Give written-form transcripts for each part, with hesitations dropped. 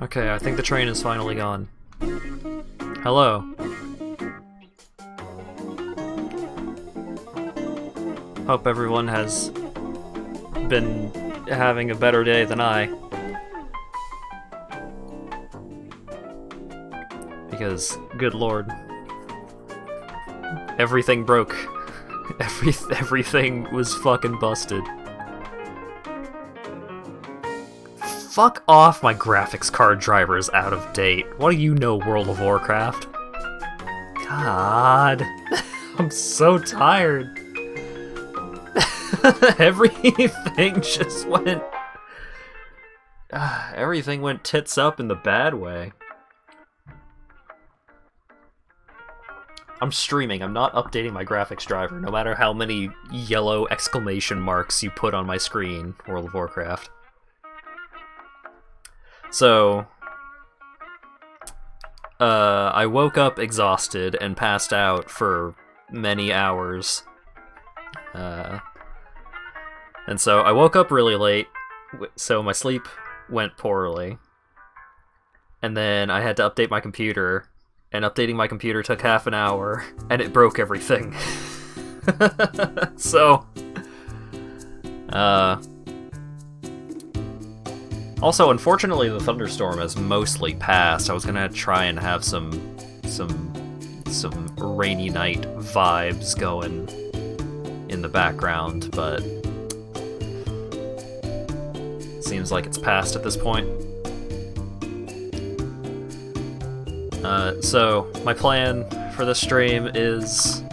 Okay, I think the train is finally gone. Hello. Hope everyone has been having a better day than I. Because, good lord. Everything broke. Everything was fucking busted. Fuck off, my graphics card driver is out of date. What do you know, World of Warcraft? God. I'm so tired. Everything just went... everything went tits up in the bad way. I'm streaming, I'm not updating my graphics driver, no matter how many yellow exclamation marks you put on my screen, World of Warcraft. So, I woke up exhausted and passed out for many hours. And so I woke up really late, so my sleep went poorly. And then I had to update my computer, and updating my computer took half an hour, and it broke everything. So, also, unfortunately, the thunderstorm has mostly passed. I was gonna try and have some rainy night vibes going in the background, but seems like it's passed at this point. So my plan for this stream is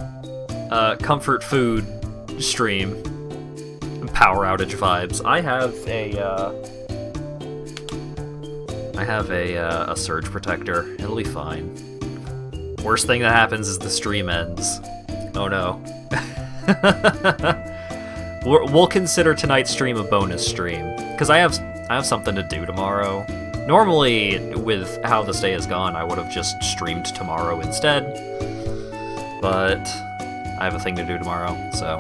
comfort food stream and power outage vibes. I have a surge protector. It'll be fine. Worst thing that happens is the stream ends. Oh no. We'll consider tonight's stream a bonus stream, because I have something to do tomorrow. Normally, with how this day has gone, I would have just streamed tomorrow instead, but I have a thing to do tomorrow, so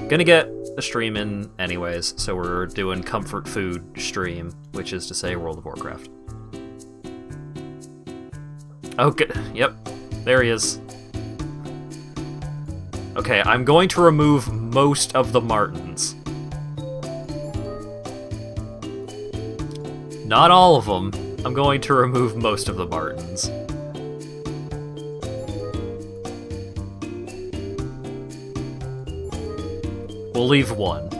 gonna get the stream in anyways. So we're doing comfort food stream, which is to say World of Warcraft. Okay, yep, there he is. Okay, I'm going to remove most of the martens. Not all of them. I'm going to remove most of the martens. We'll leave one.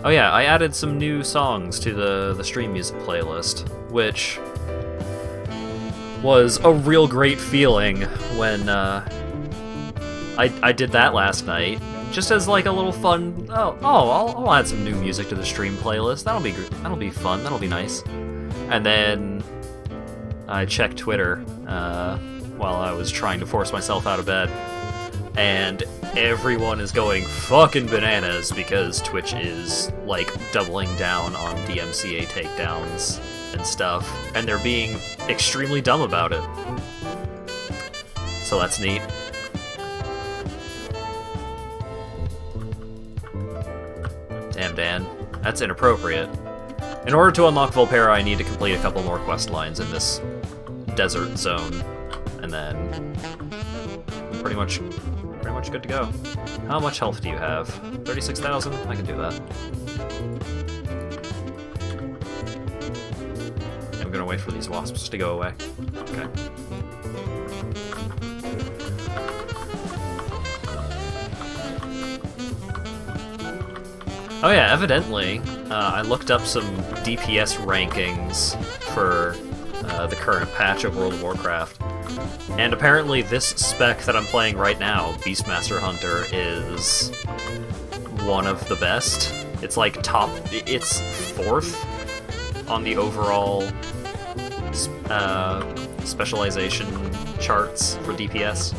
Oh yeah, I added some new songs to the stream music playlist, which was a real great feeling when I did that last night, just as like a little fun. I'll add some new music to the stream playlist. That'll be fun. That'll be nice. And then I checked Twitter while I was trying to force myself out of bed, and everyone is going fucking bananas because Twitch is like doubling down on DMCA takedowns and stuff, and they're being extremely dumb about it. So that's neat. Damn, Dan. That's inappropriate. In order to unlock Volpera, I need to complete a couple more quest lines in this desert zone, and then I'm pretty much good to go. How much health do you have? 36,000? I can do that. I'm gonna wait for these wasps to go away. Okay. Oh yeah, evidently, I looked up some DPS rankings for the current patch of World of Warcraft, and apparently this spec that I'm playing right now, Beastmaster Hunter, is one of the best. It's like it's 4th on the overall specialization charts for DPS.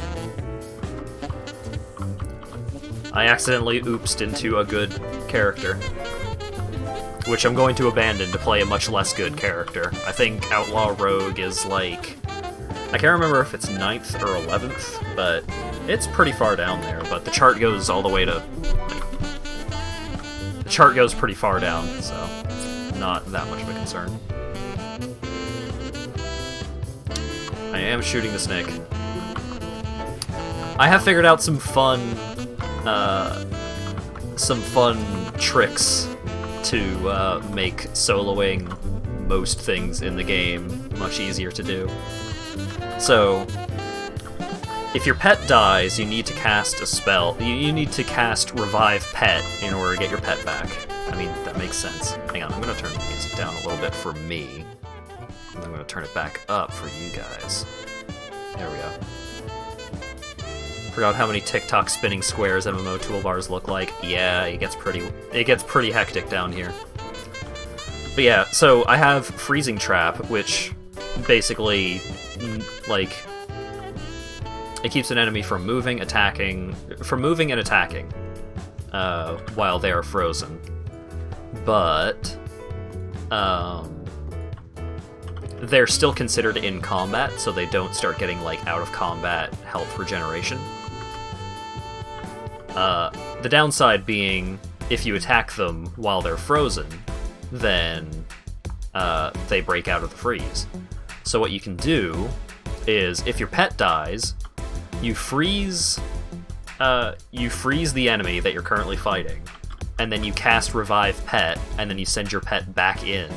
I accidentally oopsed into a good character, which I'm going to abandon to play a much less good character. I think Outlaw Rogue is like I can't remember if it's 9th or 11th, but it's pretty far down there. But the chart goes all the way to... the chart goes pretty far down, so it's not that much of a concern. I am shooting the snake. I have figured out some fun tricks to make soloing most things in the game much easier to do. So, if your pet dies, you need to cast a spell. You need to cast Revive Pet in order to get your pet back. I mean, that makes sense. Hang on, I'm going to turn the music down a little bit for me. And I'm going to turn it back up for you guys. There we go. Forgot how many TikTok spinning squares MMO toolbars look like. Yeah, it gets pretty hectic down here. But yeah, so I have Freezing Trap, which basically, like, it keeps an enemy from moving and attacking while they are frozen. But they're still considered in combat, so they don't start getting, like, out of combat health regeneration. The downside being, if you attack them while they're frozen, then they break out of the freeze. So what you can do is, if your pet dies, you freeze the enemy that you're currently fighting, and then you cast Revive Pet, and then you send your pet back in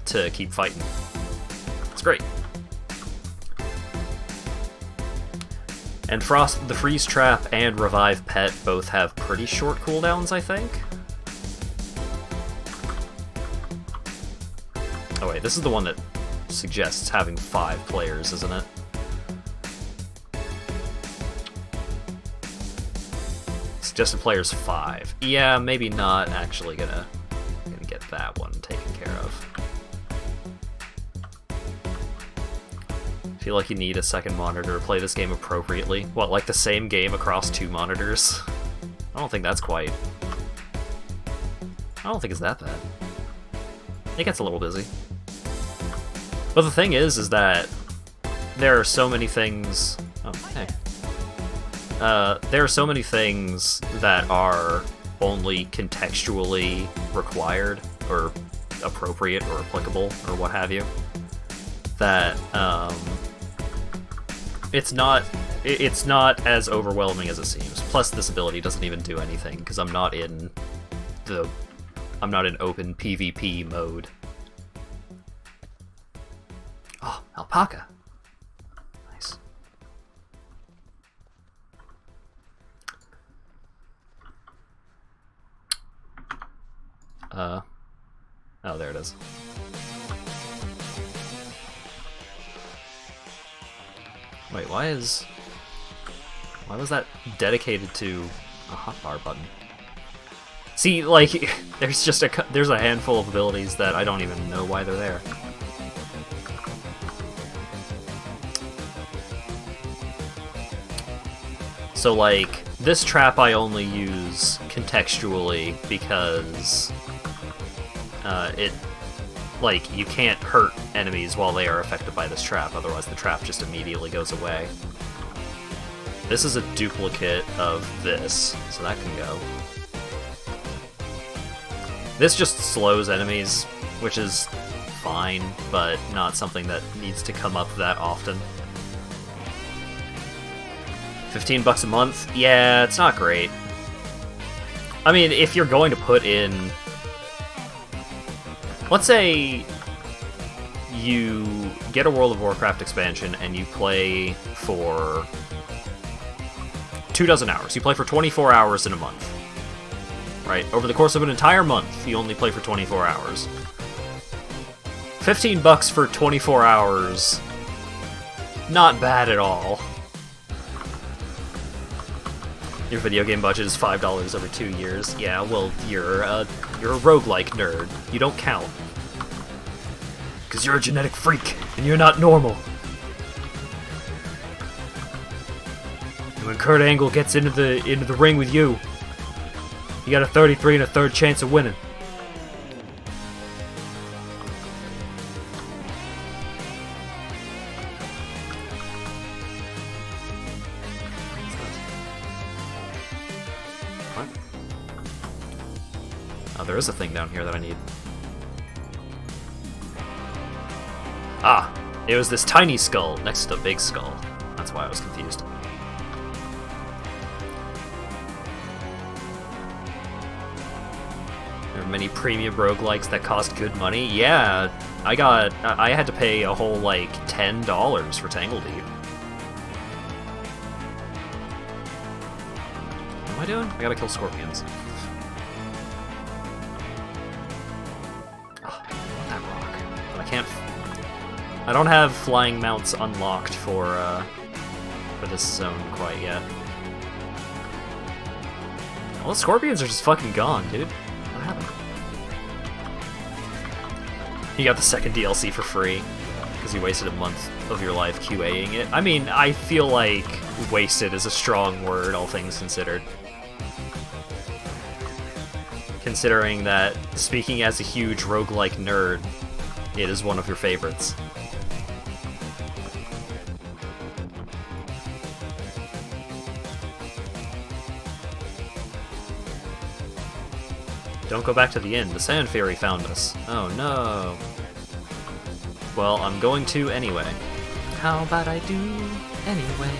to keep fighting. It's great. And the Freeze Trap and Revive Pet both have pretty short cooldowns, I think. Oh wait, this is the one that suggests having 5 players, isn't it? Suggested players 5. Yeah, maybe not actually gonna get that one taken care of. Feel like you need a second monitor to play this game appropriately. What, like the same game across 2 monitors? I don't think that's quite... I don't think it's that bad. It gets a little busy. But the thing is that there are so many things... Oh, hey. There are so many things that are only contextually required, or appropriate, or applicable, or what have you, that, it's not as overwhelming as it seems. Plus, this ability doesn't even do anything, because I'm not in open PvP mode. Oh, alpaca. Nice. Oh, there it is. Wait, why was that dedicated to a hotbar button? See, like, there's a handful of abilities that I don't even know why they're there. So, like, this trap I only use contextually because you can't hurt enemies while they are affected by this trap, otherwise the trap just immediately goes away. This is a duplicate of this, so that can go. This just slows enemies, which is fine, but not something that needs to come up that often. $15 a month? Yeah, it's not great. I mean, if you're going to put in... Let's say you get a World of Warcraft expansion and you play for 24 hours. You play for 24 hours in a month. Right? Over the course of an entire month, you only play for 24 hours. $15 for 24 hours, not bad at all. Your video game budget is $5 every 2 years. Yeah, well, you're a roguelike nerd. You don't count. Because you're a genetic freak, and you're not normal. And when Kurt Angle gets into the ring with you, you got a 33 1/3 chance of winning. there is a thing down here that I need. Ah, it was this tiny skull next to the big skull. That's why I was confused. There are many premium roguelikes that cost good money. Yeah, I had to pay a whole, like, $10 for Tangledeep. What am I doing? I gotta kill scorpions. Oh, I want that rock. But I can't... I don't have flying mounts unlocked for this zone quite yet. Well, the scorpions are just fucking gone, dude. What happened? You got the second DLC for free because you wasted a month of your life QAing it. I mean, I feel like wasted is a strong word, all things considered. Considering that, speaking as a huge roguelike nerd, it is one of your favorites. Don't go back to the inn. The Sand Fairy found us. Oh no. Well, I'm going to anyway. How about I do anyway?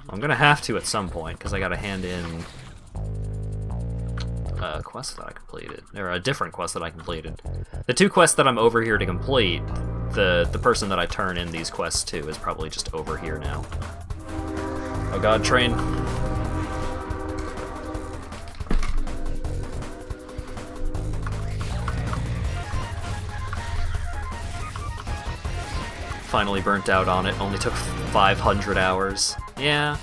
I'm gonna have to at some point, because I gotta hand in a quest that I completed. Or a different quest that I completed. The two quests that I'm over here to complete, the person that I turn in these quests to is probably just over here now. Oh god, train. Finally burnt out on it, only took 500 hours. Yeah.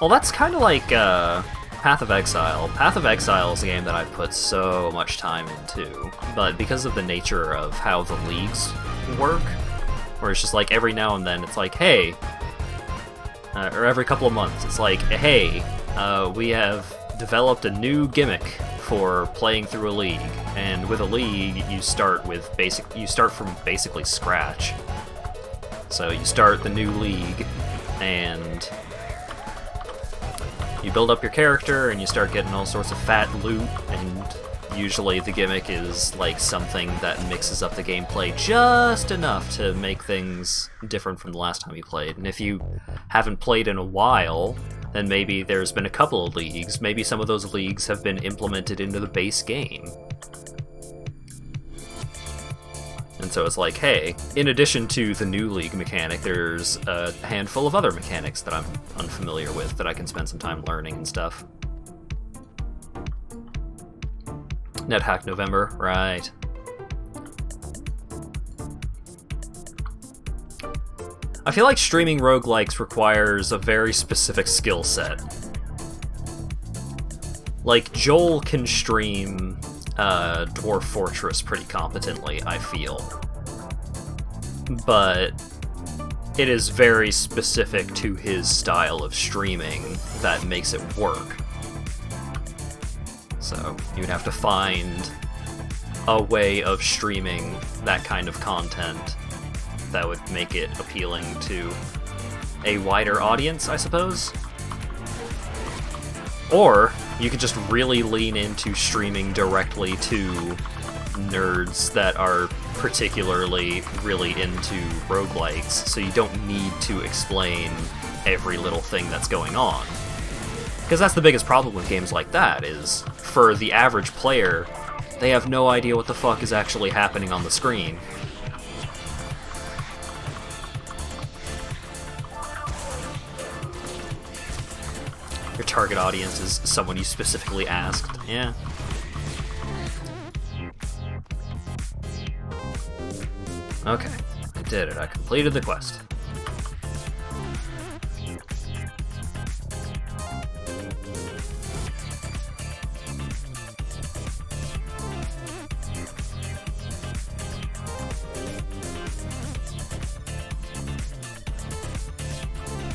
Well, that's kind of like Path of Exile. Path of Exile is a game that I've put so much time into, but because of the nature of how the leagues work, where it's just like every now and then it's like, hey, or every couple of months it's like, hey, we have developed a new gimmick for playing through a league, and with a league you start from basically scratch. So you start the new league and you build up your character and you start getting all sorts of fat loot, and usually the gimmick is like something that mixes up the gameplay just enough to make things different from the last time you played. And if you haven't played in a while, then maybe there's been a couple of leagues. Maybe some of those leagues have been implemented into the base game. And so it's like, hey, in addition to the new league mechanic, there's a handful of other mechanics that I'm unfamiliar with that I can spend some time learning and stuff. NetHack November, right. I feel like streaming roguelikes requires a very specific skill set. Like, Joel can stream Dwarf Fortress pretty competently, I feel. But it is very specific to his style of streaming that makes it work. So you'd have to find a way of streaming that kind of content that would make it appealing to a wider audience, I suppose. Or you could just really lean into streaming directly to nerds that are particularly really into roguelikes, so you don't need to explain every little thing that's going on. Because that's the biggest problem with games like that, is for the average player, they have no idea what the fuck is actually happening on the screen. Your target audience is someone you specifically asked. Yeah. Okay, I did it. I completed the quest.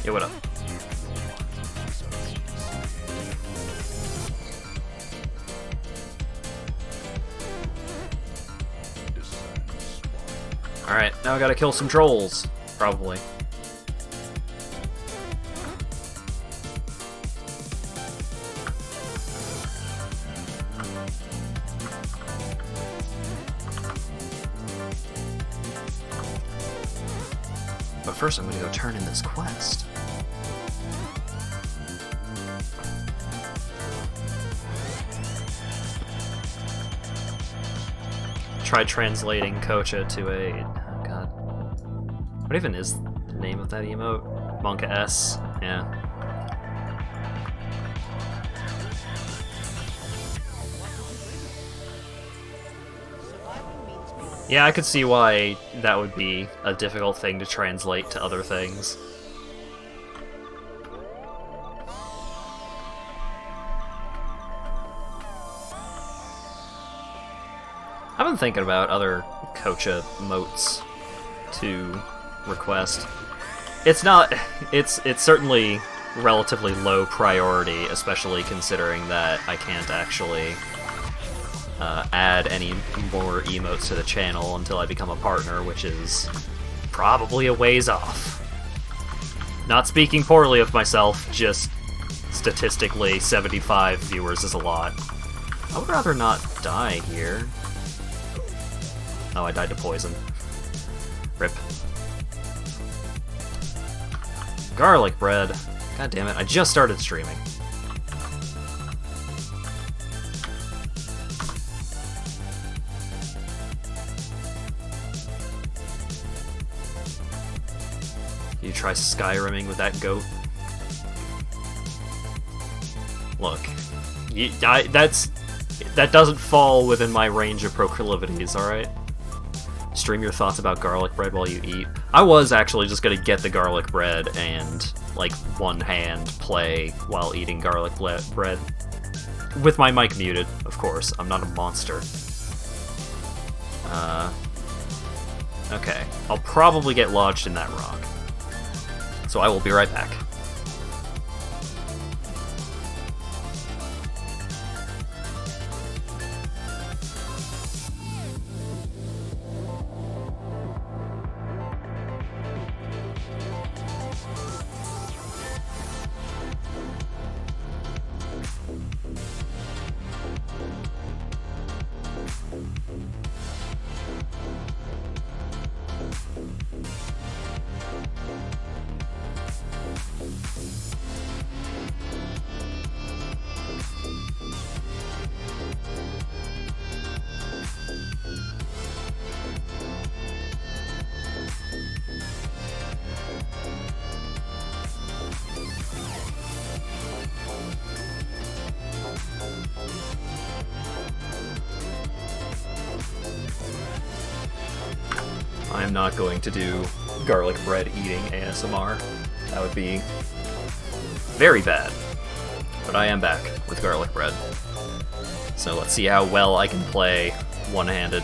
Yeah, what up? Alright, now I gotta kill some trolls, probably. first I'm gonna go turn in this quest. Try translating Kocha to a... oh god. What even is the name of that emote? Monka S? Yeah. Yeah, I could see why that would be a difficult thing to translate to other things. I've been thinking about other Kocha motes to request. It's certainly relatively low priority, especially considering that I can't actually add any more emotes to the channel until I become a partner, which is probably a ways off. Not speaking poorly of myself, just statistically 75 viewers is a lot. I would rather not die here. Oh, I died to poison. Rip. Garlic bread. God damn it, I just started streaming. You try Skyrimming with that goat? Look, that doesn't fall within my range of proclivities, alright? Stream your thoughts about garlic bread while you eat. I was actually just gonna get the garlic bread and, like, one-hand play while eating garlic bread. With my mic muted, of course. I'm not a monster. Okay. I'll probably get lodged in that rock. So I will be right back. I am not going to do garlic bread eating ASMR. That would be very bad. But I am back with garlic bread. So let's see how well I can play one-handed.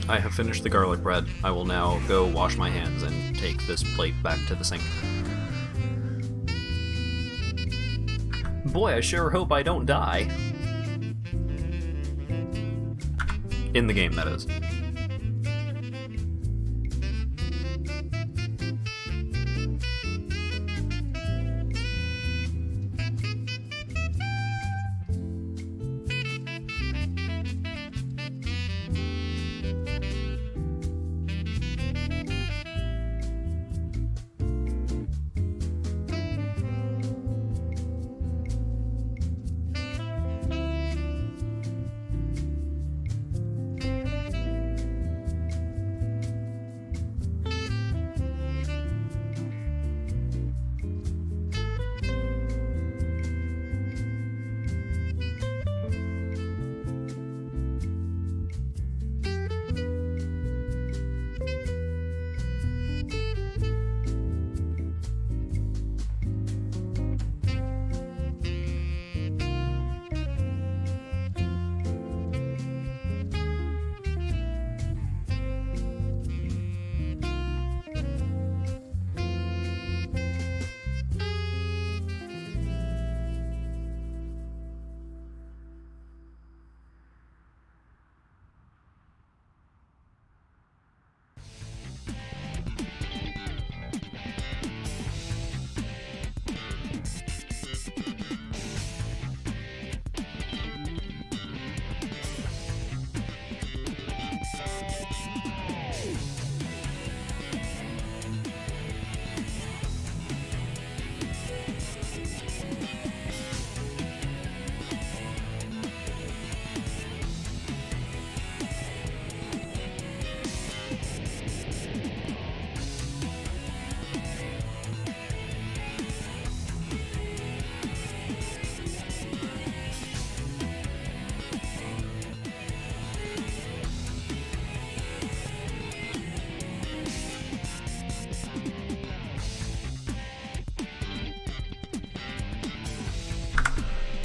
I have finished the garlic bread. I will now go wash my hands and take this plate back to the sink. Boy, I sure hope I don't die. In the game, that is.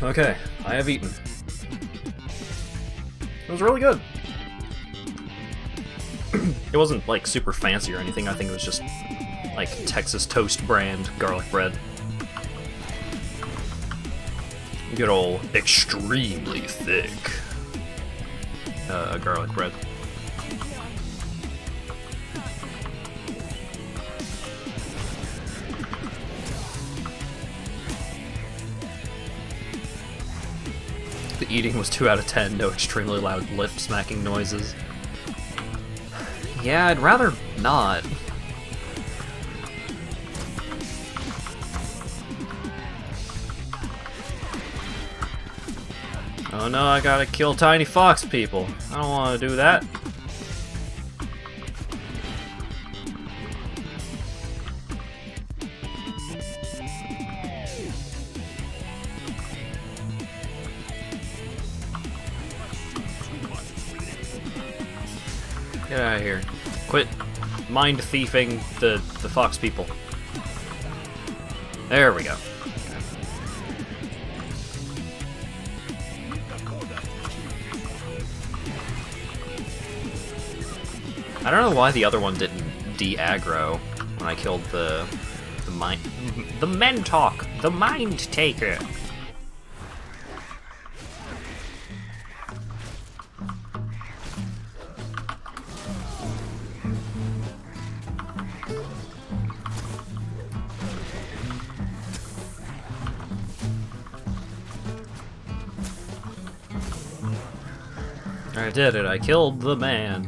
Okay, I have eaten. It was really good. It wasn't, like, super fancy or anything. I think it was just, like, Texas Toast brand garlic bread. Good old extremely thick garlic bread. The eating was 2 out of 10, no extremely loud lip smacking noises. Yeah, I'd rather not. Oh no, I gotta kill tiny fox people. I don't want to do that. Get out of here. Quit mind thieving the fox people. There we go. I don't know why the other one didn't de-aggro when I killed the Mentalk, the Mind Taker. I did it, I killed the man.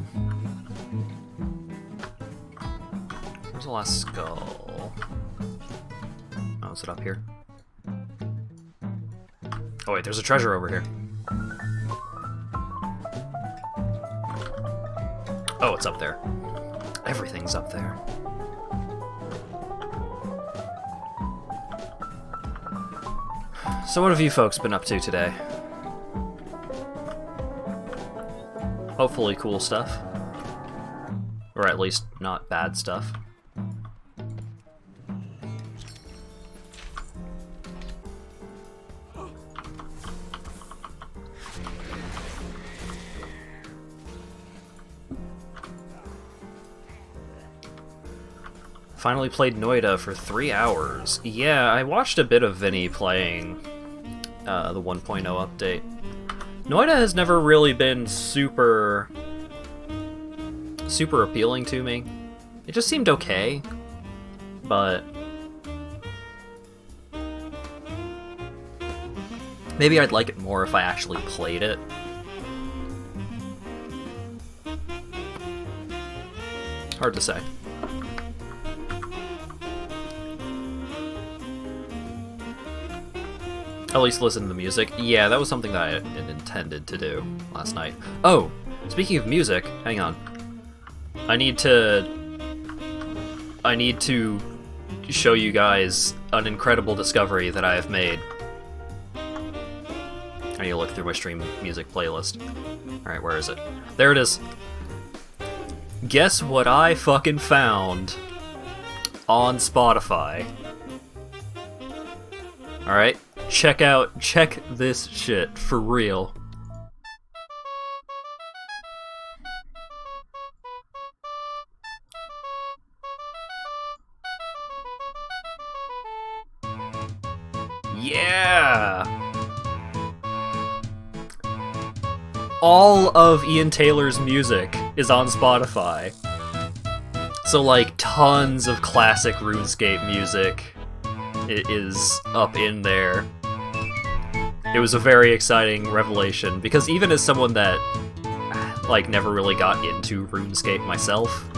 Where's the last skull? Oh, is it up here? Oh wait, there's a treasure over here. Oh, it's up there. Everything's up there. So what have you folks been up to today? Hopefully cool stuff. Or at least not bad stuff. Finally played Noida for 3 hours. Yeah, I watched a bit of Vinny playing the 1.0 update. Noida has never really been super appealing to me. It just seemed okay, but maybe I'd like it more if I actually played it. Hard to say. At least listen to the music. Yeah, that was something that I had intended to do last night. Oh, speaking of music, hang on. I need to show you guys an incredible discovery that I have made. I need to look through my stream music playlist. Alright, where is it? There it is. Guess what I fucking found on Spotify. Alright, check this shit, for real. Yeah! All of Ian Taylor's music is on Spotify. So, like, tons of classic RuneScape music is up in there. It was a very exciting revelation, because even as someone that, like, never really got into RuneScape myself,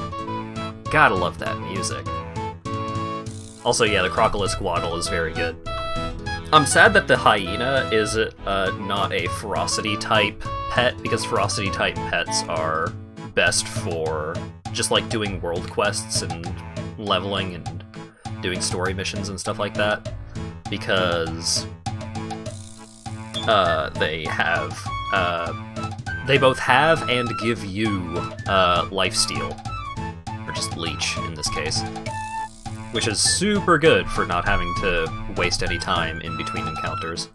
gotta love that music. Also, yeah, the Crocolisk Waddle is very good. I'm sad that the hyena is not a ferocity-type pet, because ferocity-type pets are best for just, like, doing world quests and leveling and doing story missions and stuff like that, because they both have and give you lifesteal, or just leech in this case, which is super good for not having to waste any time in between encounters.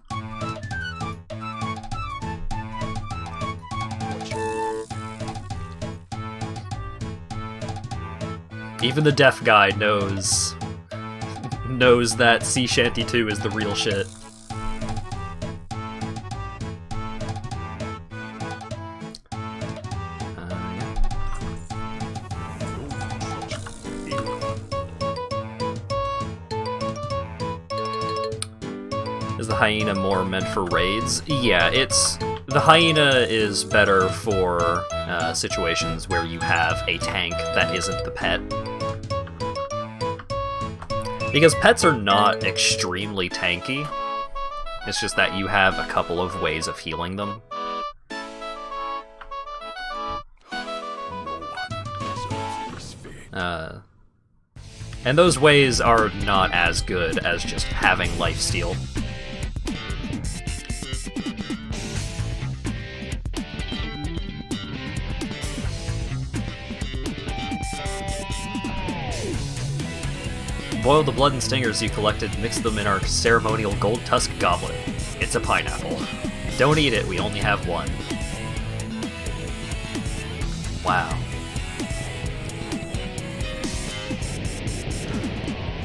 Even the deaf guy knows that Sea Shanty 2 is the real shit. Is the hyena more meant for raids? Yeah, the hyena is better for situations where you have a tank that isn't the pet. Because pets are not extremely tanky, it's just that you have a couple of ways of healing them. And those ways are not as good as just having lifesteal. Boil the blood and stingers you collected, mix them in our ceremonial gold tusk goblet. It's a pineapple. Don't eat it, we only have one. Wow.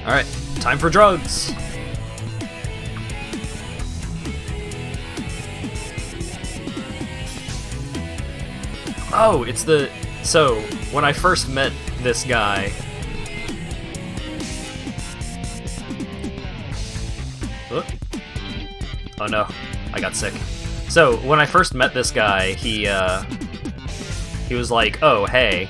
Alright, time for drugs! Oh, it's the... So, when I first met this guy... Oh no, I got sick. So, when I first met this guy, he was like, oh, hey,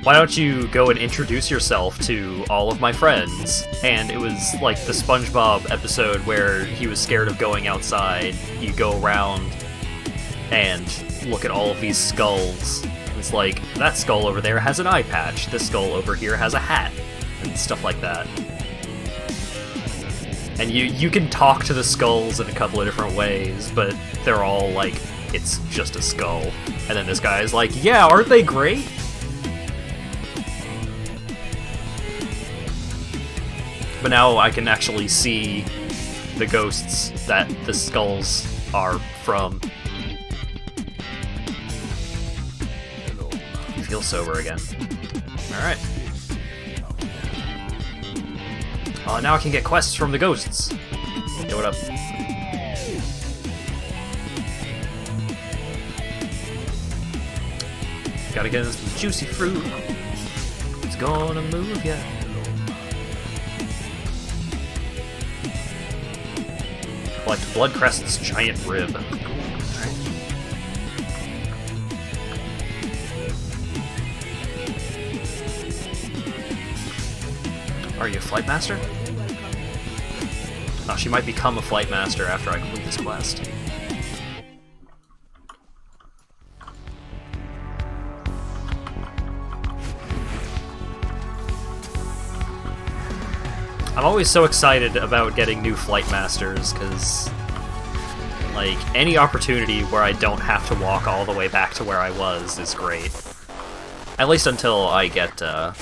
why don't you go and introduce yourself to all of my friends? And it was like the SpongeBob episode where he was scared of going outside. You go around and look at all of these skulls. It's like, that skull over there has an eye patch, this skull over here has a hat, and stuff like that. And you can talk to the skulls in a couple of different ways, but they're all like, it's just a skull. And then this guy is like, yeah, aren't they great? But now I can actually see the ghosts that the skulls are from. You feel sober again. Alright. Oh, now I can get quests from the ghosts. Yo, what up? Gotta get this juicy fruit. It's gonna move ya. Collect Bloodcrest's giant rib. Are you a flight master? Oh, she might become a flight master after I complete this quest. I'm always so excited about getting new flight masters, because, like, any opportunity where I don't have to walk all the way back to where I was is great. At least until I get, the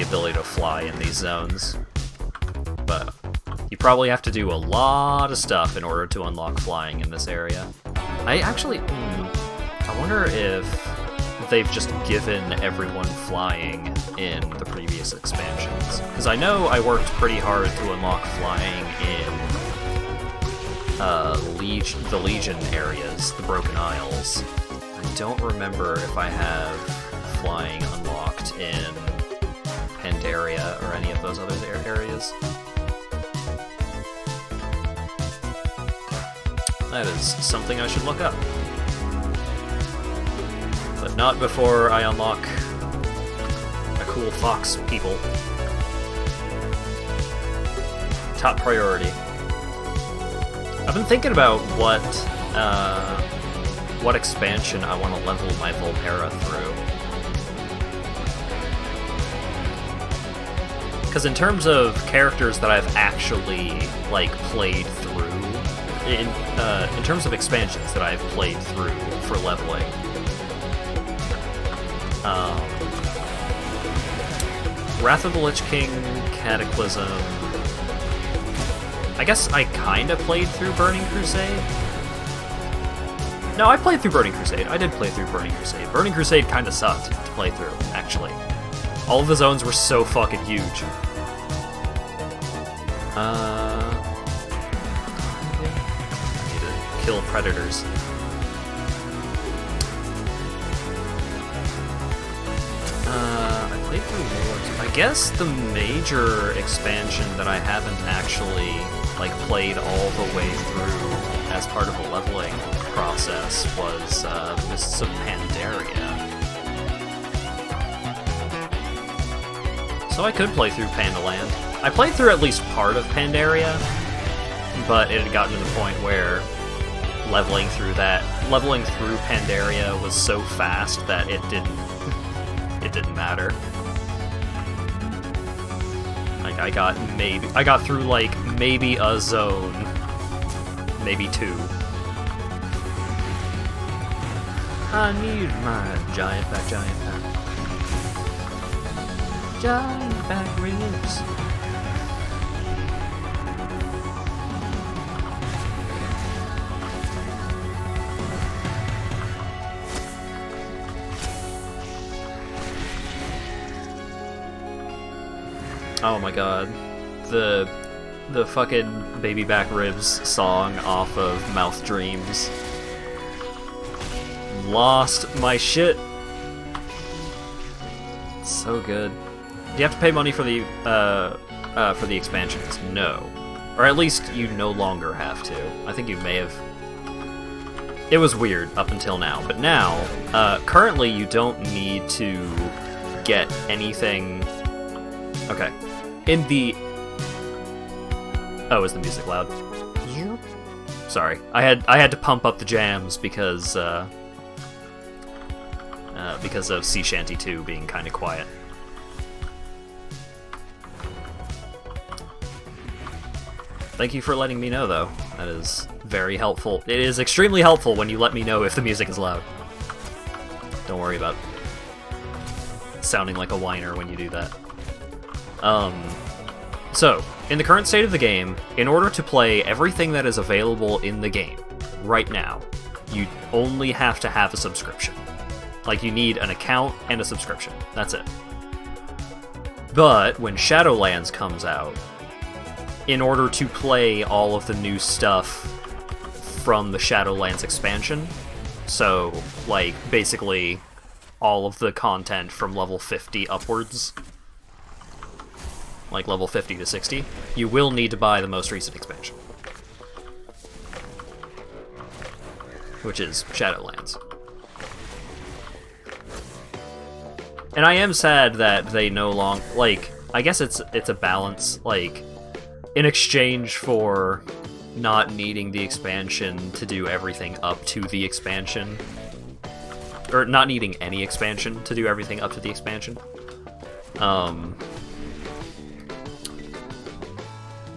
ability to fly in these zones. But you probably have to do a lot of stuff in order to unlock flying in this area. I actually... I wonder if they've just given everyone flying in the previous expansions. Because I know I worked pretty hard to unlock flying in the Legion areas, the Broken Isles. I don't remember if I have flying unlocked in Pandaria or any of those other areas. That is something I should look up. But not before I unlock a cool fox people. Top priority. I've been thinking about what expansion I want to level my Volpera through. Because in terms of characters that I've actually, like, played through, in terms of expansions that I've played through for leveling, Wrath of the Lich King, Cataclysm... I guess I kinda played through Burning Crusade? No, I played through Burning Crusade. I did play through Burning Crusade. Burning Crusade kinda sucked to play through, actually. All of the zones were so fucking huge. I need to kill predators. I played through more. I guess the major expansion that I haven't actually, like, played all the way through as part of a leveling process was Mists of Pandaria. So I could play through Pandaland. I played through at least part of Pandaria, but it had gotten to the point where leveling through Pandaria was so fast that it didn't matter. Like, I got through, like, maybe a zone, maybe two. I need my giant back. Giant back ribs. Oh my god. The fucking Baby Back Ribs song off of Mouth Dreams. Lost my shit. It's so good. Do you have to pay money for the expansions? No. Or at least you no longer have to. I think you may have... It was weird up until now, but now, currently you don't need to get anything... Okay. In the... Oh, is the music loud? Sorry. I had to pump up the jams because of Sea Shanty 2 being kind of quiet. Thank you for letting me know, though. That is very helpful. It is extremely helpful when you let me know if the music is loud. Don't worry about sounding like a whiner when you do that. So, in the current state of the game, in order to play everything that is available in the game, right now, you only have to have a subscription. Like, you need an account and a subscription. That's it. But when Shadowlands comes out, in order to play all of the new stuff from the Shadowlands expansion, so, like, basically all of the content from level 50 upwards, like level 50 to 60, you will need to buy the most recent expansion, which is Shadowlands. And I am sad that they no longer, like, I guess it's a balance, like, in exchange for not needing the expansion to do everything up to the expansion, or not needing any expansion to do everything up to the expansion. The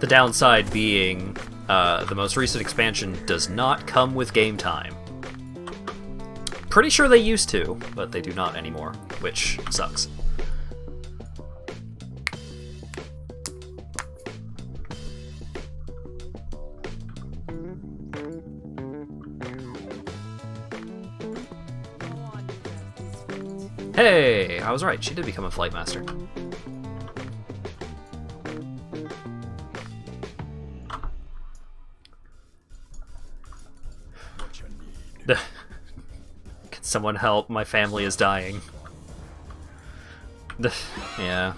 downside being, the most recent expansion does not come with game time. Pretty sure they used to, but they do not anymore, which sucks. Hey, I was right, she did become a flight master. Can someone help? My family is dying. Yeah.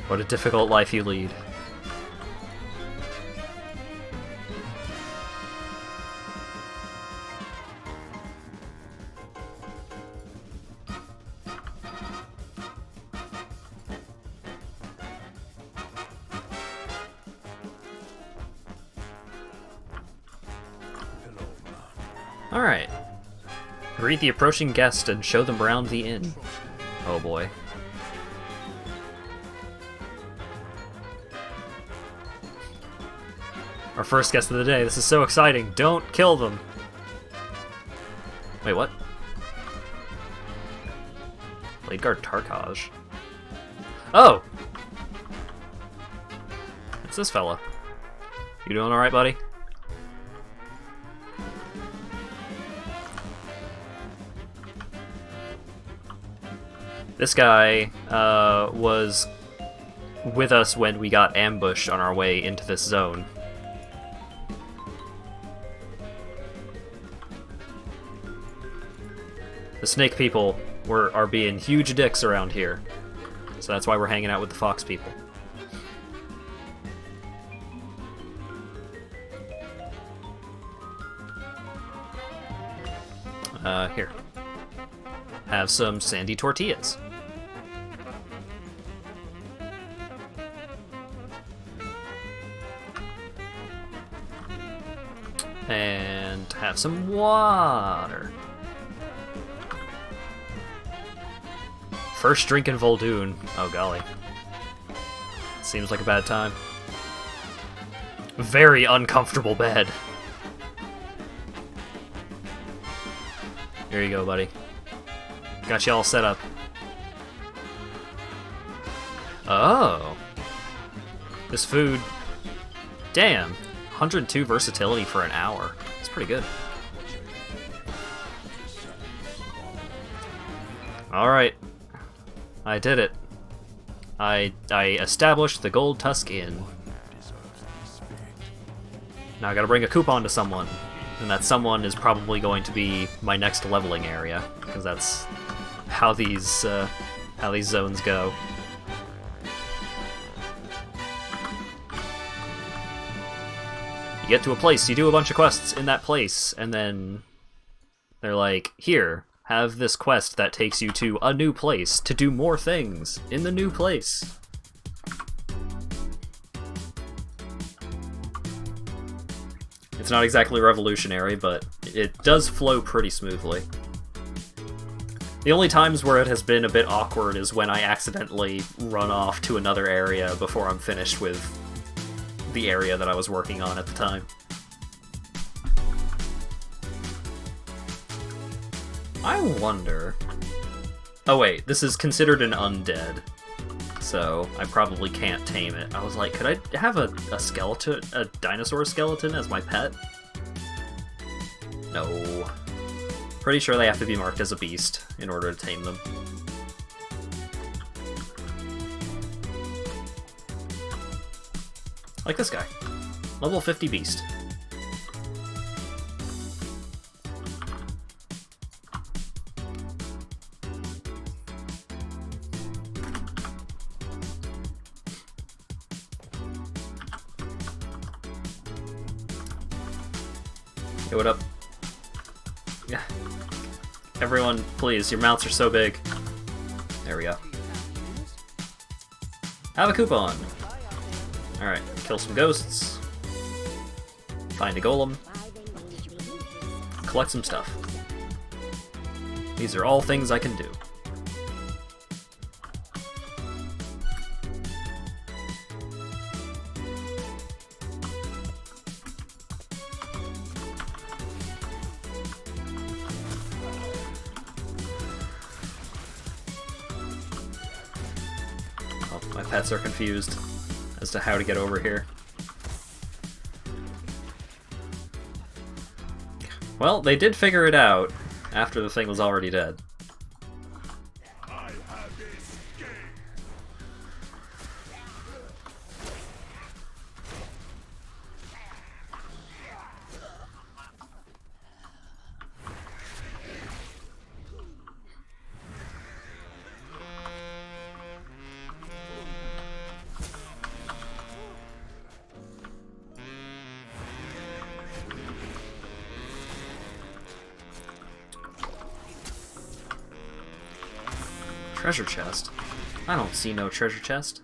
What a difficult life you lead. Alright. Greet the approaching guest and show them around the inn. Oh boy. Our first guest of the day. This is so exciting. Don't kill them. Wait, what? Bladeguard Tarkaj. Oh! It's this fella. You doing alright, buddy? This guy was with us when we got ambushed on our way into this zone. The snake people are being huge dicks around here, so that's why we're hanging out with the fox people. Here. Have some sandy tortillas. And have some water. First drink in Vol'dun. Oh golly. Seems like a bad time. Very uncomfortable bed. Here you go, buddy. Got you all set up. Oh. This food... Damn. 102 versatility for an hour. That's pretty good. Alright. I did it. I established the Gold Tusk Inn. Now I gotta bring a coupon to someone. And that someone is probably going to be my next leveling area. Because that's how these zones go. You get to a place, you do a bunch of quests in that place, and then they're like, here, have this quest that takes you to a new place to do more things in the new place. It's not exactly revolutionary, but it does flow pretty smoothly. The only times where it has been a bit awkward is when I accidentally run off to another area before I'm finished with the area that I was working on at the time. I wonder... Oh wait, this is considered an undead, so I probably can't tame it. I was like, could I have a skeleton, a dinosaur skeleton as my pet? No. Pretty sure they have to be marked as a beast in order to tame them. Like this guy. Level 50 beast. Hey, what up? Yeah. Everyone, please, your mouths are so big. There we go. Have a coupon! Alright, kill some ghosts. Find a golem. Collect some stuff. These are all things I can do. Oh, my pets are confused as to how to get over here. Well, they did figure it out after the thing was already dead. Treasure chest? I don't see no treasure chest.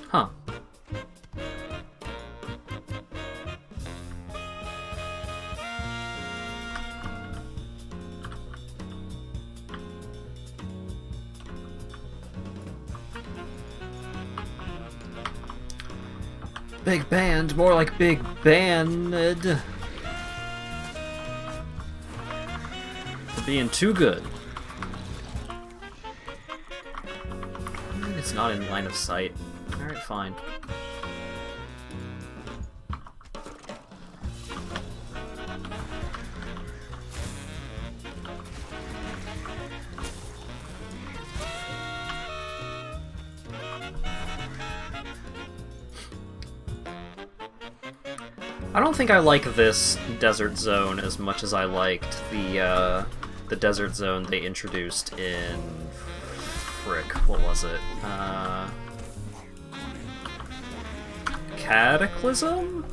Huh. Big band, more like big band. Being too good. It's not in line of sight. Alright, fine. I don't think I like this desert zone as much as I liked the desert zone they introduced in... frick, what was it? Cataclysm?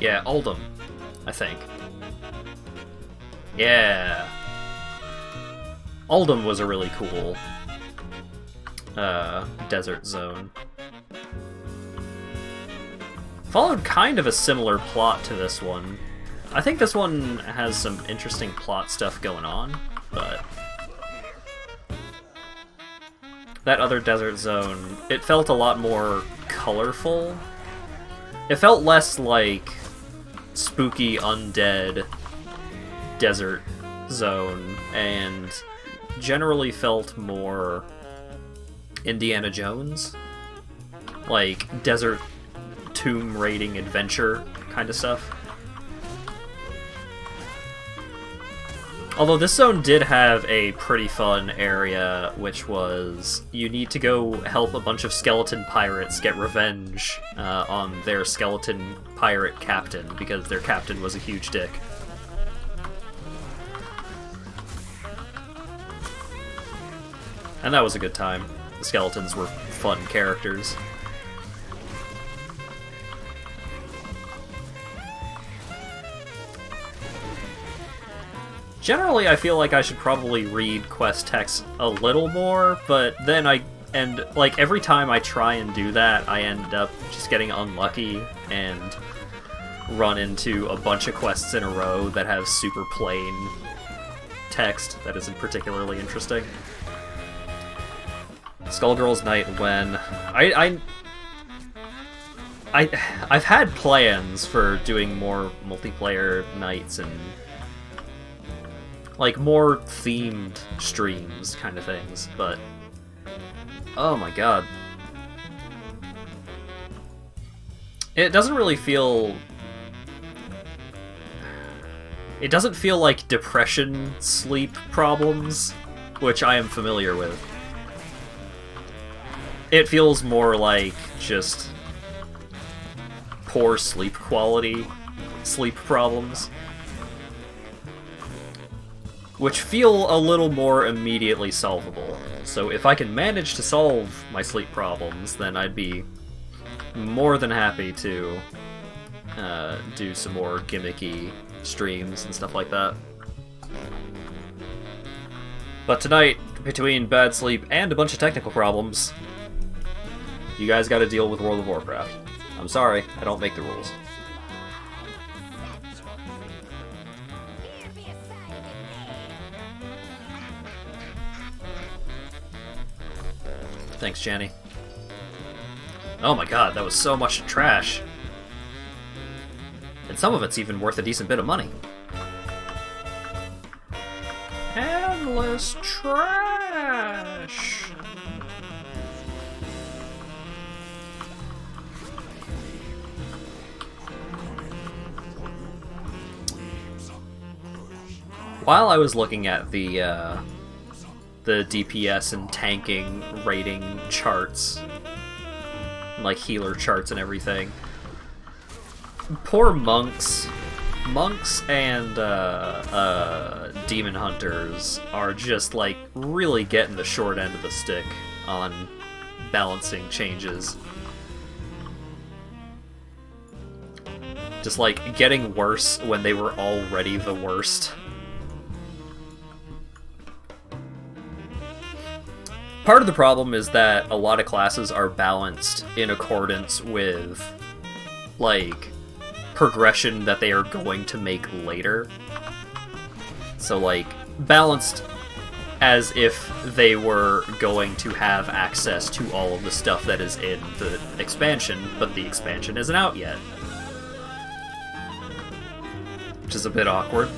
Yeah, Uldum, I think. Yeah. Uldum was a really cool desert zone. Followed kind of a similar plot to this one. I think this one has some interesting plot stuff going on, but that other desert zone, it felt a lot more colorful. It felt less like spooky undead desert zone, and generally felt more Indiana Jones, like desert tomb raiding adventure kind of stuff. Although this zone did have a pretty fun area, which was you need to go help a bunch of skeleton pirates get revenge on their skeleton pirate captain, because their captain was a huge dick. And that was a good time. The skeletons were fun characters. Generally, I feel like I should probably read quest text a little more, but then like, every time I try and do that, I end up just getting unlucky and run into a bunch of quests in a row that have super plain text that isn't particularly interesting. Skullgirl's Night when... I've had plans for doing more multiplayer nights and like more themed streams kind of things, but oh my god. It doesn't really feel... It doesn't feel like depression sleep problems, which I am familiar with. It feels more like just poor sleep quality sleep problems, which feel a little more immediately solvable. So if I can manage to solve my sleep problems, then I'd be more than happy to do some more gimmicky streams and stuff like that. But tonight, between bad sleep and a bunch of technical problems, you guys gotta deal with World of Warcraft. I'm sorry, I don't make the rules. Thanks, Jenny. Oh my god, that was so much trash. And some of it's even worth a decent bit of money. Endless trash! While I was looking at the DPS and tanking rating charts, like healer charts and everything, poor monks and demon hunters are just like really getting the short end of the stick on balancing changes. Just like getting worse when they were already the worst. Part of the problem is that a lot of classes are balanced in accordance with, like, progression that they are going to make later. So, like, balanced as if they were going to have access to all of the stuff that is in the expansion, but the expansion isn't out yet. Which is a bit awkward.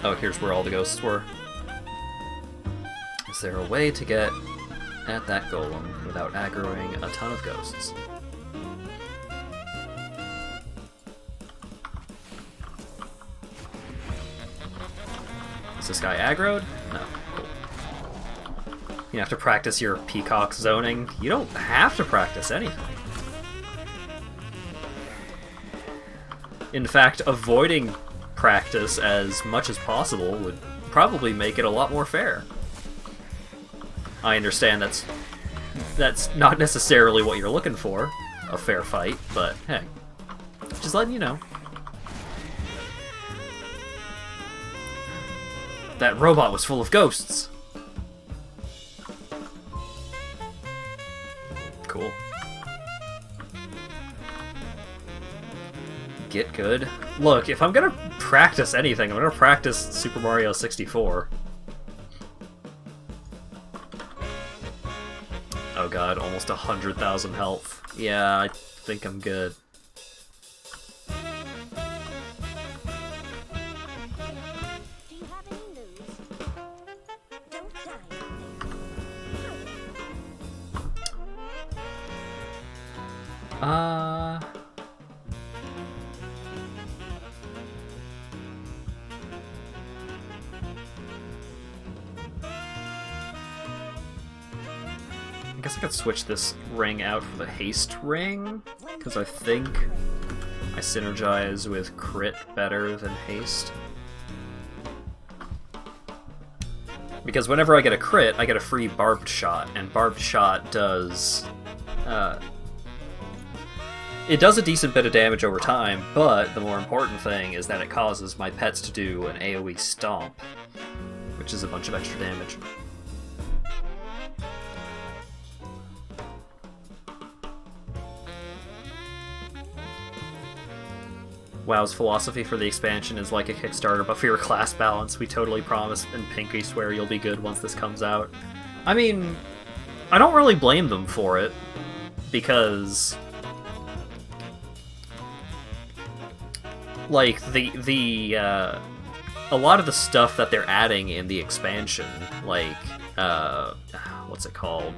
Oh, here's where all the ghosts were. Is there a way to get at that golem without aggroing a ton of ghosts? Is this guy aggroed? No. Cool. You have to practice your peacock zoning. You don't have to practice anything. In fact, avoiding practice as much as possible would probably make it a lot more fair. I understand that's not necessarily what you're looking for, a fair fight, but hey, just letting you know. That robot was full of ghosts. Cool. Get good. Look, if I'm gonna practice anything, I'm gonna practice Super Mario 64. Oh god, almost 100,000 health. Yeah, I think I'm good. Do you have any news? Don't die. I guess I could switch this ring out for the haste ring, because I think I synergize with crit better than haste. Because whenever I get a crit, I get a free barbed shot, and barbed shot does... it does a decent bit of damage over time, but the more important thing is that it causes my pets to do an AoE stomp, which is a bunch of extra damage. WoW's philosophy for the expansion is like a Kickstarter, but for your class balance, we totally promise and pinky swear you'll be good once this comes out. I mean, I don't really blame them for it, because like a lot of the stuff that they're adding in the expansion, like what's it called?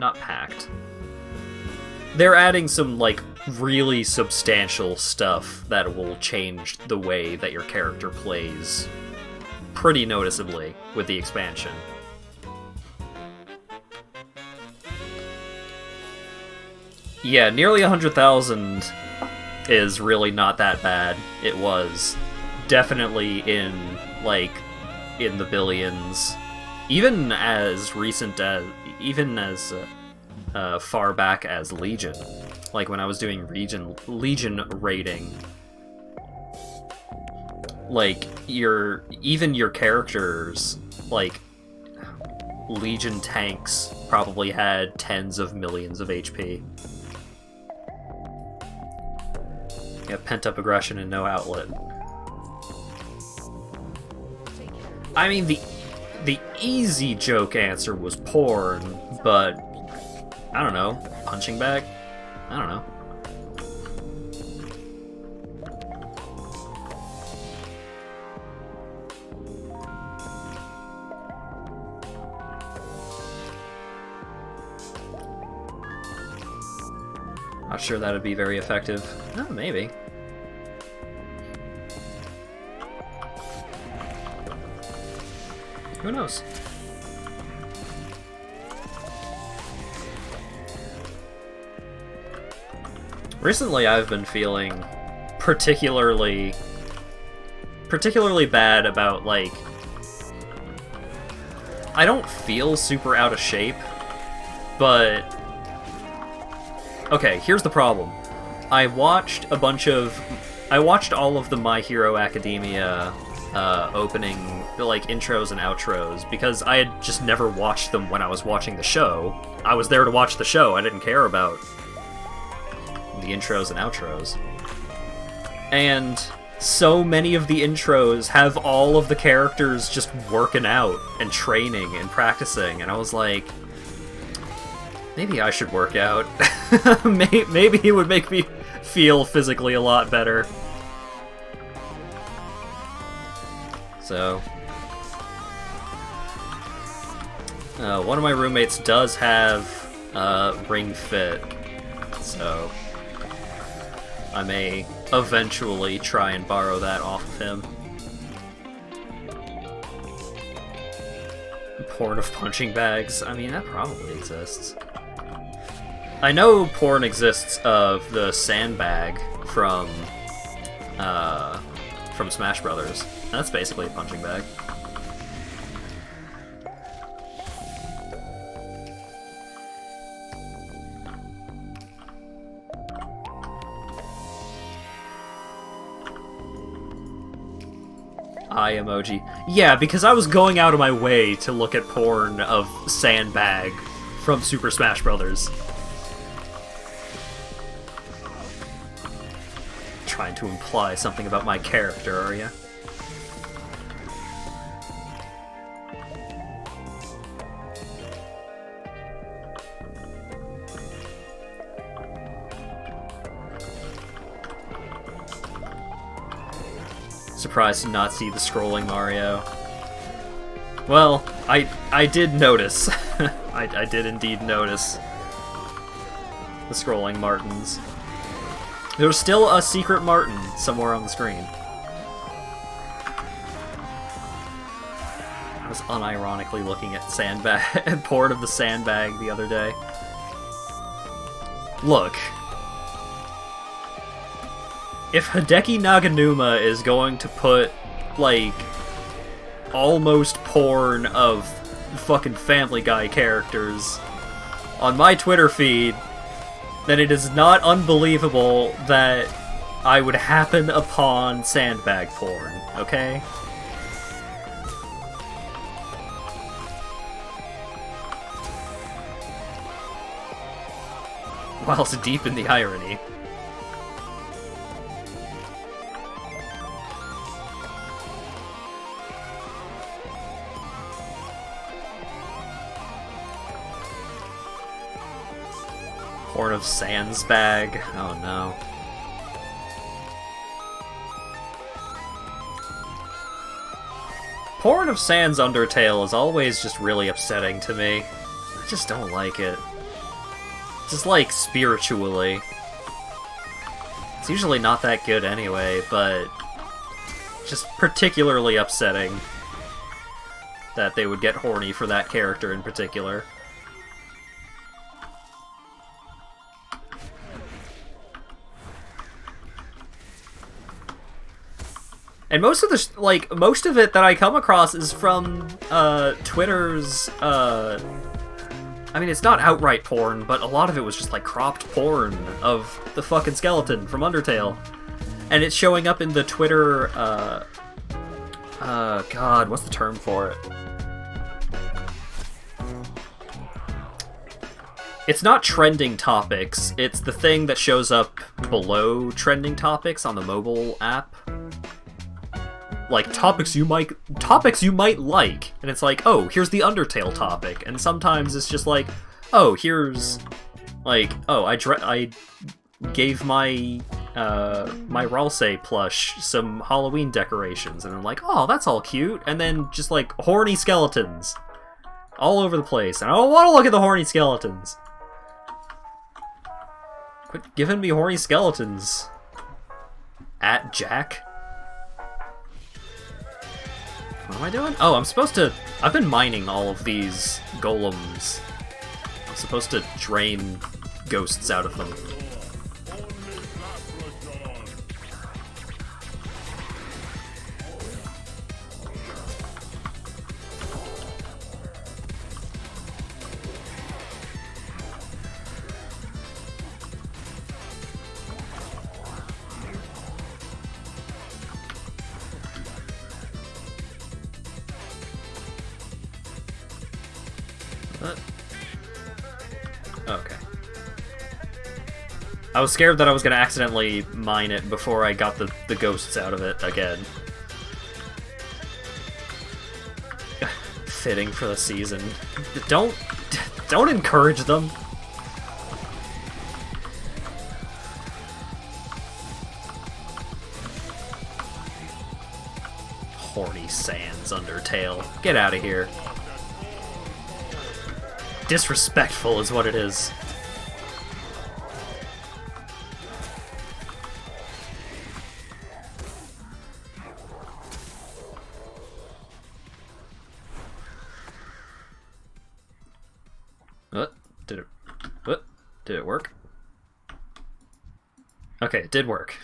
Not packed. They're adding some like really substantial stuff that will change the way that your character plays pretty noticeably with the expansion. Yeah, nearly 100,000 is really not that bad. It was definitely in the billions, even as recent as far back as Legion. Like when I was doing Legion rating, like your characters, like Legion tanks probably had tens of millions of HP. Yeah, pent-up aggression and no outlet. I mean, the easy joke answer was porn, but I don't know. Punching bag? I don't know. Not sure that'd be very effective. Oh, maybe. Who knows? Recently, I've been feeling particularly bad about, like... I don't feel super out of shape, but... Okay, here's the problem. I watched all of the My Hero Academia opening, like, intros and outros, because I had just never watched them when I was watching the show. I was there to watch the show, I didn't care about the intros and outros. And so many of the intros have all of the characters just working out and training and practicing, and I was like, maybe I should work out. Maybe it would make me feel physically a lot better. So, one of my roommates does have Ring Fit, so I may eventually try and borrow that off of him. Porn of punching bags? I mean, that probably exists. I know porn exists of the sandbag from Smash Brothers. That's basically a punching bag. Eye emoji. Yeah, because I was going out of my way to look at porn of Sandbag from Super Smash Brothers. Trying to imply something about my character, are you? Surprised to not see the scrolling Mario. Well, I did notice. I did indeed notice the scrolling Martins. There's still a secret Martin somewhere on the screen. I was unironically looking at Sandbag, porn of the Sandbag the other day. Look. If Hideki Naganuma is going to put, like, almost porn of fucking Family Guy characters on my Twitter feed, then it is not unbelievable that I would happen upon Sandbag porn, okay? Whilst deep in the irony. Horn of Sands bag. Oh no. Horn of Sands Undertale is always just really upsetting to me. I just don't like it. Just like spiritually. It's usually not that good anyway, but just particularly upsetting that they would get horny for that character in particular. And most of the most of it that I come across is from Twitter's I mean, it's not outright porn, but a lot of it was just like cropped porn of the fucking skeleton from Undertale. And it's showing up in the Twitter God, what's the term for it? It's not trending topics, it's the thing that shows up below trending topics on the mobile app. Like, topics you might like. And it's like, oh, here's the Undertale topic. And sometimes it's just like, oh, here's, like, oh, I gave my, my Ralsei plush some Halloween decorations. And I'm like, oh, that's all cute. And then just, like, horny skeletons. All over the place. And I don't want to look at the horny skeletons. Quit giving me horny skeletons. At Jack. What am I doing? Oh, I'm supposed to... I've been mining all of these golems. I'm supposed to drain ghosts out of them. Okay. I was scared that I was going to accidentally mine it before I got the ghosts out of it again. Fitting for the season. Don't encourage them. Horny Sands Undertale. Get out of here. Disrespectful is what it is. Did it work? Okay, it did work.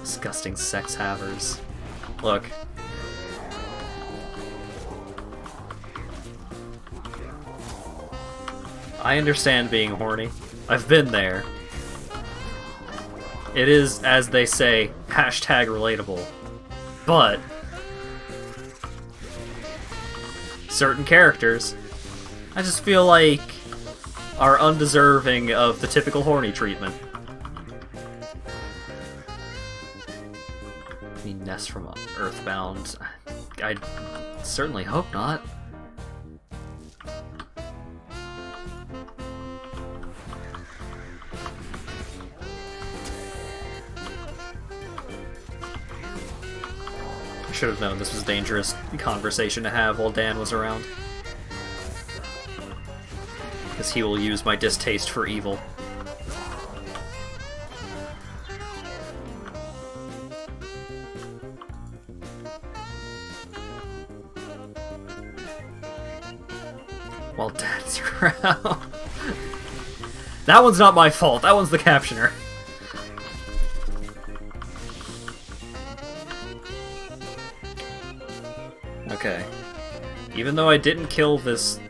Disgusting sex havers. Look. I understand being horny. I've been there. It is, as they say, hashtag relatable. But certain characters, I just feel like, are undeserving of the typical horny treatment. Ness from Earthbound. I certainly hope not. I should have known this was a dangerous conversation to have while Dan was around. Because he will use my distaste for evil. While Dad's around. That one's not my fault. That one's the captioner. Okay. Even though I didn't kill this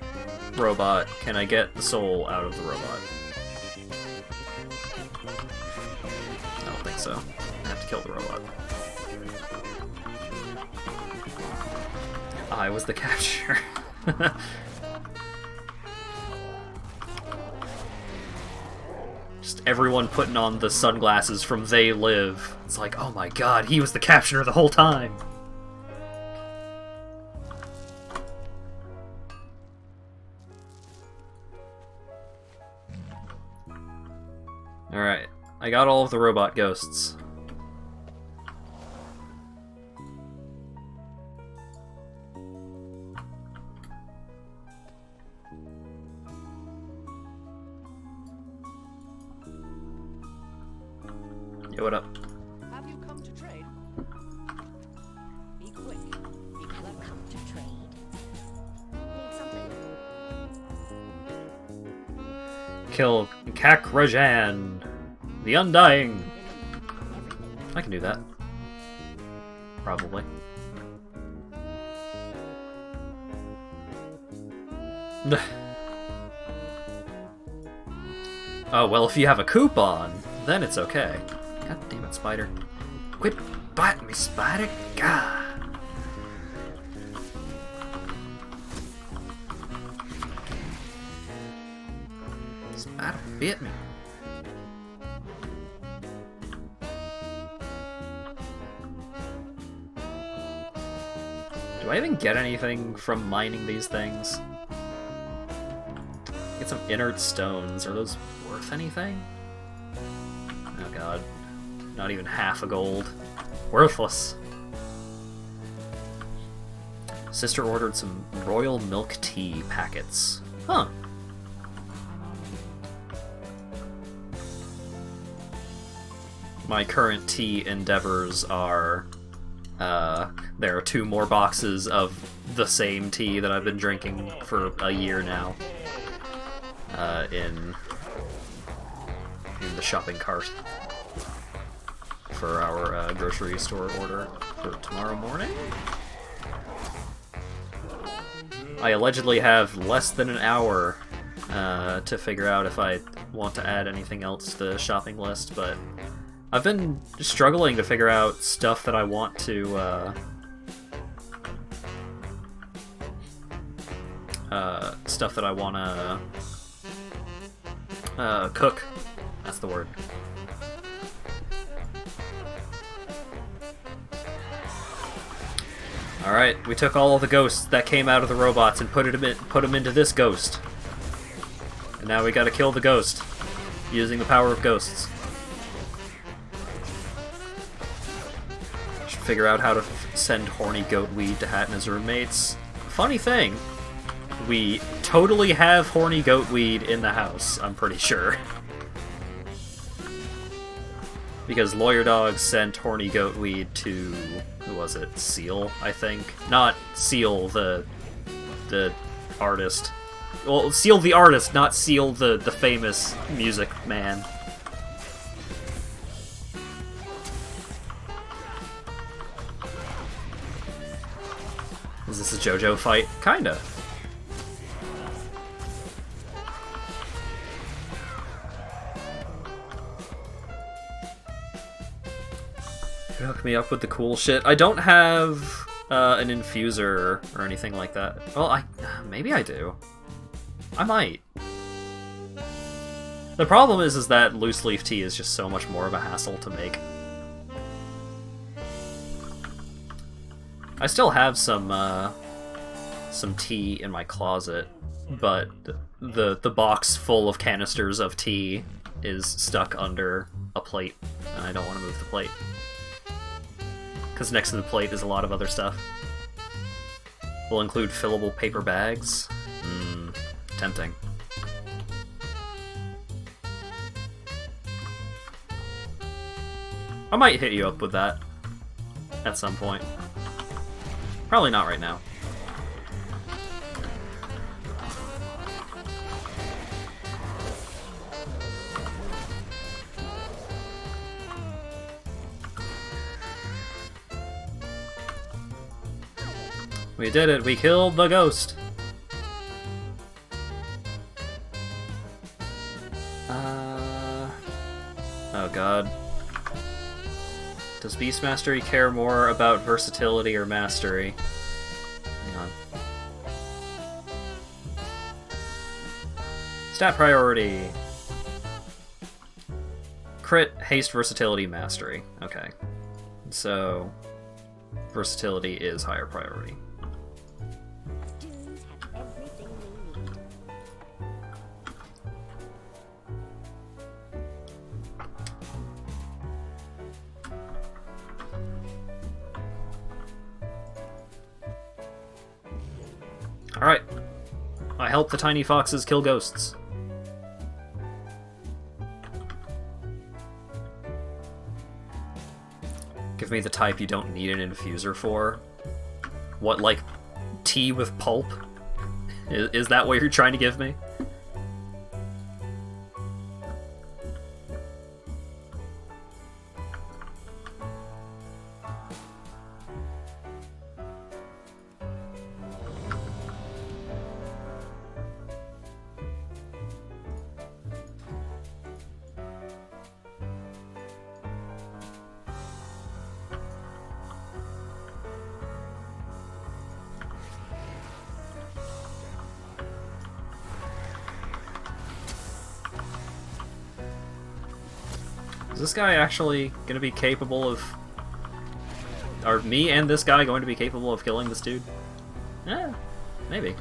robot, can I get the soul out of the robot? I don't think so. I have to kill the robot. I was the captioner. Just everyone putting on the sunglasses from They Live. It's like, oh my god, he was the captioner the whole time. Alright, I got all of the robot ghosts. Yo, what up? Have you come to trade? Be quick. Be clever. Come to trade. Need something? Kill Kakrajan, the Undying. I can do that. Probably. Oh, well, if you have a coupon, then it's okay. God damn it, spider. Quit biting me, spider. God. Spider bit me. Do I even get anything from mining these things? Get some inert stones. Are those worth anything? Oh god. Not even half a gold. Worthless. Sister ordered some royal milk tea packets. Huh. My current tea endeavors are... there are 2 more boxes of the same tea that I've been drinking for a year now. In the shopping cart for our grocery store order for tomorrow morning. I allegedly have less than an hour to figure out if I want to add anything else to the shopping list, but I've been struggling to figure out stuff that I want to cook. That's the word. Alright, we took all of the ghosts that came out of the robots and put them into this ghost. And now we gotta kill the ghost, using the power of ghosts. Should figure out how to send horny goatweed to Hat and his roommates. Funny thing, we totally have horny goatweed in the house, I'm pretty sure. Because Lawyer Dog sent horny goatweed to, who was it? Seal, I think. Not Seal the artist. Well, Seal the artist, not Seal the famous music man. Is this a JoJo fight? Kinda. Hook me up with the cool shit. I don't have an infuser or anything like that. Well, maybe I do. I might. The problem is that loose leaf tea is just so much more of a hassle to make. I still have some tea in my closet, but the box full of canisters of tea is stuck under a plate, and I don't want to move the plate. Because next to the plate is a lot of other stuff. We'll include fillable paper bags. Tempting. I might hit you up with that at some point. Probably not right now. We did it! We killed the ghost! Oh god. Does Beast Mastery care more about versatility or mastery? Hang on. Stat priority. Crit, haste, versatility, mastery. Okay. So, versatility is higher priority. Dudes have everything they need. Alright. I help the tiny foxes kill ghosts. Give me the type you don't need an infuser for. What, like, tea with pulp? Is that what you're trying to give me? Is this guy actually going to be capable of... Are me and this guy going to be capable of killing this dude? Eh, maybe.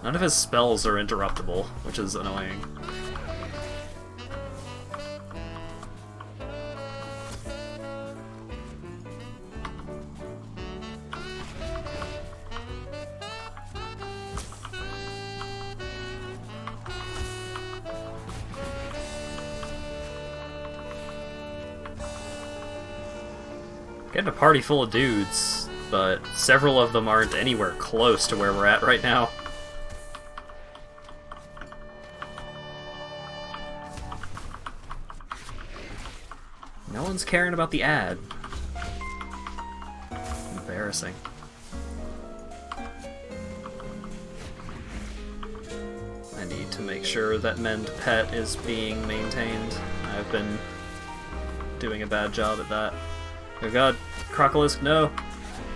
None of his spells are interruptible, which is annoying. Getting a party full of dudes, but several of them aren't anywhere close to where we're at right now. No one's caring about the ad. Embarrassing. I need to make sure that Mend Pet is being maintained. I've been doing a bad job at that. Oh god, Crocolisk, no!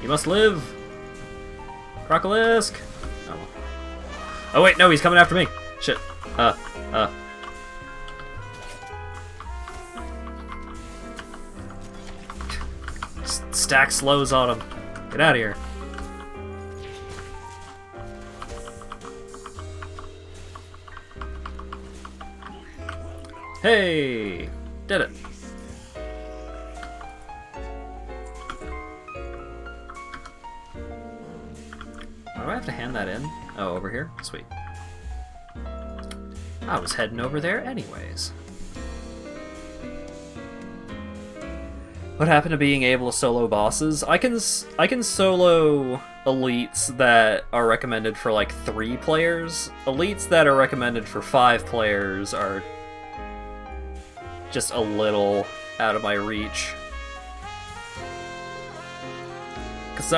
You must live! Crocolisk! Oh. Oh wait, no, he's coming after me! Shit. Stack slows on him. Get out of here. Hey! Did it. Why do I have to hand that in? Oh, over here? Sweet. I was heading over there anyways. What happened to being able to solo bosses? I can solo elites that are recommended for like 3 players. Elites that are recommended for 5 players are just a little out of my reach. Cause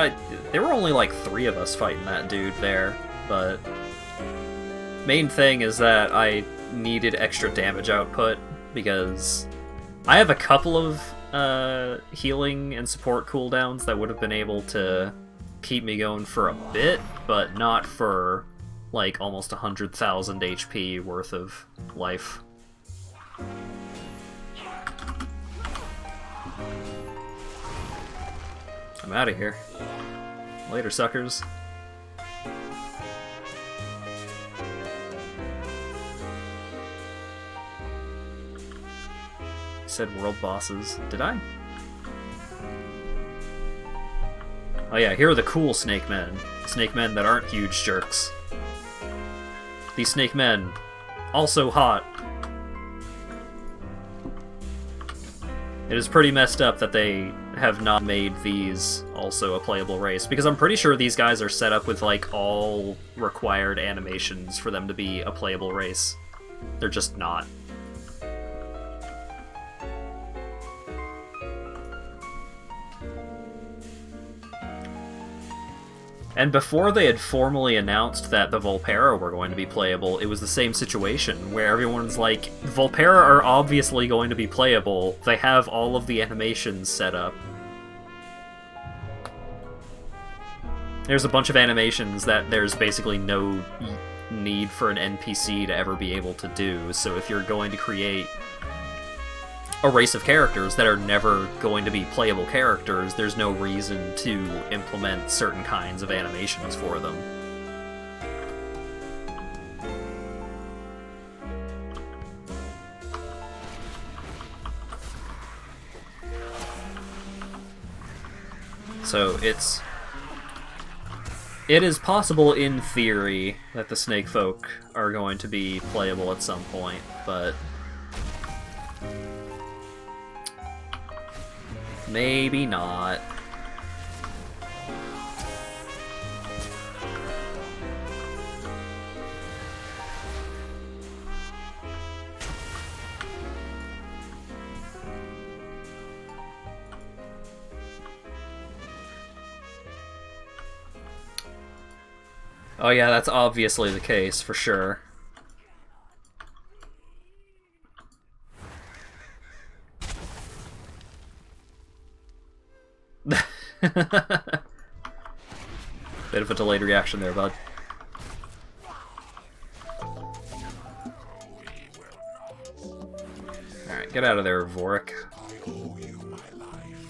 there were only like 3 of us fighting that dude there, but main thing is that I needed extra damage output because I have a couple of healing and support cooldowns that would have been able to keep me going for a bit, but not for like almost 100,000 HP worth of life. I'm out of here. Later, suckers. Said world bosses. Did I? Oh yeah, here are the cool snake men. Snake men that aren't huge jerks. These snake men, also hot. It is pretty messed up that they have not made these also a playable race, because I'm pretty sure these guys are set up with like all required animations for them to be a playable race. They're just not. And before they had formally announced that the Volpera were going to be playable, it was the same situation, where everyone's like, Volpera are obviously going to be playable, they have all of the animations set up. There's a bunch of animations that there's basically no need for an NPC to ever be able to do, so if you're going to create a race of characters that are never going to be playable characters, there's no reason to implement certain kinds of animations for them. So it is possible in theory that the snake folk are going to be playable at some point, but maybe not. Oh yeah, that's obviously the case, for sure. Bit of a delayed reaction there, bud. Alright, get out of there, Vorik. I owe you my life.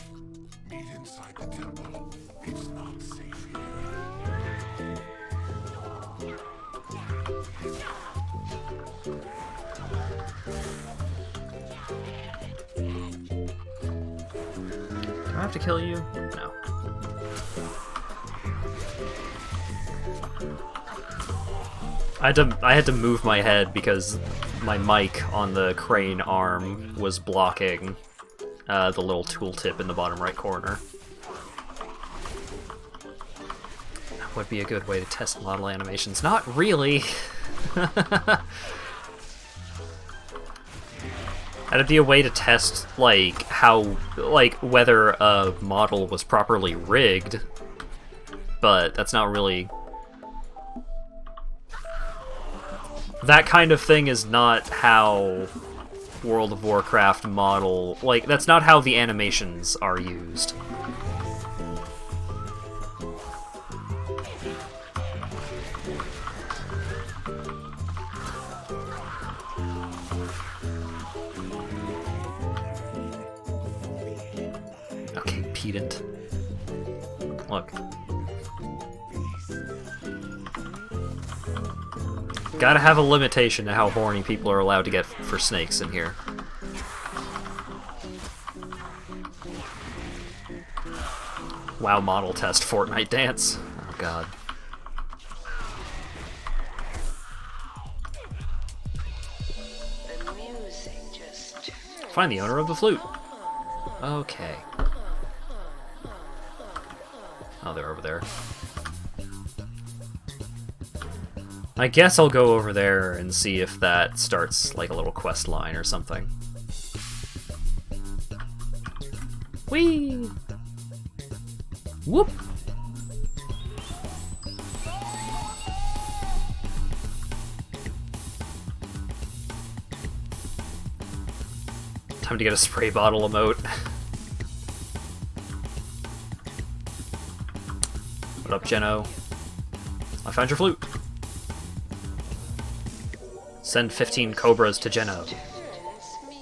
Meet inside the temple. It's not safe here. Do I have to kill you? No. I had to move my head because my mic on the crane arm was blocking the little tooltip in the bottom right corner. That would be a good way to test model animations. Not really! That'd be a way to test, like, how, like, whether a model was properly rigged, but that's not really... That kind of thing is not how World of Warcraft model... Like, that's not how the animations are used. Okay, pedant. Look. Gotta have a limitation to how horny people are allowed to get for snakes in here. WoW model test Fortnite dance. Oh god. The music just Find the owner of the flute. Okay. Oh, they're over there. I guess I'll go over there and see if that starts like a little quest line or something. Whee! Whoop! Time to get a spray bottle emote. What up, Jeno? I found your flute. Send 15 cobras to Jeno.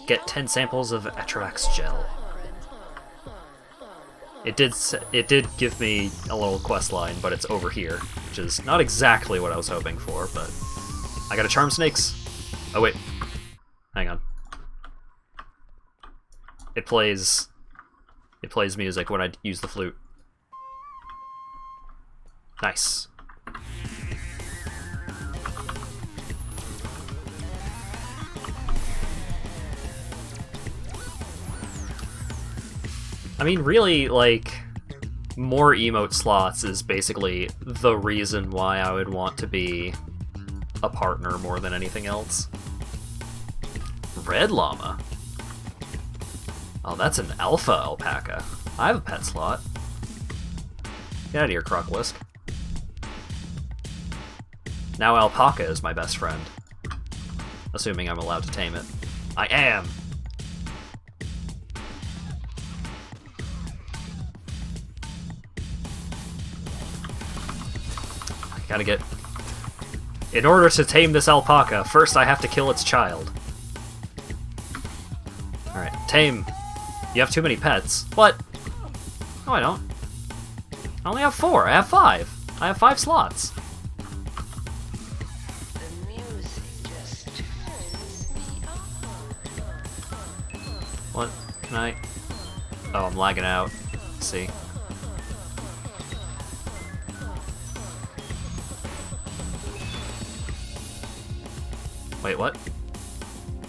Get 10 samples of Atrax gel. It did give me a little quest line, but it's over here, which is not exactly what I was hoping for, but I gotta charm snakes. Oh wait, hang on. It plays music when I use the flute. Nice. I mean, really, like, more emote slots is basically the reason why I would want to be a partner more than anything else. Red llama. Oh, that's an alpha alpaca. I have a pet slot. Get out of here, Crocolisk. Now alpaca is my best friend. Assuming I'm allowed to tame it. I am! Gotta get... In order to tame this alpaca, first I have to kill its child. Alright, tame. You have too many pets. What? No, I don't. I only have 4. I have 5. I have 5 slots. the music just turns me on. What? Can I... Oh, I'm lagging out. Let's see. Wait, what?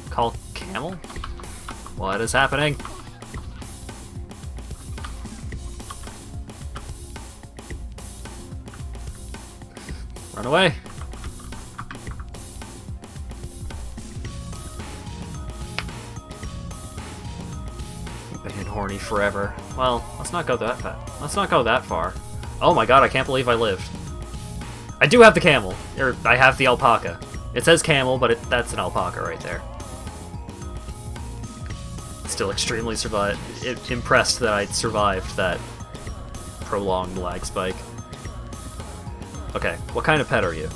Call camel? What is happening? Run away! Been horny forever. Well, let's not go that far. Let's not go that far. Oh my god, I can't believe I lived. I do have the camel. Or, I have the alpaca. It says camel, but that's an alpaca right there. Still extremely impressed that I survived that prolonged lag spike. Okay, what kind of pet are you?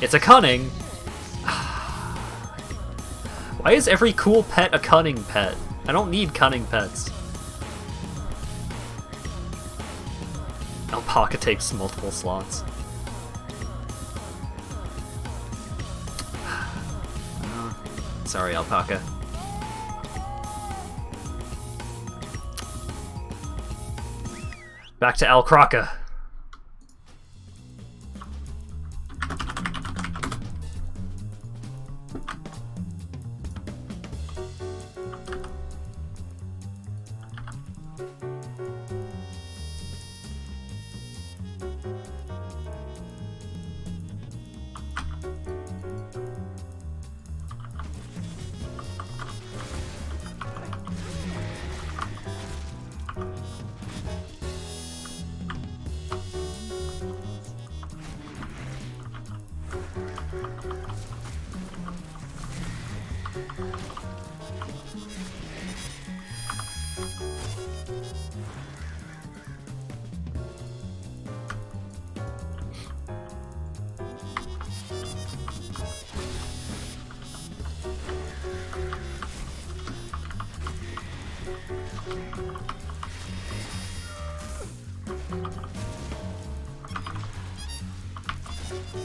It's a cunning! Why is every cool pet a cunning pet? I don't need cunning pets. Alpaca takes multiple slots. Sorry, alpaca. Back to Al Croca.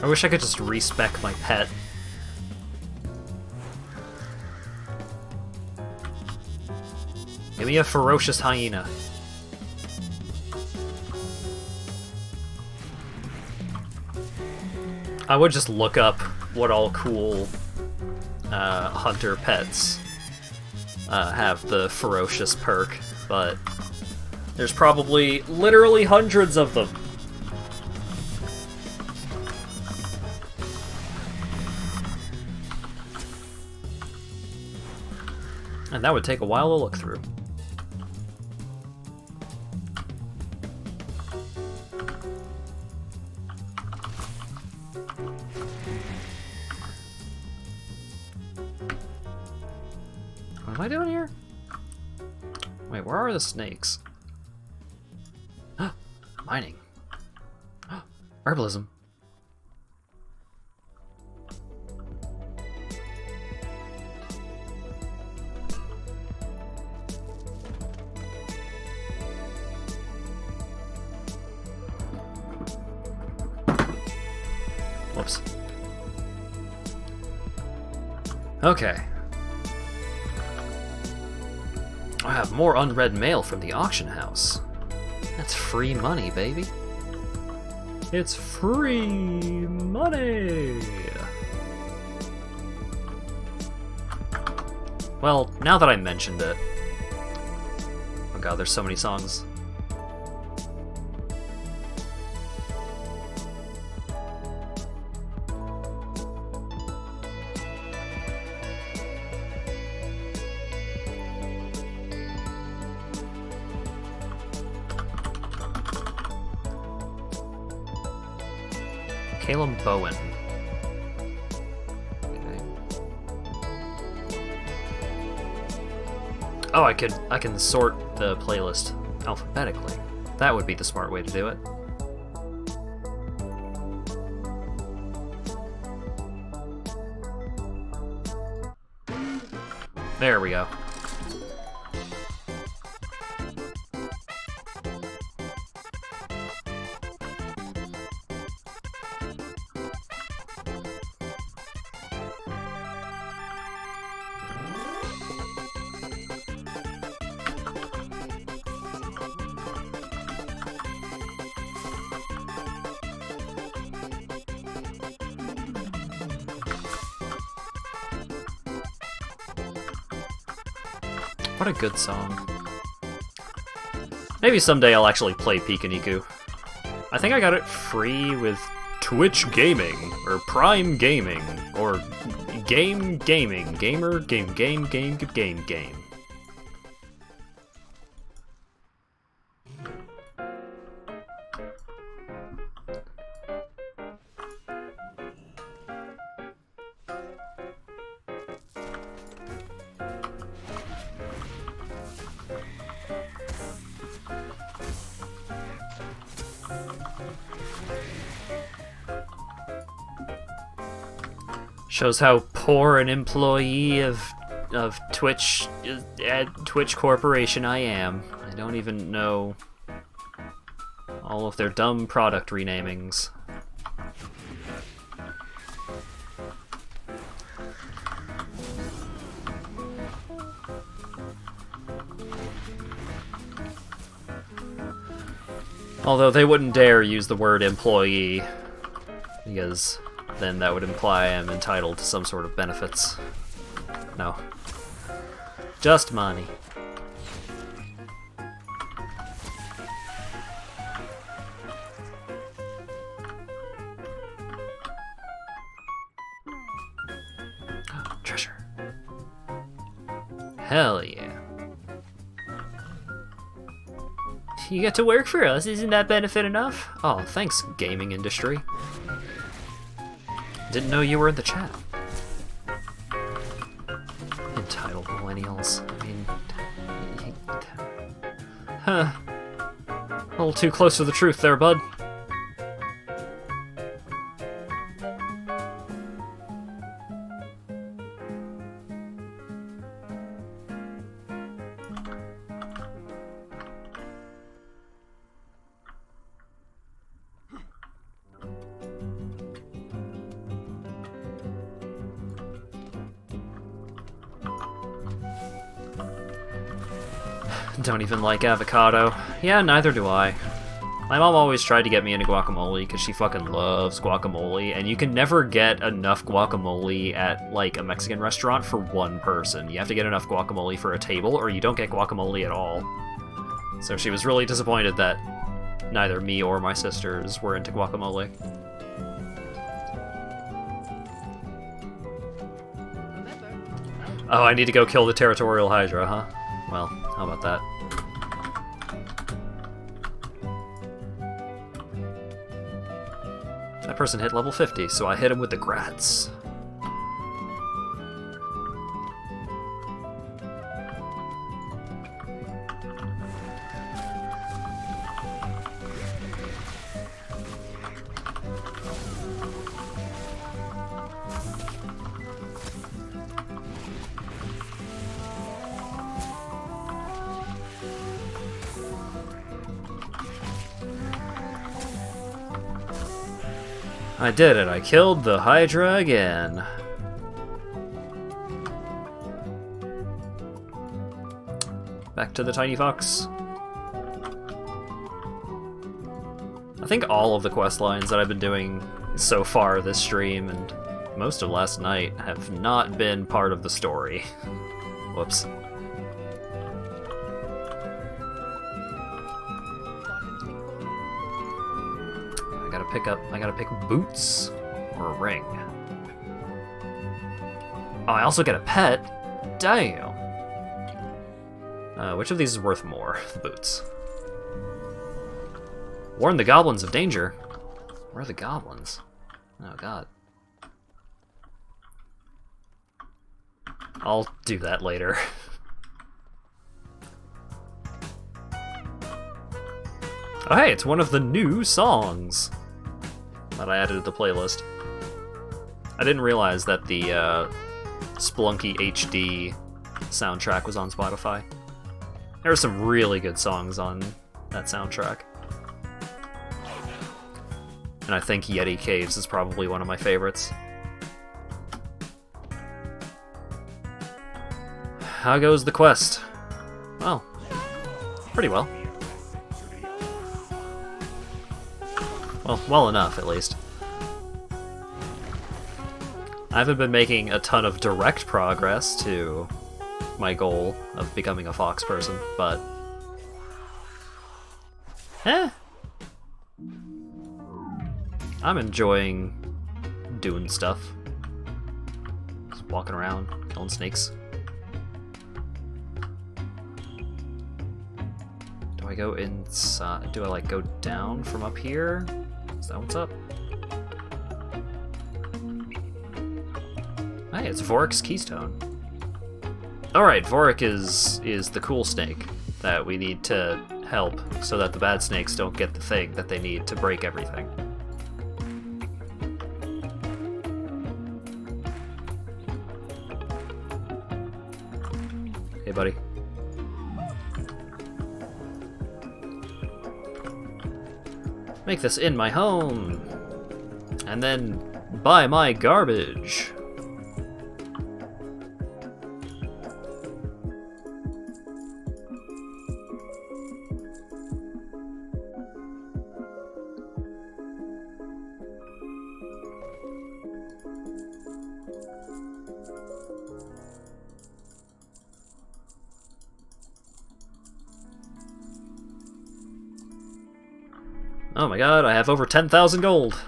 I wish I could just respec my pet. Give me a ferocious hyena. I would just look up what all cool hunter pets have the ferocious perk, but there's probably literally hundreds of them. And that would take a while to look through. What am I doing here? Wait, where are the snakes? Mining. Herbalism. Whoops. Okay. I have more unread mail from the auction house. That's free money, baby. It's free money! Well, now that I mentioned it... Oh god, there's so many songs. Caleb Bowen. Okay. Oh, I can sort the playlist alphabetically. That would be the smart way to do it. There we go. What a good song. Maybe someday I'll actually play Pikaniku. I think I got it free with Twitch Gaming, or Prime Gaming, or Game Gaming, Gamer, Game. Shows how poor an employee of Twitch Twitch Corporation I am. I don't even know all of their dumb product renamings. Although they wouldn't dare use the word employee, because then that would imply I'm entitled to some sort of benefits. No. Just money. Treasure. Hell yeah. You get to work for us, isn't that benefit enough? Oh, thanks, gaming industry. Didn't know you were in the chat. Entitled millennials. I mean... Huh. A little too close to the truth there, bud. Don't even like avocado. Yeah, neither do I. My mom always tried to get me into guacamole because she fucking loves guacamole, and you can never get enough guacamole at, like, a Mexican restaurant for one person. You have to get enough guacamole for a table, or you don't get guacamole at all. So she was really disappointed that neither me or my sisters were into guacamole. Oh, I need to go kill the territorial hydra, huh? Well, how about that? That person hit level 50, so I hit him with the grats. I did it, I killed the Hydra again. Back to the tiny fox. I think all of the quest lines that I've been doing so far this stream, and most of last night, have not been part of the story. Whoops. I gotta pick boots or a ring. Oh, I also get a pet? Damn. Which of these is worth more? The boots. Warn the goblins of danger. Where are the goblins? Oh god. I'll do that later. Oh hey, it's one of the new songs that I added to the playlist. I didn't realize that the Splunky HD soundtrack was on Spotify. There are some really good songs on that soundtrack. And I think Yeti Caves is probably one of my favorites. How goes the quest? Well, pretty well. Well enough, at least. I haven't been making a ton of direct progress to my goal of becoming a fox person, but I'm enjoying doing stuff. Just walking around, killing snakes. Do I go inside? Do I like go down from up here? Is that what's up? Hey, it's Vorik's keystone. Alright, Vorik is the cool snake that we need to help so that the bad snakes don't get the thing that they need to break everything. Hey, buddy. Make this in my home! And then buy my garbage! Oh my god, I have over 10,000 gold!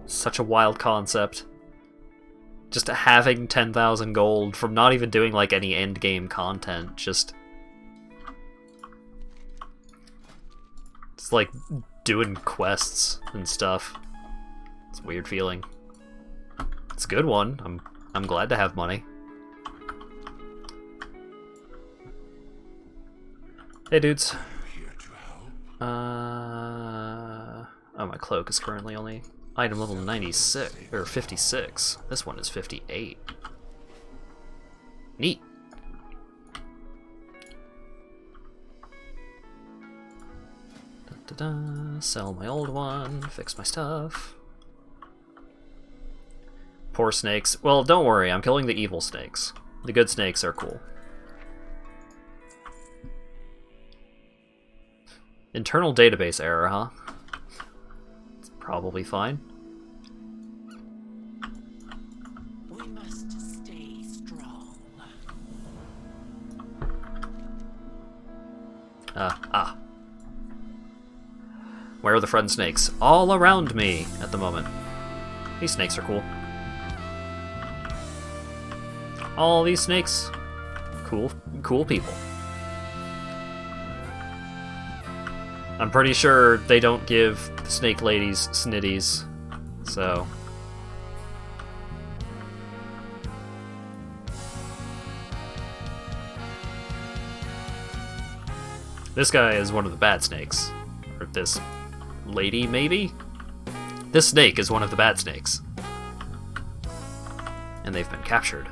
Such a wild concept. Just having 10,000 gold from not even doing like any endgame content, just... It's like doing quests and stuff. It's a weird feeling. It's a good one. I'm glad to have money. Hey dudes. Oh, my cloak is currently only item level 96 or 56. This one is 58. Neat. Da-da-da. Sell my old one. Fix my stuff. Poor snakes. Well, don't worry. I'm killing the evil snakes. The good snakes are cool. Internal database error, huh? It's probably fine. We must stay strong. Where are the friend snakes? All around me at the moment. These snakes are cool. All these snakes, cool people. I'm pretty sure they don't give the snake ladies snitties, so... This guy is one of the bad snakes. Or this lady, maybe? This snake is one of the bad snakes. And they've been captured.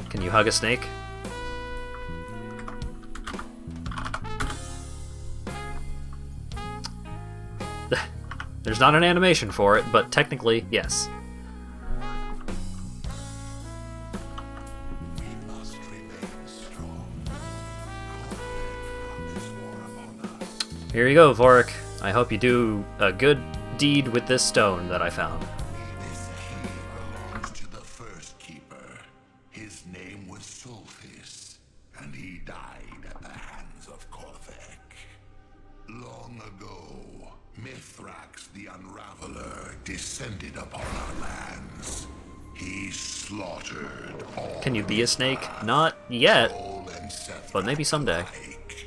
Can you hug a snake? There's not an animation for it, but technically, yes. We must remain strong. Promise more upon us. Here you go, Vorik. I hope you do a good deed with this stone that I found. This key belongs to the first keeper. His name was Solthis, and he died at the hands of Korthek. Long ago, Mithrax the Unraveler descended upon our lands. He slaughtered all. Can you be a snake? Not yet, Sol and Seth but maybe someday. alike.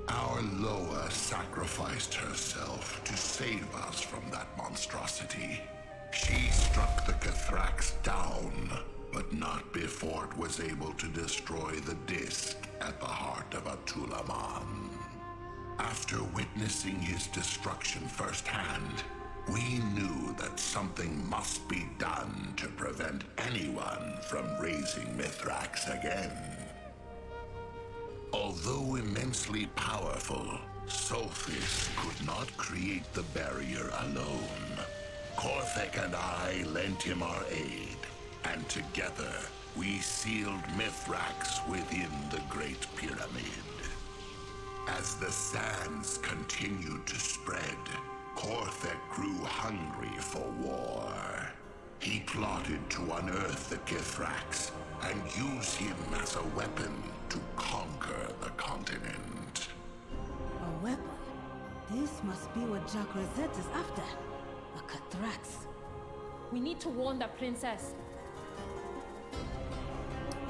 Our Loa sacrificed herself to save us from that monstrosity. She struck the Cathrax down, but not before it was able to destroy the disc at the heart of Atulaman. After witnessing his destruction firsthand, we knew that something must be done to prevent anyone from raising Mithrax again. Although immensely powerful, Solthis could not create the barrier alone. Korthek and I lent him our aid, and together we sealed Mithrax within the Great Pyramid. As the sands continued to spread, Korthek grew hungry for war. He plotted to unearth the Kithrax and use him as a weapon to conquer the continent. A weapon? This must be what Jack Rosette is after. A Cathrax. We need to warn that princess.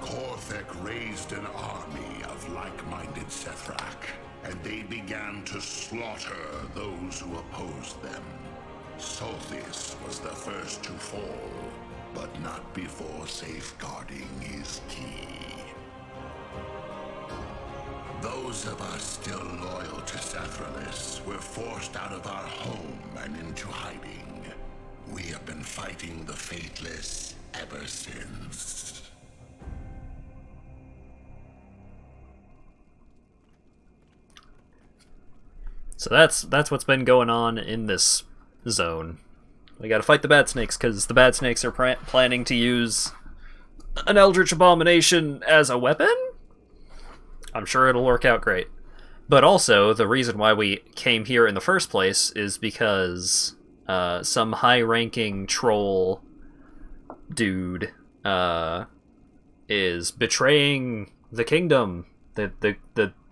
Korthek raised an army of like-minded Sethrak, and they began to slaughter those who opposed them. Solthis was the first to fall, but not before safeguarding his key. Those of us still loyal to Sethralis were forced out of our home and into hiding. We have been fighting the Fateless ever since. So that's what's been going on in this zone. We gotta fight the bad snakes, because the bad snakes are planning to use an Eldritch Abomination as a weapon? I'm sure it'll work out great. But also, the reason why we came here in the first place is because some high-ranking troll dude is betraying the kingdom.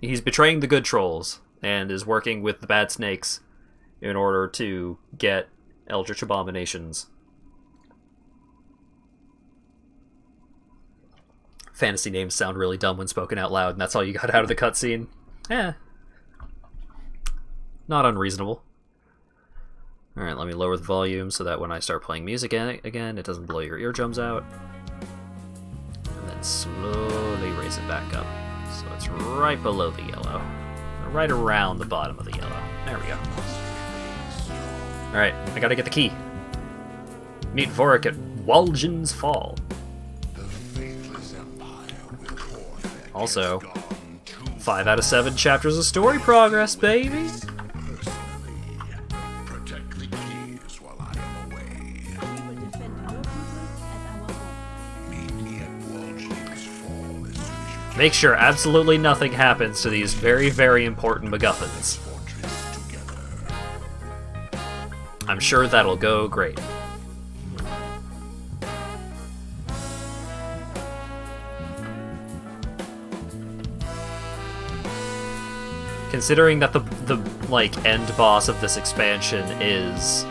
He's betraying the good trolls and is working with the bad snakes in order to get Eldritch Abominations. Fantasy names sound really dumb when spoken out loud, and that's all you got out of the cutscene. Not unreasonable. Alright, let me lower the volume so that when I start playing music again, it doesn't blow your eardrums out. And then slowly raise it back up. So it's right below the yellow. Right around the bottom of the yellow. There we go. Alright, I gotta get the key. Meet Vorik at Walgen's Fall. Also, 5 out of 7 chapters of story progress, baby! Protect the keys while I am away. We will defend your people as our own. Meet me at Walgen's Fall as soon as you Make sure absolutely nothing happens to these very, very important MacGuffins. fortress together. I'm sure that'll go great. Considering that the like end boss of this expansion is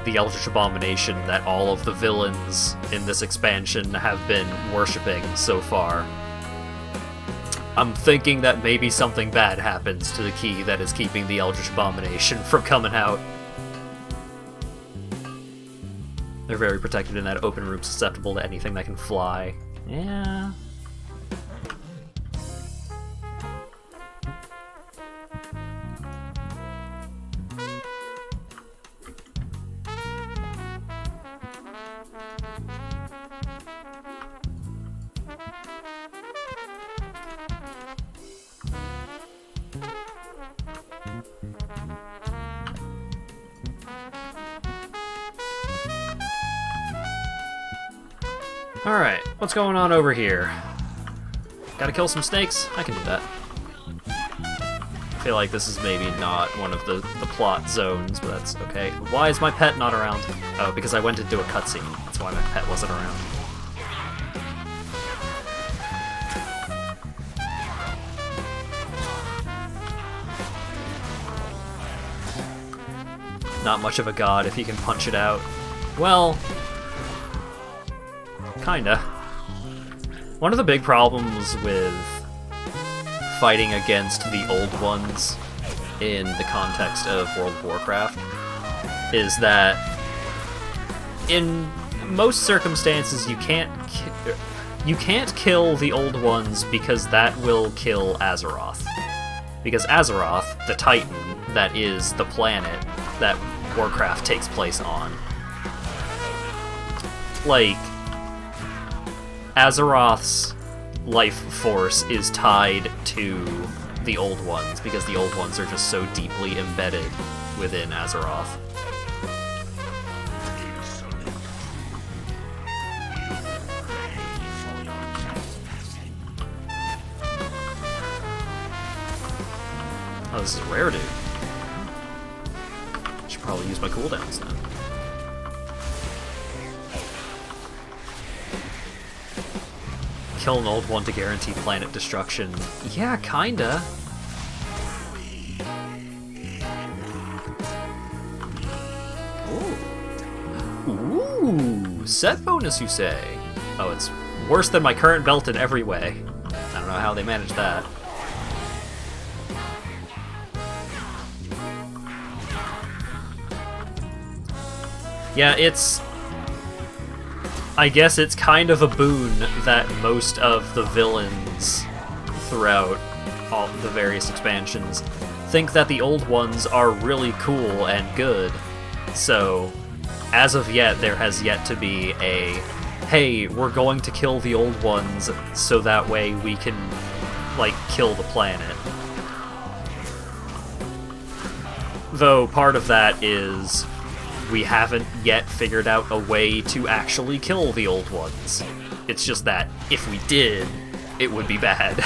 the Eldritch Abomination that all of the villains in this expansion have been worshipping so far, I'm thinking that maybe something bad happens to the key that is keeping the Eldritch Abomination from coming out. They're very protected in that open room, susceptible to anything that can fly. Yeah. Alright, what's going on over here? Gotta kill some snakes? I can do that. I feel like this is maybe not one of the plot zones, but that's okay. Why is my pet not around? Oh, because I went into a cutscene. That's why my pet wasn't around. Not much of a god if he can punch it out. Well, kinda. One of the big problems with fighting against the old ones in the context of World of Warcraft is that in most circumstances you can't kill the old ones because that will kill Azeroth. Because Azeroth, the Titan, that is the planet that Warcraft takes place on, like, Azeroth's life force is tied to the old ones because the old ones are just so deeply embedded within Azeroth. Oh, this is a rare dude. Should probably use my cooldowns then. kill an old one to guarantee planet destruction. Yeah, kinda. Ooh, set bonus, you say? Oh, it's worse than my current belt in every way. I don't know how they managed that. Yeah, I guess it's kind of a boon that most of the villains throughout all the various expansions think that the old ones are really cool and good. So, as of yet, there has yet to be a, hey, we're going to kill the old ones so that way we can, like, kill the planet. Though part of that is we haven't yet figured out a way to actually kill the old ones. It's just that if we did, it would be bad.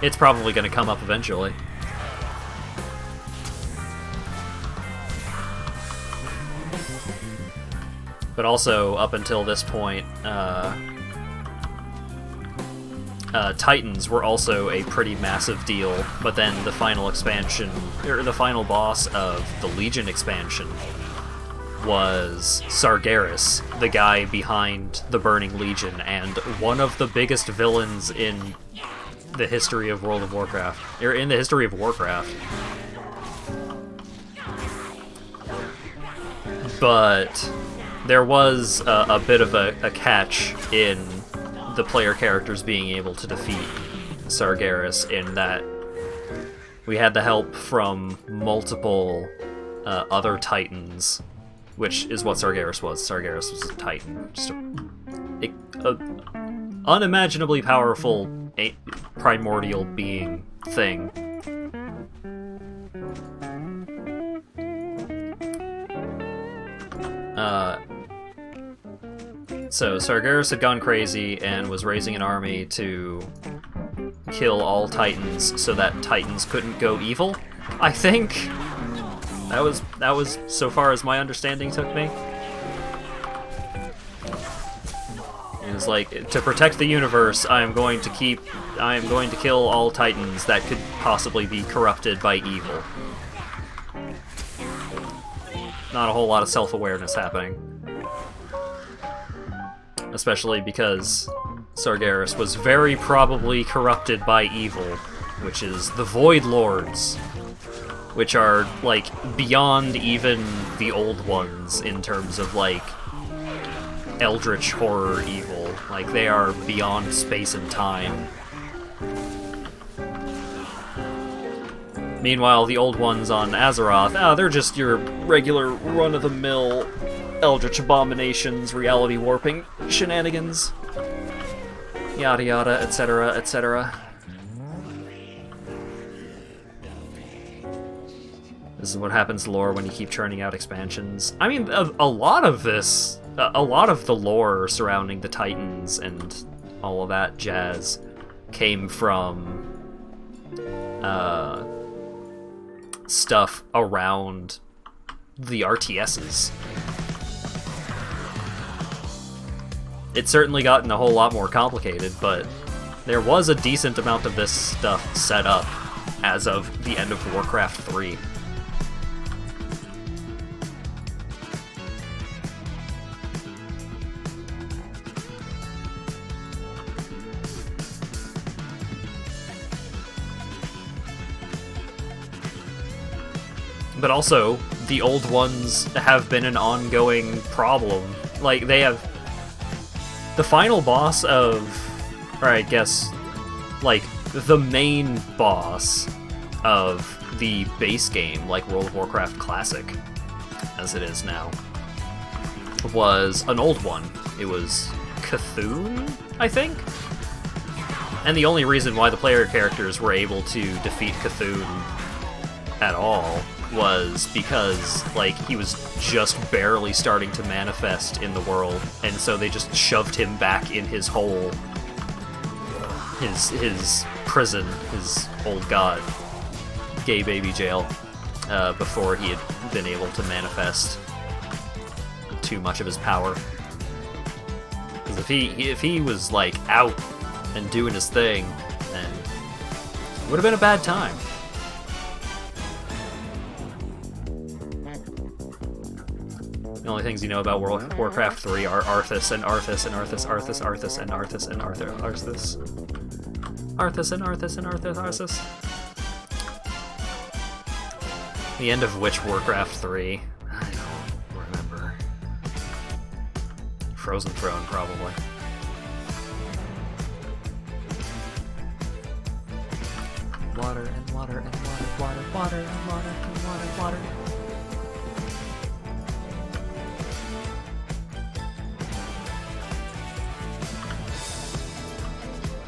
It's probably going to come up eventually. But also, up until this point, Titans were also a pretty massive deal, but then the final expansion, or the final boss of the Legion expansion, was Sargeras, the guy behind the Burning Legion, and one of the biggest villains in the history of World of Warcraft, or in the history of Warcraft. But there was a bit of a catch in the player characters being able to defeat Sargeras, in that we had the help from multiple other Titans, which is what Sargeras was. Sargeras was a Titan. Just a unimaginably powerful primordial being thing. So Sargeras had gone crazy and was raising an army to kill all Titans so that Titans couldn't go evil, I think. That was so far as my understanding took me. It was like, to protect the universe, I am going to kill all Titans that could possibly be corrupted by evil. Not a whole lot of self-awareness happening. Especially because Sargeras was very probably corrupted by evil, which is the Void Lords, which are, like, beyond even the old ones in terms of, like, eldritch horror evil. Like, they are beyond space and time. Meanwhile, the old ones on Azeroth, they're just your regular run-of-the-mill eldritch abominations, reality warping shenanigans. Yada yada, etc., etc. This is what happens to lore when you keep churning out expansions. I mean, a lot of this, a lot of the lore surrounding the Titans and all of that jazz came from stuff around the RTSs. It's certainly gotten a whole lot more complicated, but there was a decent amount of this stuff set up as of the end of Warcraft 3. But also, the old ones have been an ongoing problem. Like, they have... The final boss of... Or I guess, like, the main boss of the base game, like World of Warcraft Classic, as it is now, was an old one. It was Cthulhu, I think? And the only reason why the player characters were able to defeat Cthulhu at all was because, like, he was just barely starting to manifest in the world, and so they just shoved him back in his hole, his prison, his old god. gay baby jail before he had been able to manifest too much of his power. Because if he was like out and doing his thing, then it would have been a bad time. The only things you know about Warcraft 3 are Arthas and Arthas and Arthas, Arthas, Arthas, and Arthas, and Arthas. Arthas and Arthas and Arthas, Arthas. The end of which Warcraft 3? I don't remember. Frozen Throne, probably. Water and water and water, water, water and water and water, water.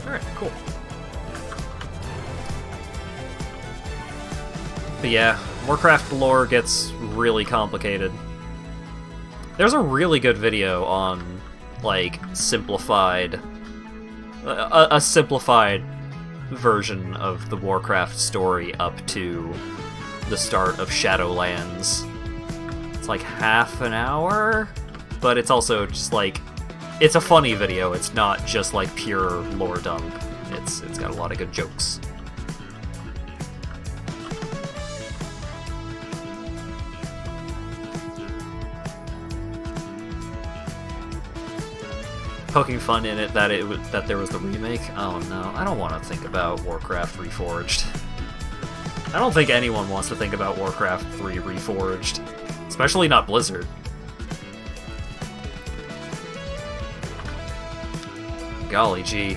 Alright, cool. But yeah, Warcraft lore gets really complicated. There's a really good video on, like, simplified... a simplified version of the Warcraft story up to the start of Shadowlands. It's like half an hour, but it's also just like... It's a funny video, it's not just like pure lore dump. It's got a lot of good jokes. Poking fun in it that there was the remake. Oh no, I don't want to think about Warcraft Reforged. I don't think anyone wants to think about Warcraft 3 Reforged, especially not Blizzard. Golly gee.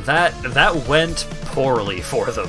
That went poorly for them.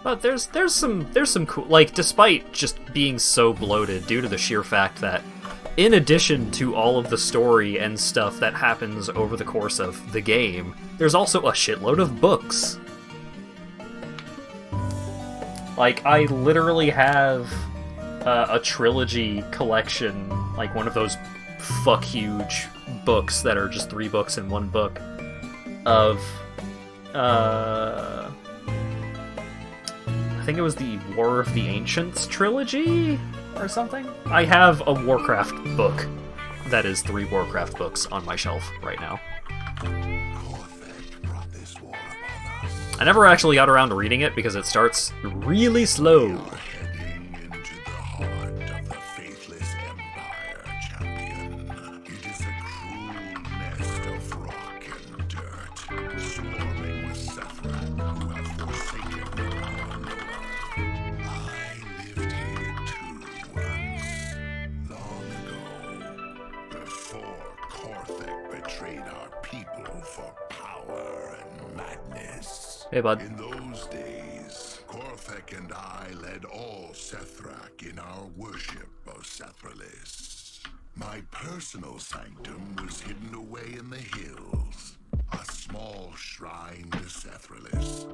But there's some cool, like, despite just being so bloated due to the sheer fact that in addition to all of the story and stuff that happens over the course of the game, there's also a shitload of books. Like, I literally have a trilogy collection, like one of those fuck huge books that are just 3 books in one book of I think it was the War of the Ancients trilogy or something. I have a Warcraft book that is 3 Warcraft books on my shelf right now. I never actually got around to reading it because it starts really slow. Heading into the heart of the faithless empire, champion. It is a cruel nest of rock and dirt, swarming with Sethran who have forsaken our Noah. I lived here too once, long ago, before Korthek betrayed our people for power and madness. Hey, bud. In those days, Korthek and I led all Sethrak in our worship of Sethralis. My personal sanctum was hidden away in the hills, a small shrine to Sethralis,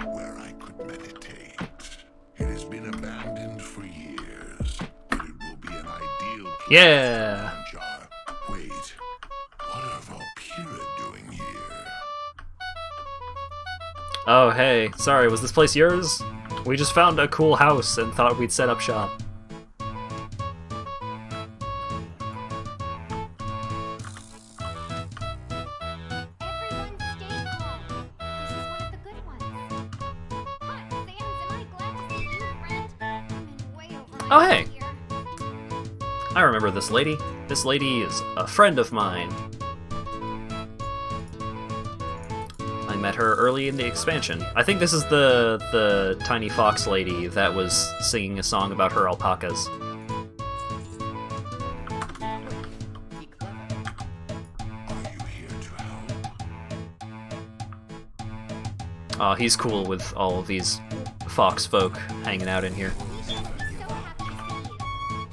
where I could meditate. It has been abandoned for years, but it will be an ideal place. Yeah. Wait, what are Valkyra doing here? Oh, hey. Sorry, was this place yours? We just found a cool house and thought we'd set up shop. Everyone stay calm. This is one of the good ones. Hi, Sans, am I glad to see you, friend? I'm in way over my Oh, head hey. here. I remember this lady. This lady is a friend of mine. I met her early in the expansion. I think this is the tiny fox lady that was singing a song about her alpacas. He's cool with all of these fox folk hanging out in here. She's so happy to see you.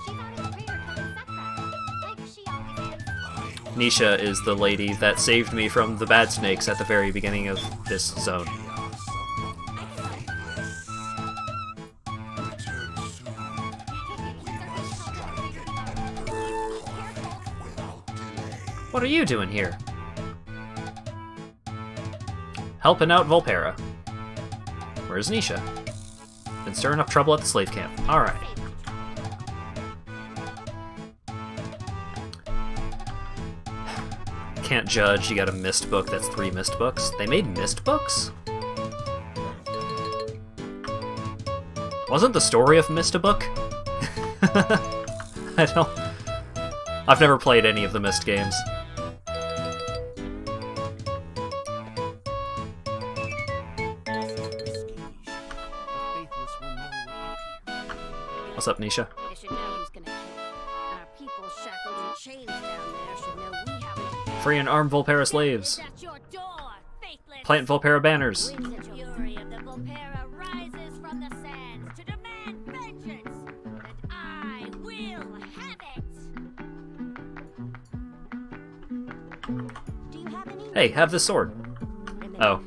She's out of the crater killing Setback, like she always is. Nisha is the lady that saved me from the bad snakes at the very beginning of this zone. What are you doing here? Helping out Volpera. Where's Nisha? Been stirring up trouble at the slave camp. Alright. Can't judge, you got a mist book that's 3 mist books. They made mist books? Wasn't the story of Mist a book? I've never played any of the Mist games. What's up, Nisha? They should know who's gonna kill. And our people shackled in chains down there should know we haven't. Free and armed Volpera slaves. At your door, faithless. Plant Volpera banners. When the fury of the Volpera rises from the sands to demand vengeance, and I will have it. Do you have any? Hey, have this sword. Oh.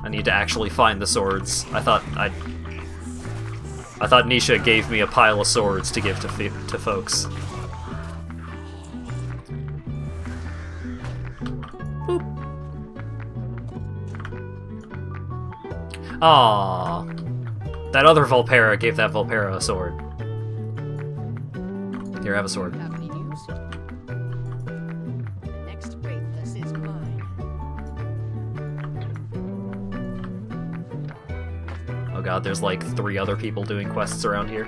I need to actually find the swords. I thought Nisha gave me a pile of swords to give to folks. Boop. Aww. That other Volpera gave that Volpera a sword. Here, have a sword. Have any news? The next faithless is mine. Oh god, there's like 3 other people doing quests around here.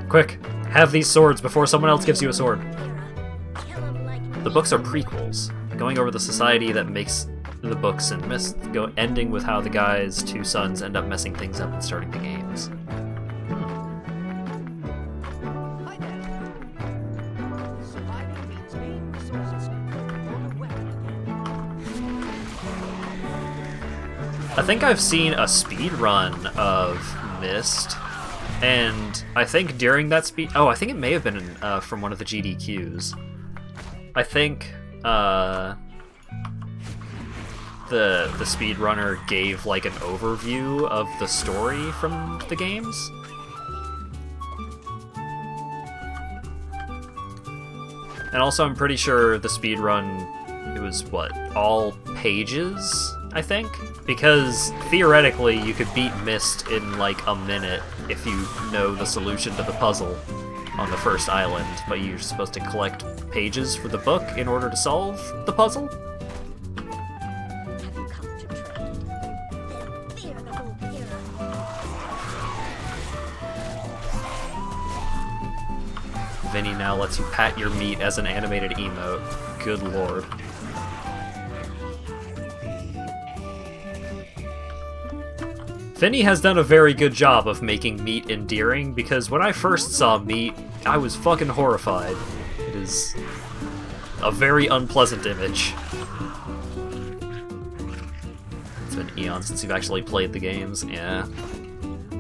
Quick, have these swords before someone else gives you a sword. The books are prequels, going over the society that makes the books and ending with how the guy's 2 sons end up messing things up and starting the games. Hi there. Surviving means being resourceful. On a weapon again. I think I've seen a speed run of Myst, and I think during that speed... Oh, I think it may have been from one of the GDQs. I think the speedrunner gave like an overview of the story from the games. And also I'm pretty sure the speedrun, it was what, all pages, I think? Because theoretically you could beat Myst in like a minute if you know the solution to the puzzle on the first island, but you're supposed to collect pages for the book in order to solve the puzzle? Have you come to trade? Then fear the Volpera. Vinny now lets you pat your meat as an animated emote. Good lord. Vinny has done a very good job of making meat endearing, because when I first saw meat, I was fucking horrified. It is a very unpleasant image. It's been eons since you've actually played the games, yeah.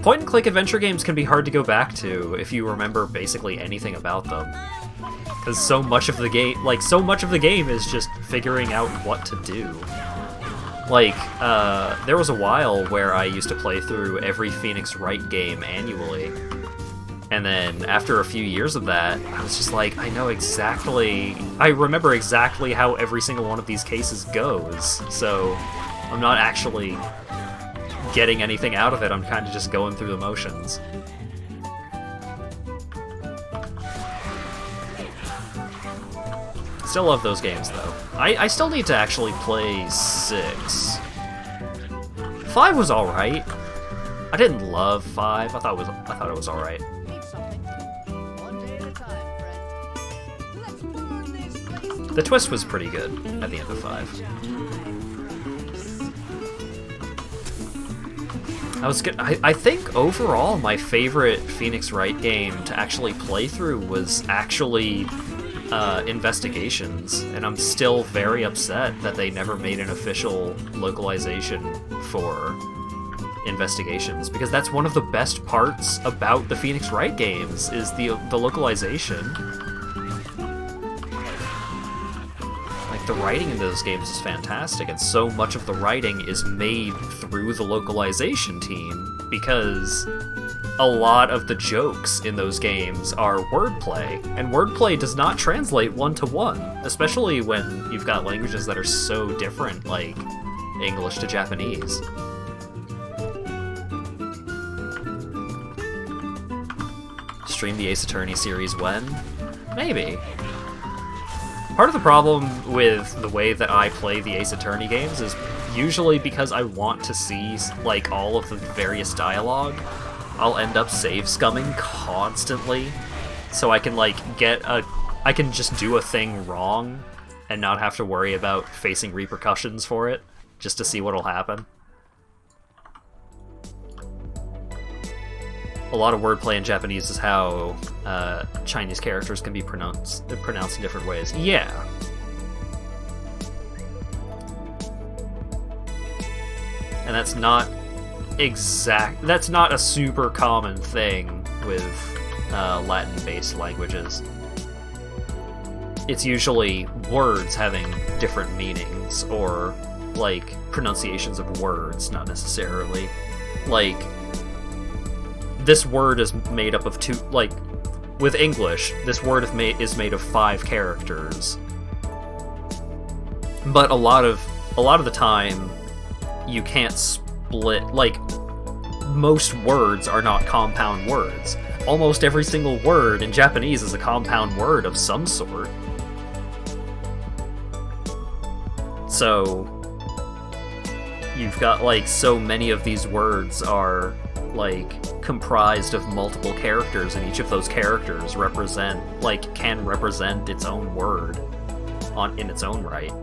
Point-and-click adventure games can be hard to go back to if you remember basically anything about them. Because so much of the game is just figuring out what to do. Like, there was a while where I used to play through every Phoenix Wright game annually. And then, after a few years of that, I was just like, I remember exactly how every single one of these cases goes. So, I'm not actually getting anything out of it, I'm kind of just going through the motions. Still love those games, though. I still need to actually play 6. 5 was alright. I didn't love 5. I thought it was alright. Need something. One day at a time, friend. Let's burn this place to The twist was pretty good at the end of 5. I think overall my favorite Phoenix Wright game to actually play through was actually Investigations, and I'm still very upset that they never made an official localization for Investigations, because that's one of the best parts about the Phoenix Wright games, is the localization. Like, the writing in those games is fantastic, and so much of the writing is made through the localization team, because a lot of the jokes in those games are wordplay, and wordplay does not translate one-to-one, especially when you've got languages that are so different, like English to Japanese. Stream the Ace Attorney series when? Maybe. Part of the problem with the way that I play the Ace Attorney games is usually because I want to see, like, all of the various dialogue. I'll end up save scumming constantly, so I can, like, I can just do a thing wrong and not have to worry about facing repercussions for it, just to see what'll happen. A lot of wordplay in Japanese is how Chinese characters can be pronounced in different ways. Yeah. And that's not a super common thing with Latin-based languages. It's usually words having different meanings, or, like, pronunciations of words, not necessarily. Like, this word is made up of two, like, with English, this word is made of 5 characters. But a lot of the time, you can't split, like, most words are not compound words. Almost every single word in Japanese is a compound word of some sort. So, you've got, like, so many of these words are, like, comprised of multiple characters, and each of those characters can represent its own word in its own right.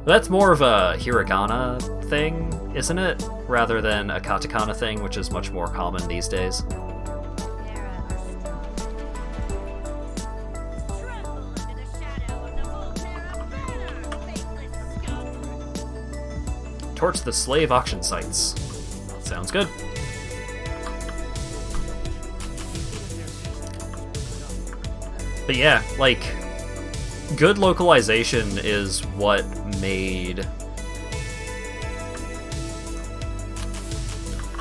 That's more of a hiragana thing, isn't it? Rather than a katakana thing, which is much more common these days. Torch the slave auction sites. Sounds good. But yeah, like, good localization is what made...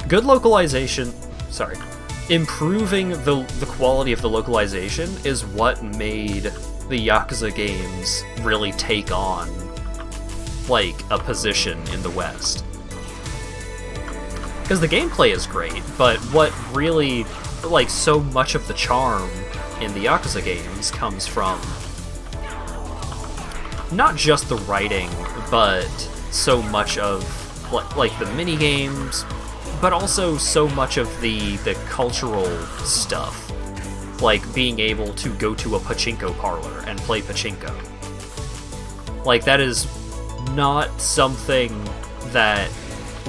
Good localization... Sorry. Improving the quality of the localization is what made the Yakuza games really take on, like, a position in the West. Because the gameplay is great, but what really, like, so much of the charm in the Yakuza games comes from not just the writing, but so much of, like, the mini-games, but also so much of the cultural stuff. Like, being able to go to a pachinko parlor and play pachinko. Like, that is not something that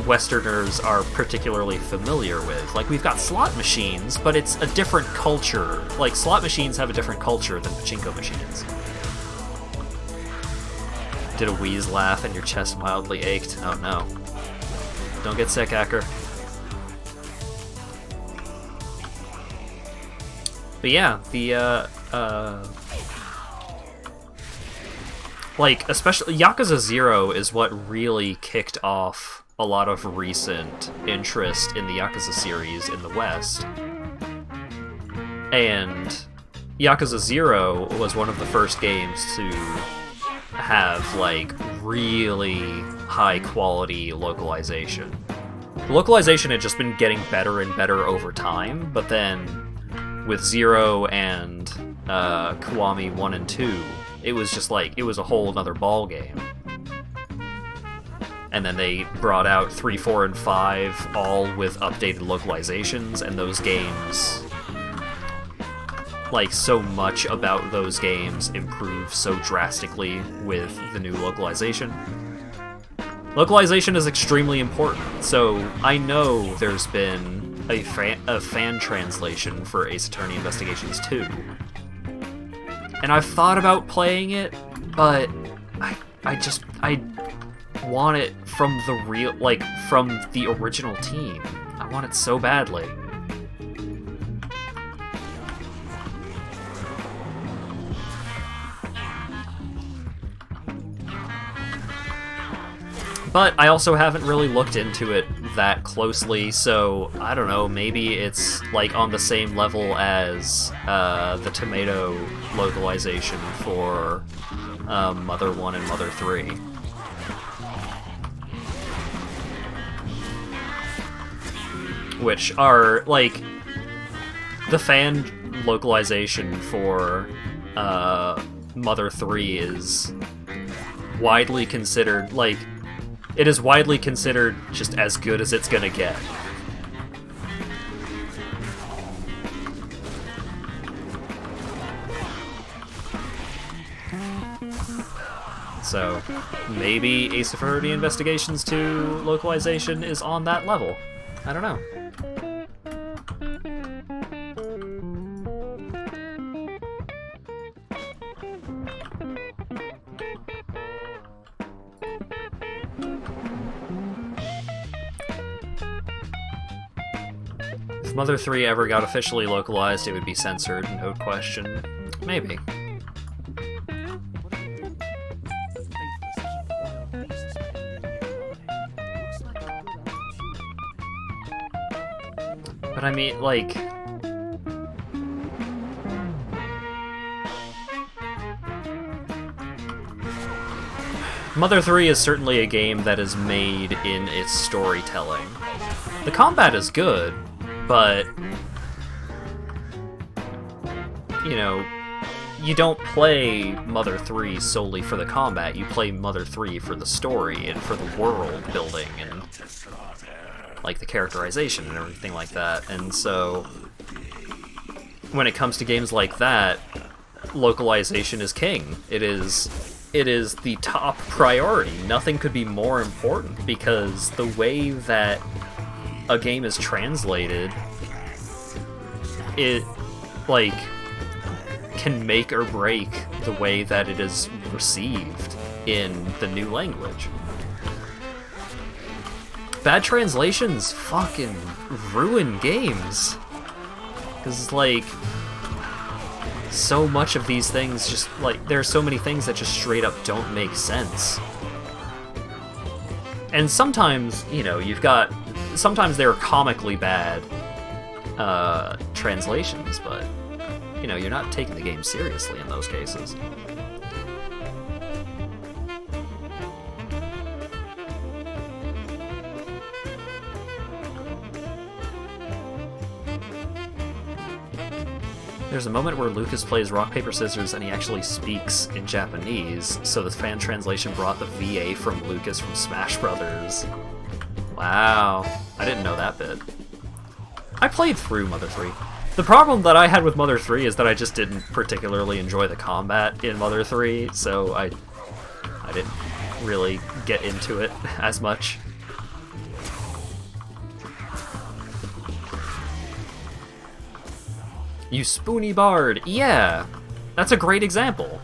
Westerners are particularly familiar with. Like, we've got slot machines, but it's a different culture. Like, slot machines have a different culture than pachinko machines. Did a wheeze laugh and your chest mildly ached? Oh no. Don't get sick, Acker. But yeah, like, especially Yakuza 0 is what really kicked off a lot of recent interest in the Yakuza series in the West. And Yakuza 0 was one of the first games to have, like, really high quality localization. The localization had just been getting better and better over time, but then with 0 and Kiwami 1 and 2, it was just like, it was a whole nother ball game. And then they brought out 3, 4, and 5, all with updated localizations, and those games, like, so much about those games improved so drastically with the new localization. Localization is extremely important, so I know there's been a fan translation for Ace Attorney Investigations 2. and I've thought about playing it, but I want it from from the original team. I want it so badly. But I also haven't really looked into it that closely, so I don't know, maybe it's like on the same level as the tomato localization for Mother 1 and Mother 3. Which are, like, the fan localization for Mother 3 is widely considered, like, it is widely considered just as good as it's gonna get. So, maybe Ace Attorney Investigations 2 localization is on that level. I don't know. If Mother 3 ever got officially localized, it would be censored, no question. Maybe. But I mean, like... Mother 3 is certainly a game that is made in its storytelling. The combat is good, but... You know, you don't play Mother 3 solely for the combat, you play Mother 3 for the story and for the world building and like the characterization and everything like that. And so when it comes to games like that, localization is king. It is the top priority. Nothing could be more important, because the way that a game is translated, it like can make or break the way that it is received in the new language. Bad translations fucking ruin games. Because, like, so much of these things just, like, there are so many things that just straight up don't make sense. And sometimes, you know, sometimes they're comically bad translations, but, you know, you're not taking the game seriously in those cases. There's a moment where Lucas plays rock, paper, scissors, and he actually speaks in Japanese, so the fan translation brought the VA from Lucas from Smash Brothers. Wow, I didn't know that bit. I played through Mother 3. The problem that I had with Mother 3 is that I just didn't particularly enjoy the combat in Mother 3, so I didn't really get into it as much. You spoony bard, yeah! That's a great example.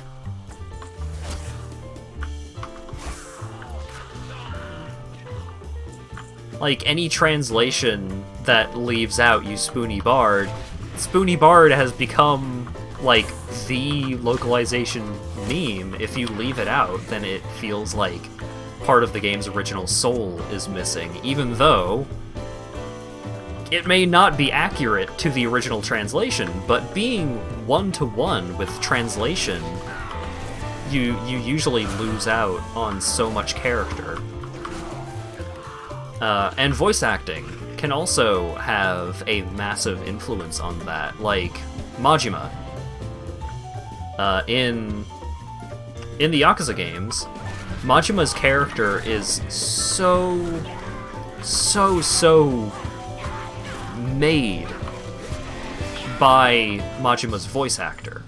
Like, any translation that leaves out you spoony bard has become, like, the localization meme. If you leave it out, then it feels like part of the game's original soul is missing, even though it may not be accurate to the original translation, but being one-to-one with translation, you usually lose out on so much character. And voice acting can also have a massive influence on that, like Majima. In the Yakuza games, Majima's character is so made by Majima's voice actor.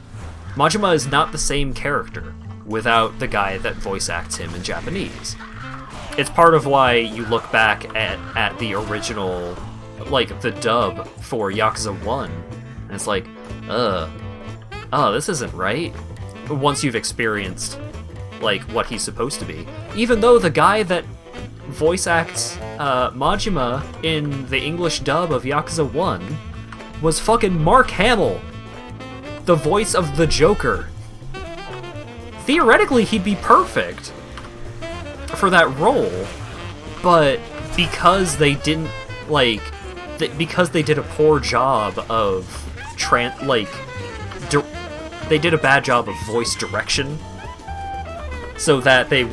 Majima is not the same character without the guy that voice acts him in Japanese. It's part of why you look back at the original, like, the dub for Yakuza 1, and it's like, oh, this isn't right. once you've experienced, like, what he's supposed to be. Even though the guy that voice acts Majima in the English dub of Yakuza 1 was fucking Mark Hamill, the voice of the Joker. Theoretically, he'd be perfect for that role, but because they didn't, like, because they did a poor job of, they did a bad job of voice direction, so that they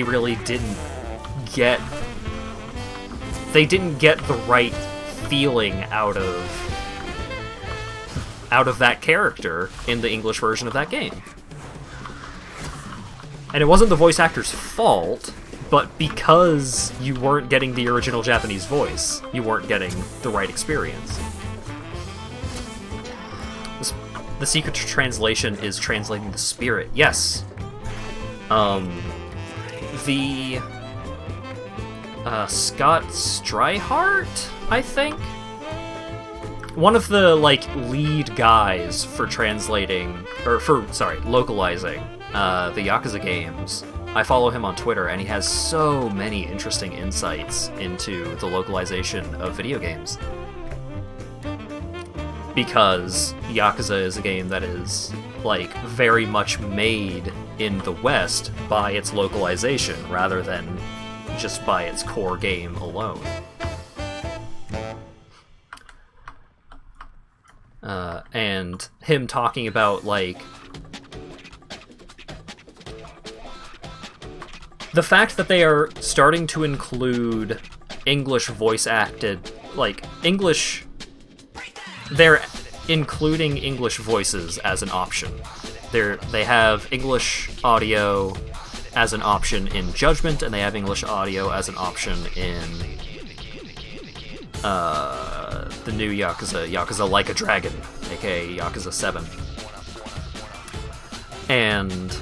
really didn't get the right feeling out of that character in the English version of that game. And it wasn't the voice actor's fault, but because you weren't getting the original Japanese voice, you weren't getting the right experience. The secret to translation is translating the spirit. Yes. The Scott Stryhart, I think? One of the, like, lead guys for translating, localizing the Yakuza games. I follow him on Twitter, and he has so many interesting insights into the localization of video games. Because Yakuza is a game that is, like, very much made in the West by its localization, rather than just by its core game alone. And him talking about, like, the fact that they are starting to include English voice acted, like, they're including English voices as an option. They have English audio as an option in Judgment, and they have English audio as an option in the new Yakuza Like a Dragon, aka Yakuza 7. And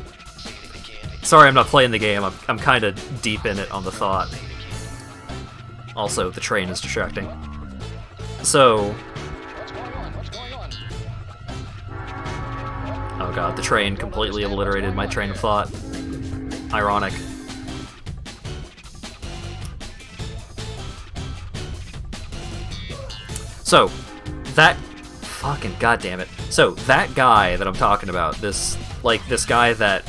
sorry, I'm not playing the game. I'm kind of deep in it on the thought. Also, the train is distracting. So, oh god, the train completely obliterated my train of thought. Ironic. So, that fucking goddamn it. So, that guy that I'm talking about, this guy that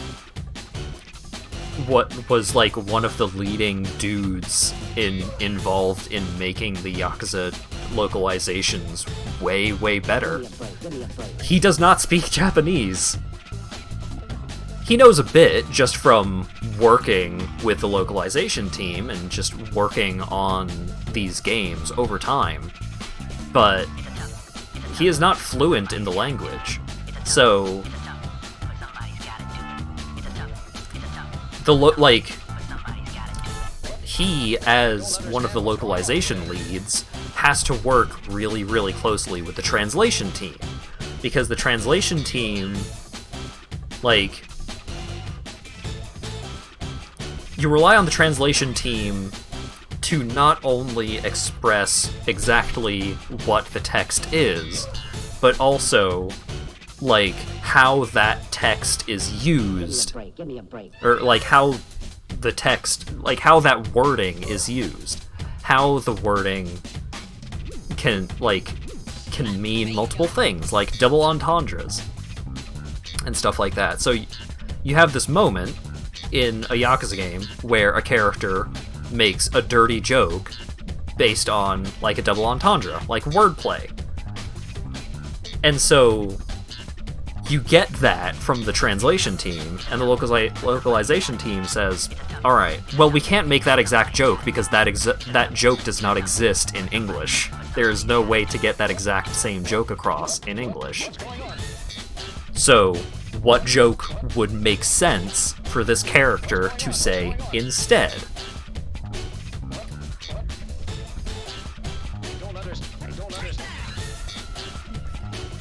was like one of the leading dudes involved in making the Yakuza localizations way better. He does not speak Japanese. He knows a bit just from working with the localization team and just working on these games over time, but he is not fluent in the language. So he, as one of the localization leads, has to work really closely with the translation team, because the translation team, like, you rely on the translation team to not only express exactly what the text is, but also, like, how that text is used, or like how the text, like how that wording is used, how the wording can mean multiple things, like double entendres and stuff like that. So you have this moment in a Yakuza game where a character makes a dirty joke based on, like, a double entendre, like wordplay. And so you get that from the translation team, and the localization team says, alright, well, we can't make that exact joke because that joke does not exist in English. There's no way to get that exact same joke across in English. So, what joke would make sense for this character to say instead?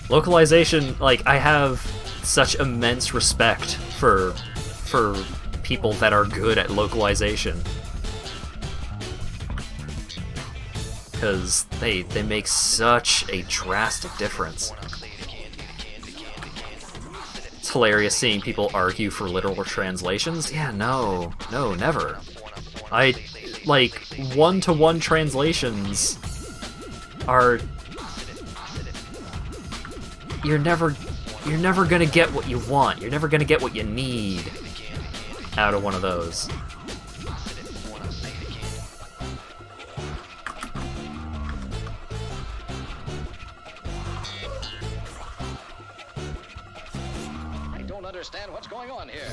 Localization, like, I have such immense respect for people that are good at localization, because they make such a drastic difference. It's hilarious seeing people argue for literal translations. Yeah, no, never. Like, one-to-one translations are... You're never gonna get what you want. You're never gonna get what you need out of one of those. I don't understand what's going on here.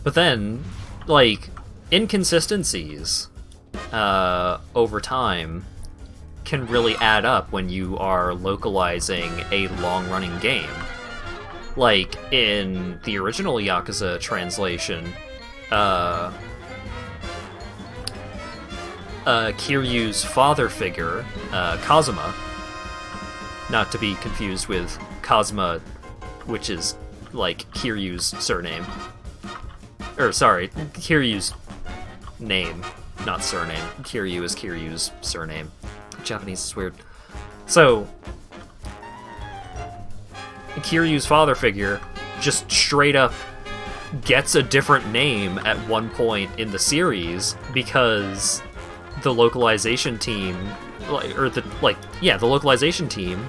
But then, like, inconsistencies over time can really add up when you are localizing a long-running game. Like, in the original Yakuza translation, Kiryu's father figure, Kazuma, not to be confused with Kazuma, which is, like, Kiryu's surname. Or, sorry, Kiryu's name, not surname. Kiryu is Kiryu's surname. Japanese is weird. So, Kiryu's father figure just straight up gets a different name at one point in the series because the localization team, the localization team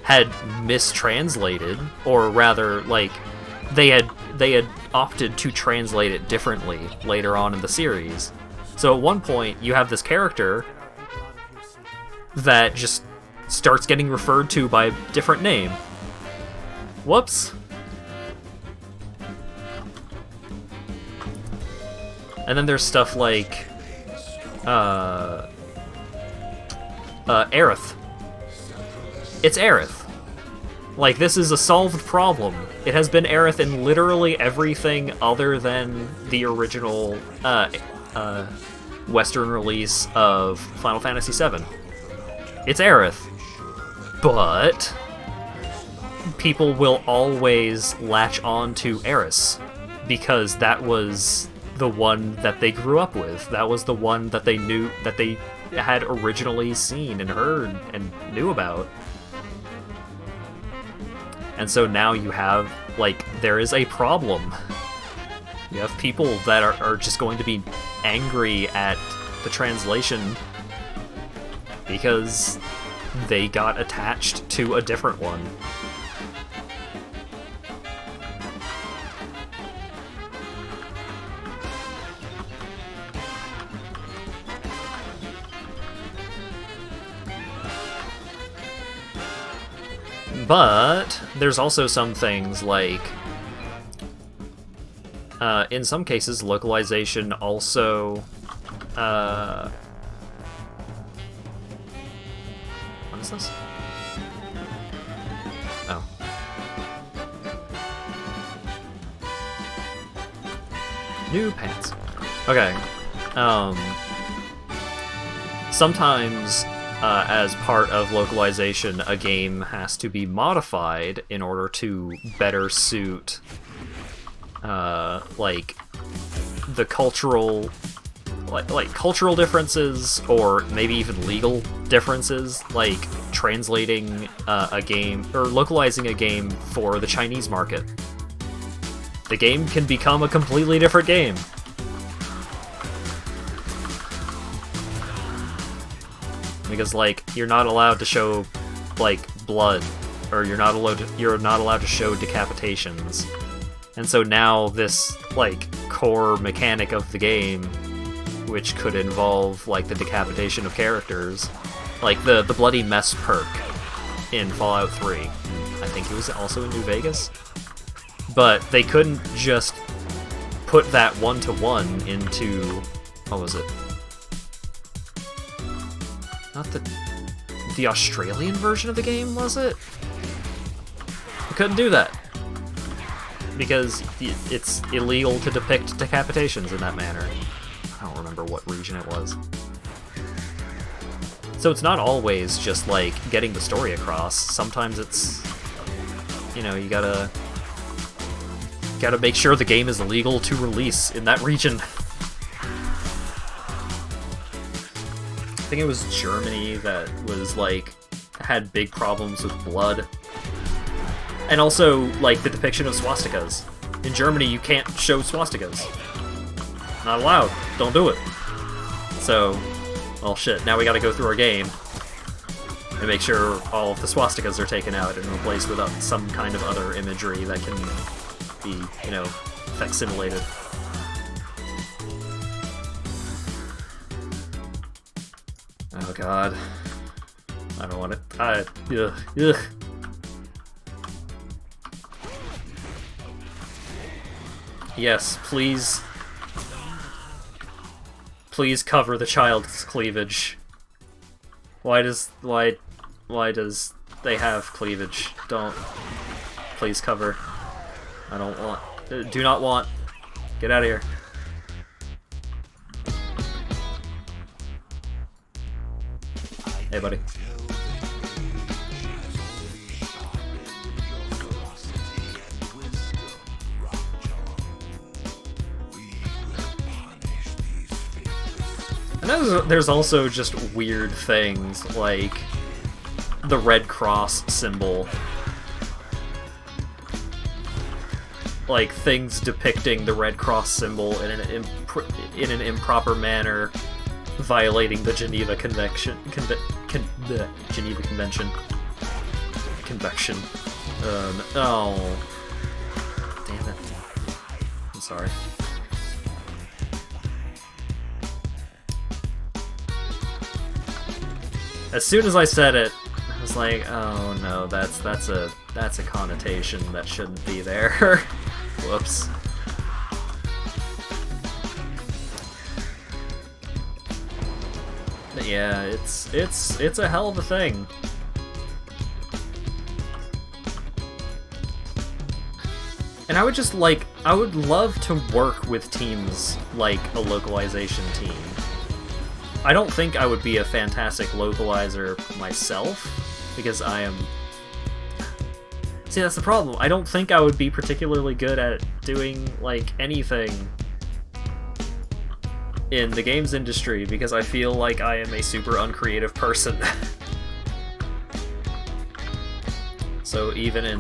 had mistranslated, or rather, like, they had opted to translate it differently later on in the series. So at one point, you have this character that just starts getting referred to by a different name. Whoops. And then there's stuff like Aerith. It's Aerith. Like, this is a solved problem. It has been Aerith in literally everything other than the original Western release of Final Fantasy VII. It's Aerith. But people will always latch on to Aeris because that was the one that they grew up with. That was the one that they knew, that they had originally seen and heard and knew about. And so now you have, like, there is a problem. You have people that are just going to be angry at the translation because they got attached to a different one. But there's also some things like, in some cases, localization also, what is this? Oh. New pants. Okay. Sometimes, as part of localization, a game has to be modified in order to better suit, like, the cultural, like cultural differences, or maybe even legal differences, like translating a game, or localizing a game for the Chinese market. The game can become a completely different game. Because, like, you're not allowed to show, like, blood, or you're not allowed to show decapitations. And so now this, like, core mechanic of the game, which could involve, like, the decapitation of characters, like the bloody mess perk in Fallout 3. I think it was also in New Vegas. But they couldn't just put that one-to-one into, what was it? Not the Australian version of the game, was it? I couldn't do that. Because it's illegal to depict decapitations in that manner. I don't remember what region it was. So it's not always just, like, getting the story across. Sometimes it's, you know, you gotta make sure the game is legal to release in that region. I think it was Germany that was, like, had big problems with blood And also, like, the depiction of swastikas. In Germany, you can't show swastikas. Not allowed. Don't do it. So, well, shit. Now we gotta go through our game and make sure all of the swastikas are taken out and replaced with some kind of other imagery that can be, you know, facsimilated. Oh god. I don't want it. Ugh. Yes, please. Please cover the child's cleavage. Why does they have cleavage? Don't. Please cover. I don't want. Do not want. Get out of here. Hey, buddy. And there's also just weird things like the Red Cross symbol. Like things depicting the Red Cross symbol in an improper manner, violating the Geneva Convention. Geneva Convention. Convection. Oh. Damn it. I'm sorry. As soon as I said it, I was like, oh no, that's a connotation that shouldn't be there. Whoops. But yeah, it's a hell of a thing. And I would love to work with teams like a localization team. I don't think I would be a fantastic localizer myself, because I am... See, that's the problem. I don't think I would be particularly good at doing, like, anything in the games industry, because I feel like I am a super uncreative person. So even in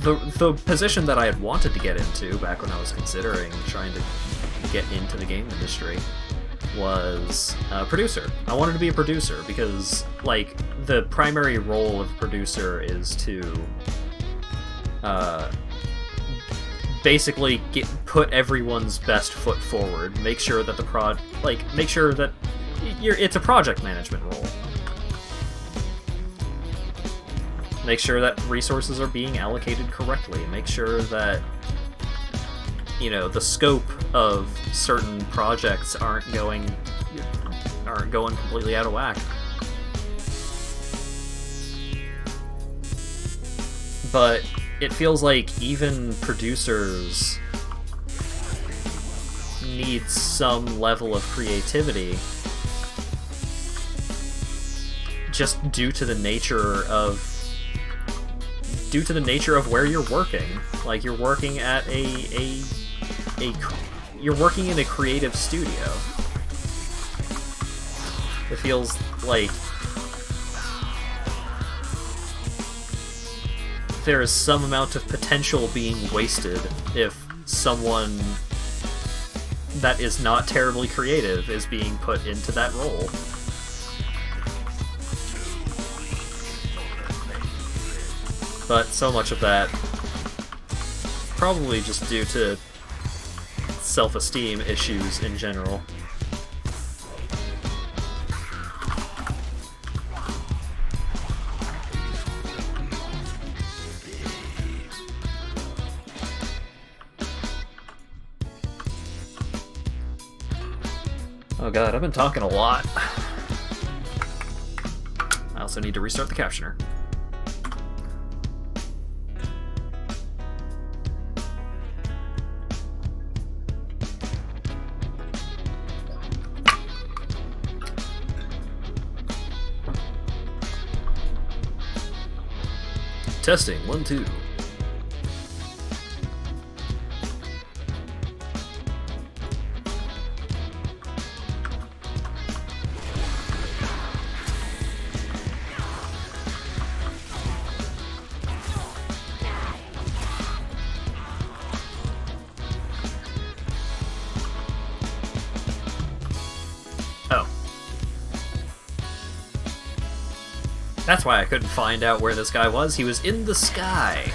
the position that I had wanted to get into back when I was considering trying to get into the game industry was a producer. I wanted to be a producer because, like, the primary role of producer is to basically put everyone's best foot forward, make sure that make sure that it's a project management role. Make sure that resources are being allocated correctly. Make sure that, you know, the scope of certain projects aren't going completely out of whack. But it feels like even producers need some level of creativity, just due to the nature of where you're working. Like, you're working at you're working in a creative studio. It feels like there is some amount of potential being wasted if someone that is not terribly creative is being put into that role. But so much of that probably just due to self-esteem issues in general. Oh god, I've been talking a lot. I also need to restart the captioner. Testing, 1, 2. That's why I couldn't find out where this guy was. He was in the sky.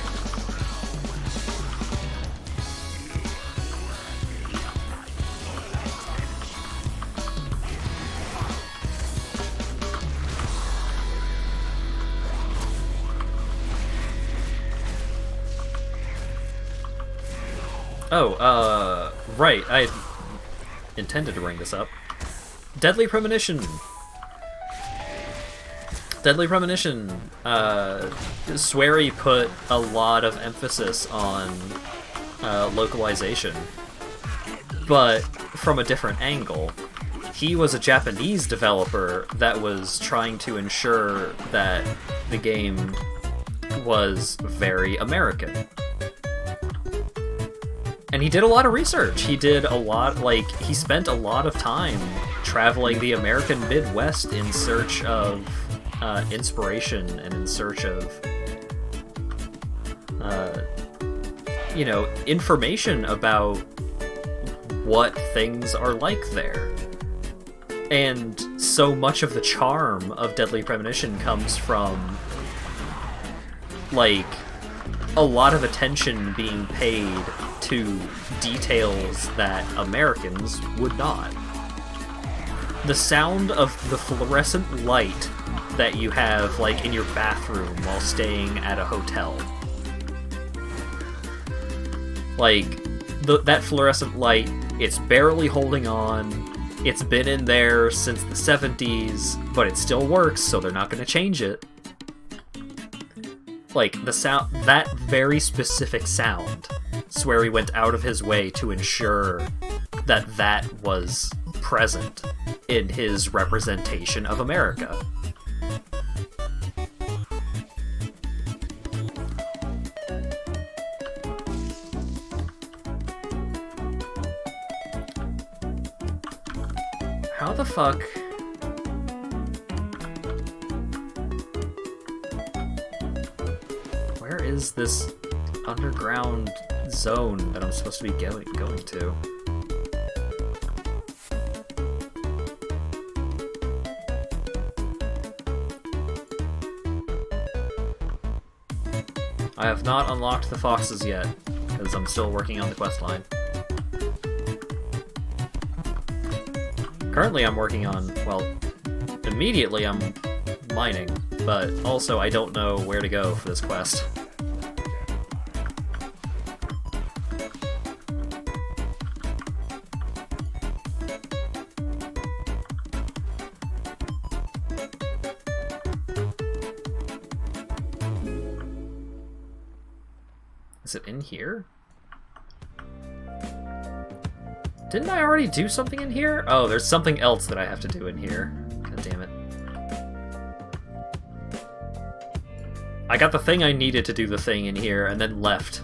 Oh, right. I intended to bring this up. Deadly Premonition. Deadly Premonition. Swery put a lot of emphasis on localization, but from a different angle. He was a Japanese developer that was trying to ensure that the game was very American. And he did a lot of research. He did a lot, like, he spent a lot of time traveling the American Midwest in search of inspiration and in search of, you know, information about what things are like there. And so much of the charm of Deadly Premonition comes from, like, a lot of attention being paid to details that Americans would not. The sound of the fluorescent light that you have, like, in your bathroom while staying at a hotel. Like, that fluorescent light, it's barely holding on. It's been in there since the 70s, but it still works, so they're not going to change it. Like, the sound, that very specific sound, Swery went out of his way to ensure that that was present in his representation of America. How the fuck... Where is this underground zone that I'm supposed to be going to? I have not unlocked the foxes yet, because I'm still working on the questline. Currently I'm working on, well, immediately I'm mining, but also I don't know where to go for this quest. Is it in here? Didn't I already do something in here? Oh, there's something else that I have to do in here. God damn it. I got the thing I needed to do the thing in here, and then left.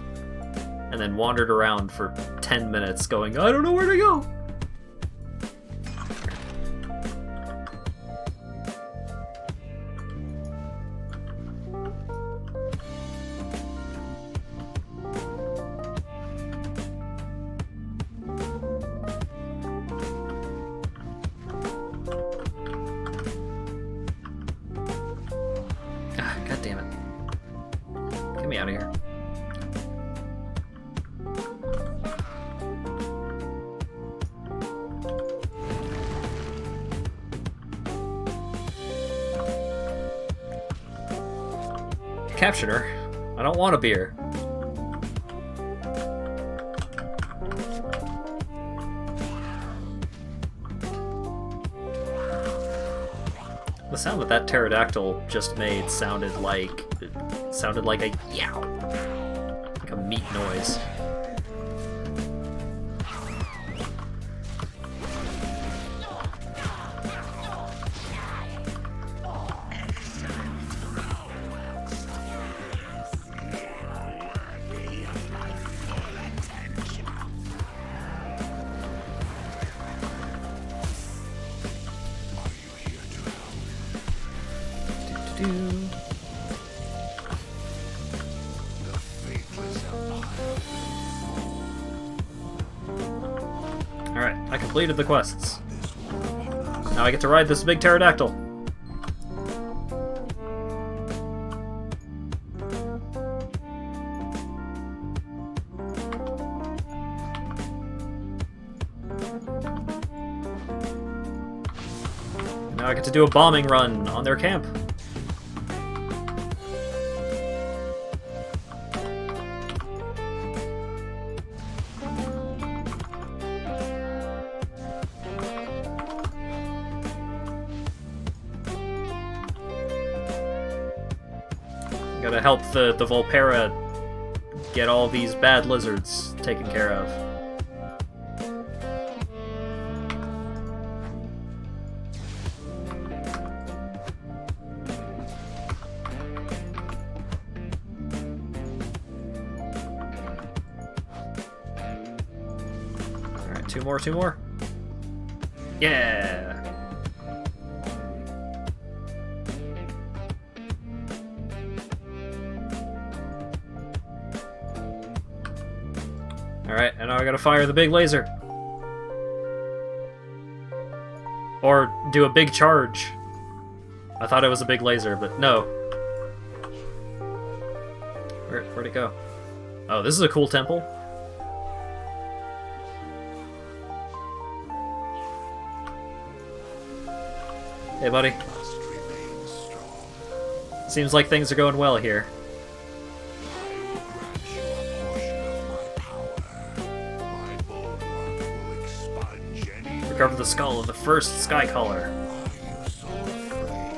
And then wandered around for 10 minutes going, I don't know where to go! God damn it. Get me out of here. Captioner. I don't want a beer. The sound that pterodactyl just made sounded like a yow, like a meat noise. Alright, I completed the quests. Now I get to ride this big pterodactyl. I get to do a bombing run on their camp. Gotta help the Volpera get all these bad lizards taken care of. Alright, two more. Yeah! Alright, and now I gotta fire the big laser. Or do a big charge. I thought it was a big laser, but no. Where'd it go? Oh, this is a cool temple. Hey, buddy. Must remain strong. Seems like things are going well here. Grant you a portion of my power. My bulwark will expunge any. Recover the skull of the first sky caller. Are you so afraid?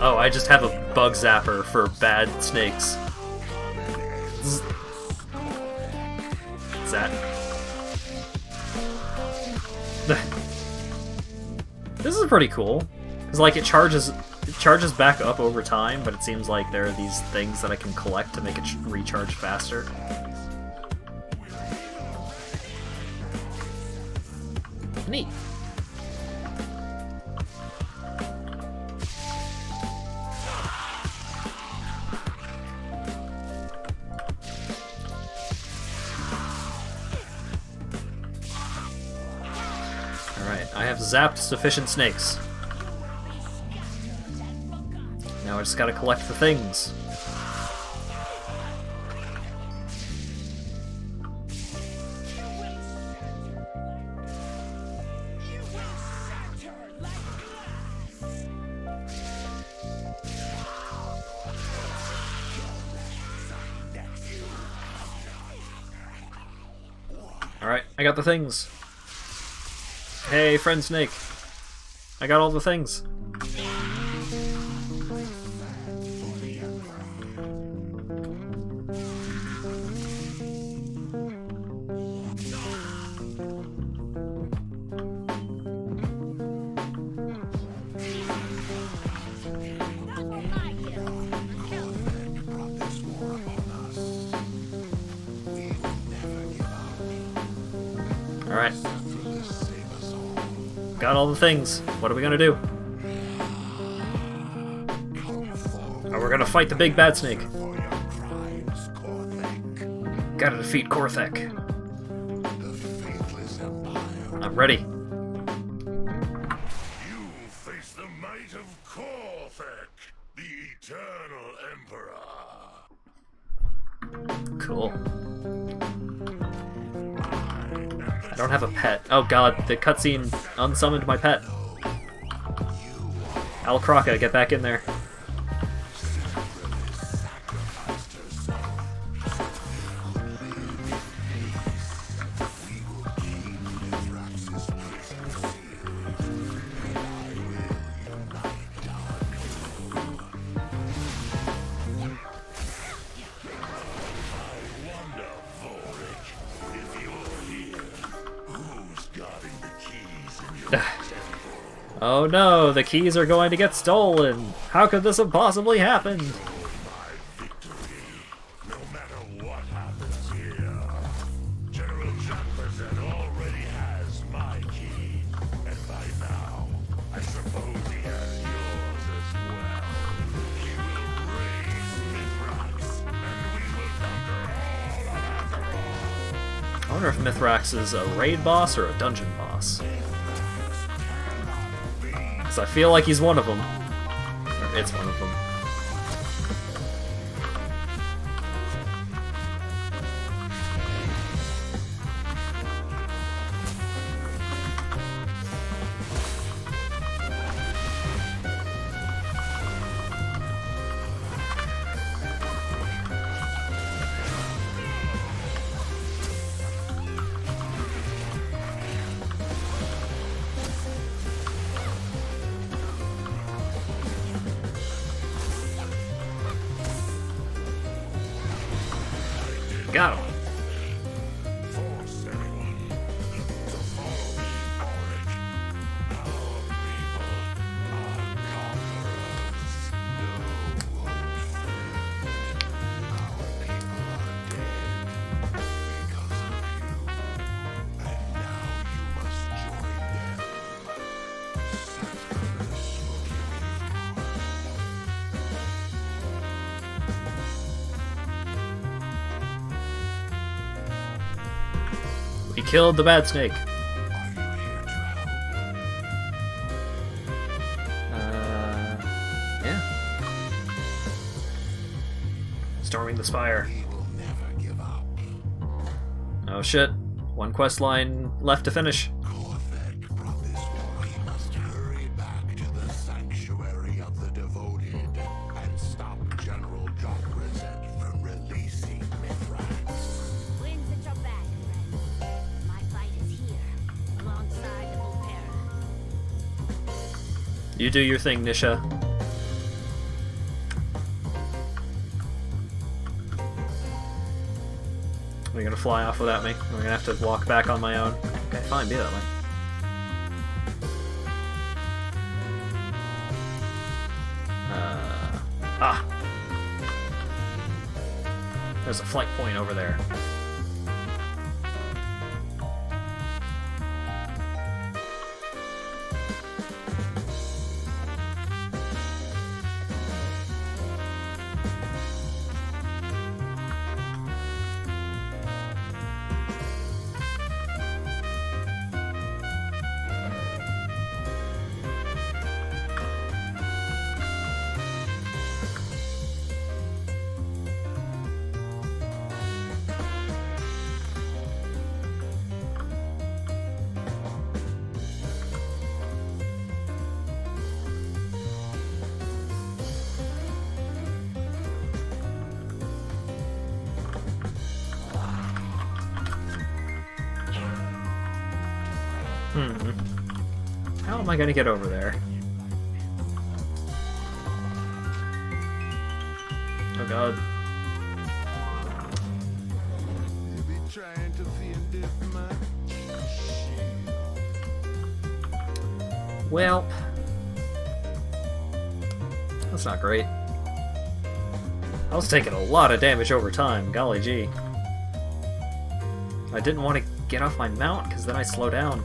Oh, I just have a bug zapper for bad snakes. Zzz. Zat. This is pretty cool, because like it charges back up over time, but it seems like there are these things that I can collect to make it recharge faster. Neat. Alright, I have zapped sufficient snakes. Now I just gotta collect the things. Alright, I got the things. Hey, friend Snake. I got all the things. Brought this war upon us. We will never give up. Alright, Syphilis save us all. got all the things. What are we gonna do? Come forward Oh, we're gonna fight the big bad snake. for your crimes, Korthek. Gotta defeat Korthek. The faithless empire. I'm ready. You face the might of Korthek, the eternal emperor. Cool. I don't have a pet. Oh god, the cutscene unsummoned my pet. Al Croca, get back in there. Oh no, the keys are going to get stolen! How could this have possibly happened? No matter what happens here, General Jacqueline already has my key, and by now, I suppose he has yours as well. He will raise Mithrax, and we will conquer all of Azeroth. I wonder if Mithrax is a raid boss or a dungeon boss. Because I feel like he's one of them. Or it's one of them. got him. Force everyone to follow me for it. Our people are conquerors. No old friend. Our people are dead because of you. And now you must join them. Sacrifice will give We killed the bad snake. you. Are you here to help? Yeah. Storming the spire. We will never give up. Oh shit. One quest line left to finish. Korthek brought this war. We must hurry back to the sanctuary of the devoted and stop General Jokrazet from releasing Mithrax. Wins at your back, friend. My fight is here, alongside the Volpera. You do your thing, Nisha. Are you gonna fly off without me? We're gonna have to walk back on my own. Okay, fine, be that way. Ah! There's a flight point over there. How am I gonna get over there? Oh god. You be trying to fend it, man. Well, that's not great. I was taking a lot of damage over time, golly gee. I didn't want to get off my mount, because then I slow down.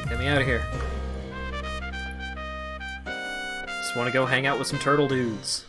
Get me out of here. Just want to go hang out with some turtle dudes.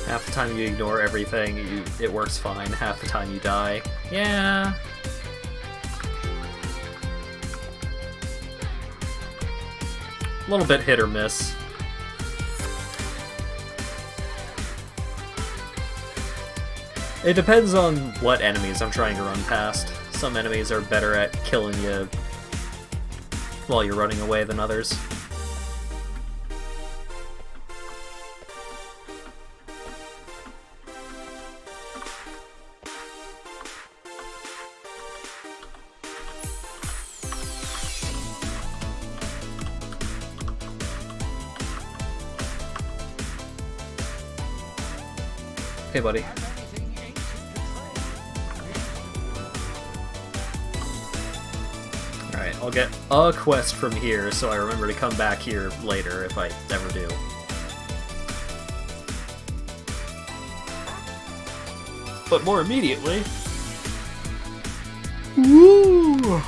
Half the time you ignore everything, it works fine. Half the time you die. Yeah. A little bit hit or miss. It depends on what enemies I'm trying to run past. Some enemies are better at killing you while you're running away than others. Hey, buddy. Alright, I'll get a quest from here so I remember to come back here later if I ever do. but more immediately. Woo!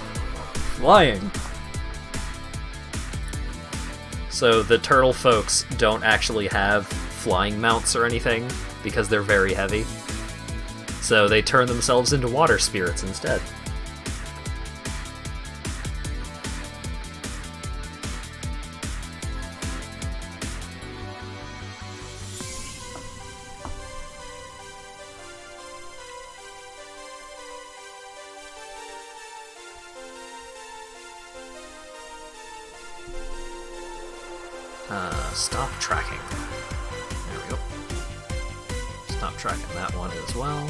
Flying. So the turtle folks don't actually have flying mounts or anything because they're very heavy. So they turn themselves into water spirits instead. Stop tracking. There we go. Stop tracking that one as well.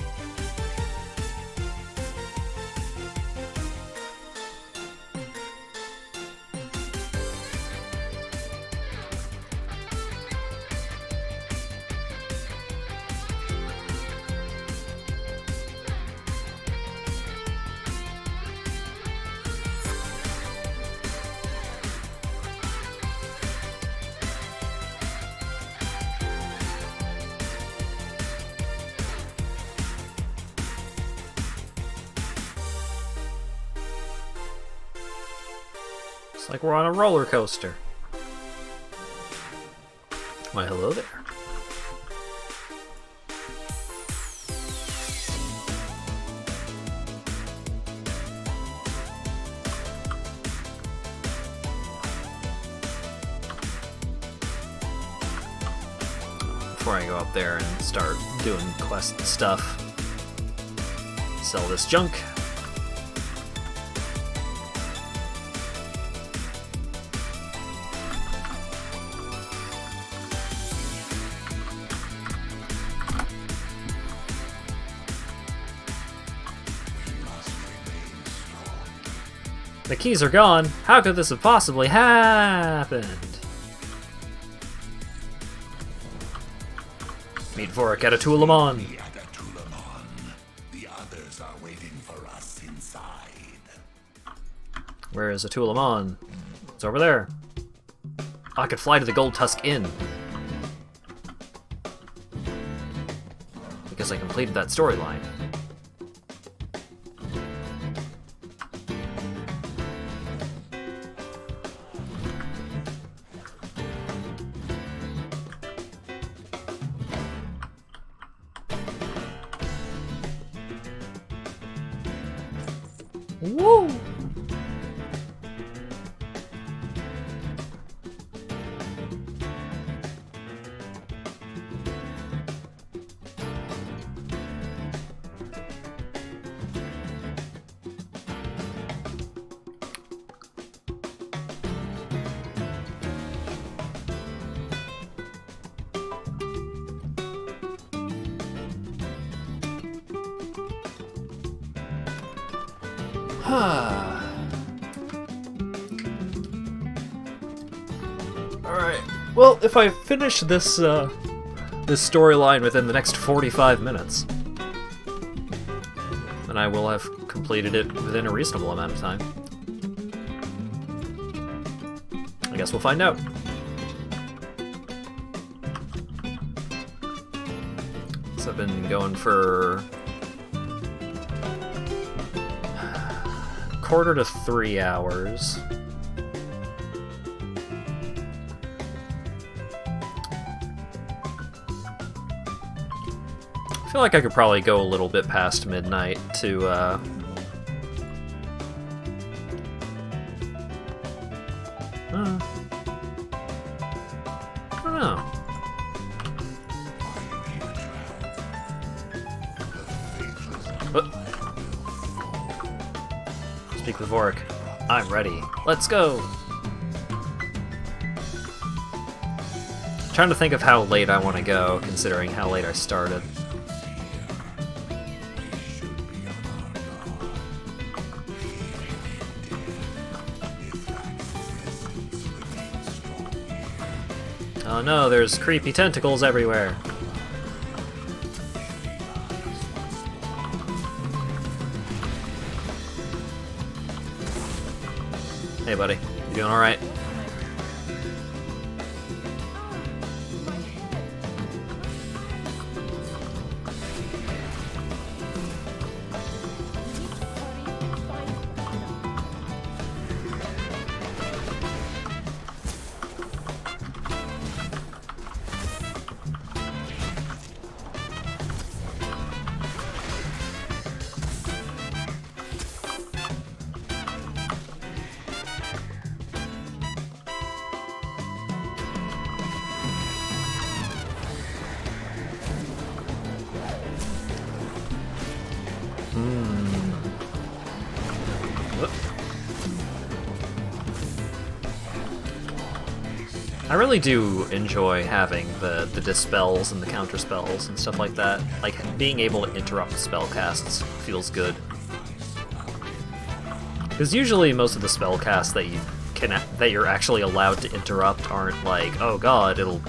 It's like we're on a roller coaster. Why, hello there. Before I go up there and start doing quest stuff, sell this junk. The keys are gone. How could this have possibly happened? Meet Vorik at Atulamon. We at Atulamon. The others are waiting for us inside. Where is Atulamon? It's over there. I could fly to the Gold Tusk Inn. Because I completed that storyline. Woo! Alright. Well, if I finish this this storyline within the next 45 minutes, then I will have completed it within a reasonable amount of time. I guess we'll find out. So I've been going for quarter to 3 hours. I feel like I could probably go a little bit past midnight to I don't know. Speak with Vorik. I'm ready. Let's go! Trying to think of how late I want to go, considering how late I started. Oh no, there's creepy tentacles everywhere. Hey buddy, you doing alright? I really do enjoy having the dispels and the counter spells and stuff like that. Like, being able to interrupt spell casts feels good. Because usually most of the spell casts that you're actually allowed to interrupt aren't like, oh god, it'll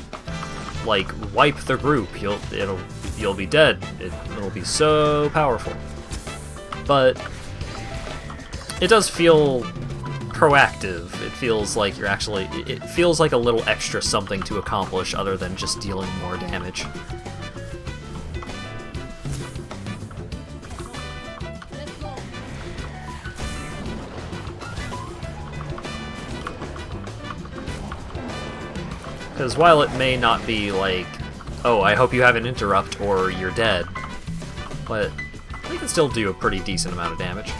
like wipe the group, you'll be dead. It'll be so powerful. But it does feel proactive. It feels like it feels like a little extra something to accomplish other than just dealing more damage. Because while it may not be like, oh, I hope you have an interrupt or you're dead, but they can still do a pretty decent amount of damage.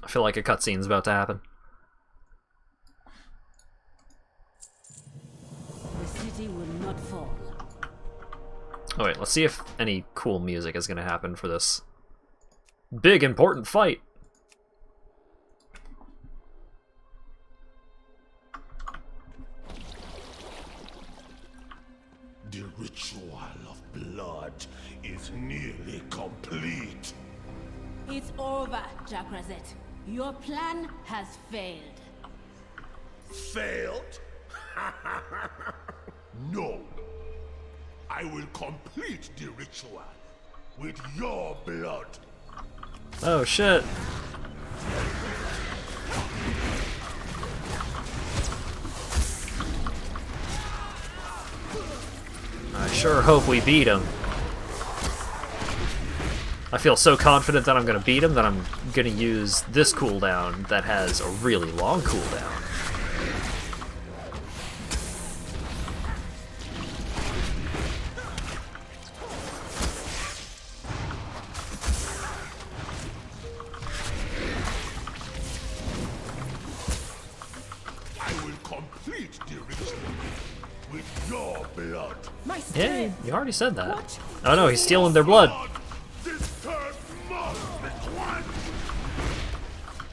I feel like a cutscene's about to happen. The city will not fall. Oh wait, let's see if any cool music is gonna happen for this big important fight. The ritual of blood is nearly complete. It's over, Jack Rosette. Your plan has failed. Failed? No. I will complete the ritual with your blood. Oh shit. I sure hope we beat him. I feel so confident that I'm gonna beat him that I'm gonna use this cooldown that has a really long cooldown. I will complete the ritual with your blood. Yeah, you already said that. Oh no, he's stealing their blood. This turn must be quenched.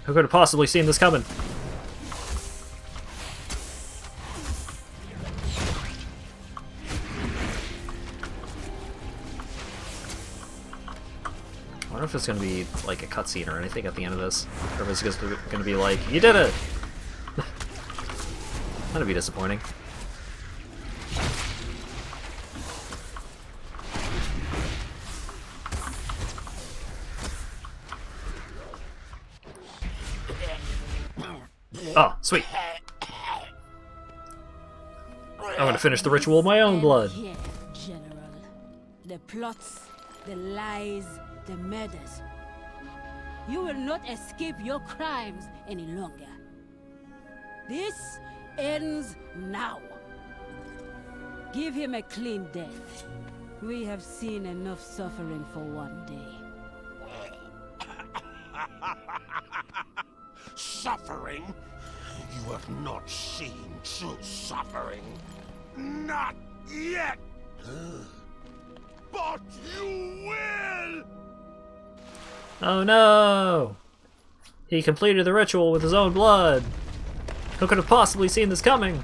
Who could have possibly seen this coming? I wonder if it's gonna be like a cutscene or anything at the end of this, or if it's just gonna be like, "You did it!" That'd be disappointing. Oh, sweet. I'm gonna finish the ritual with my own blood. Here, General. The plots, the lies, the murders. You will not escape your crimes any longer. This ends now. Give him a clean death. We have seen enough suffering for one day. Suffering? You have not seen true suffering. Not yet. But you will! Oh no! He completed the ritual with his own blood. Who could have possibly seen this coming?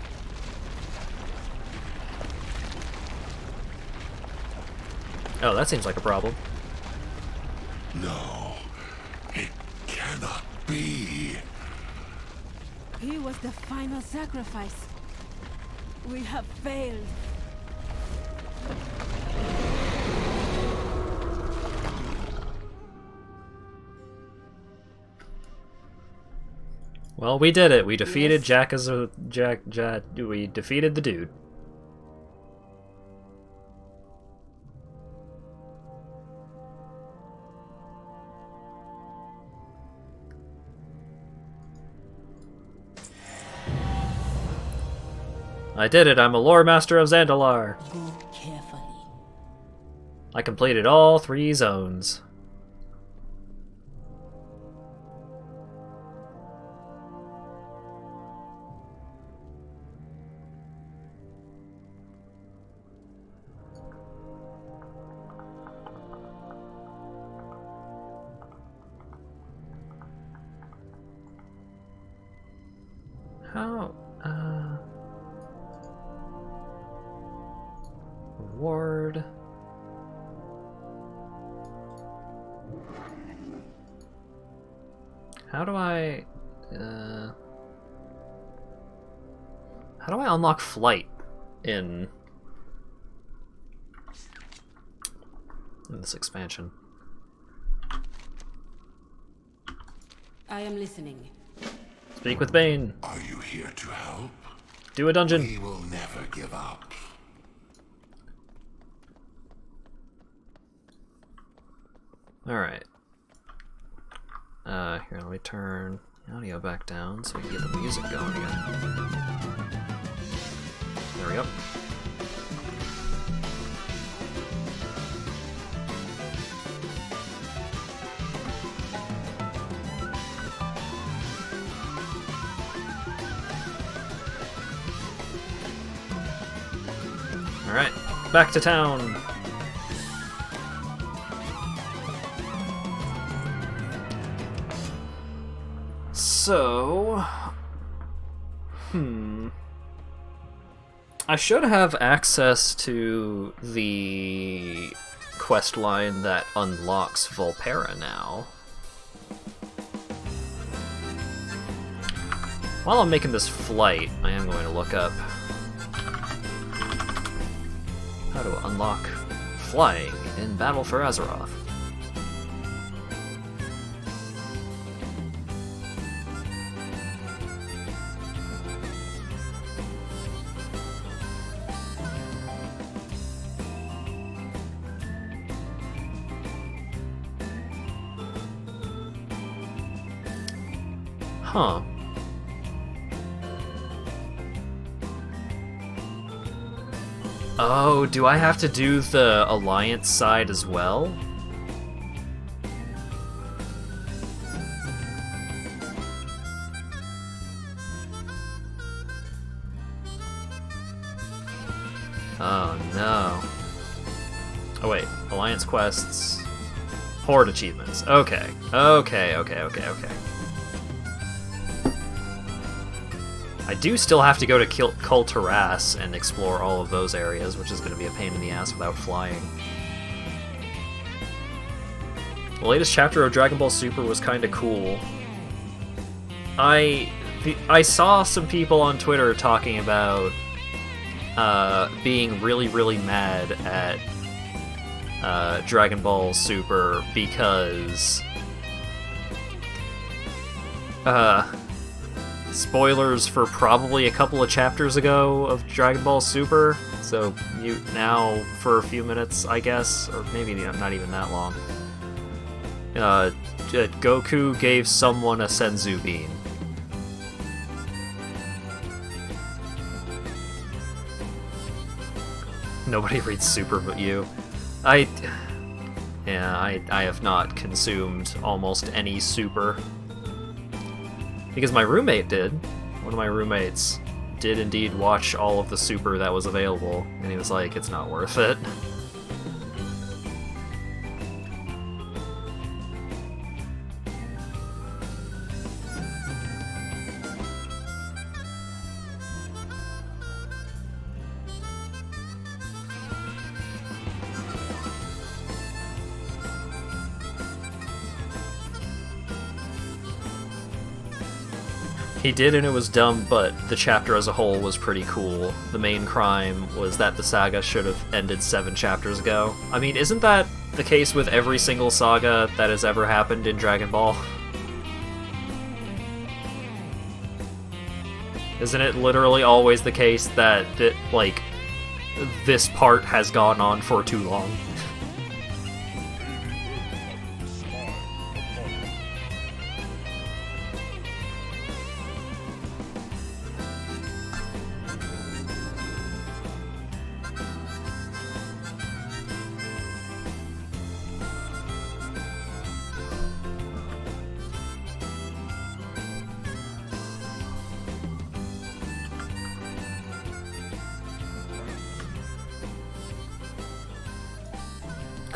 Oh, that seems like a problem. No, it cannot be. He was the final sacrifice. We have failed. Well, we did it. We defeated Jack as a Jack. We defeated the dude. I did it! I'm a lore master of Zandalar! Go carefully. I completed all 3 zones. How, reward. How do I unlock flight in this expansion? I am listening. Speak with Bane. Are you here to help? Do a dungeon. We will never give up. Alright. Here, let me turn the audio back down so we can get the music going again. There we go. Alright, back to town. So, I should have access to the quest line that unlocks Volpera now. While I'm making this flight, I am going to look up how to unlock flying in Battle for Azeroth. Huh. Oh, do I have to do the Alliance side as well? Oh no. Oh wait, Alliance quests, Horde achievements. Okay. I do still have to go to Kul Tiras and explore all of those areas, which is going to be a pain in the ass without flying. The latest chapter of Dragon Ball Super was kind of cool. I saw some people on Twitter talking about being really mad at Dragon Ball Super because spoilers for probably a couple of chapters ago of Dragon Ball Super, so mute now for a few minutes, I guess, or maybe not even that long. Goku gave someone a Senzu bean. Nobody reads Super but you. I have not consumed almost any Super. Because my roommate did. One of my roommates did indeed watch all of the Super that was available, and he was like, it's not worth it. He did, and it was dumb, but the chapter as a whole was pretty cool. The main crime was that the saga should have ended 7 chapters ago. I mean, isn't that the case with every single saga that has ever happened in Dragon Ball? Isn't it literally always the case that, like, this part has gone on for too long?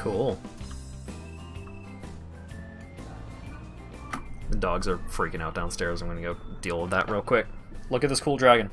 Cool. The dogs are freaking out downstairs. I'm gonna go deal with that real quick. Look at this cool dragon.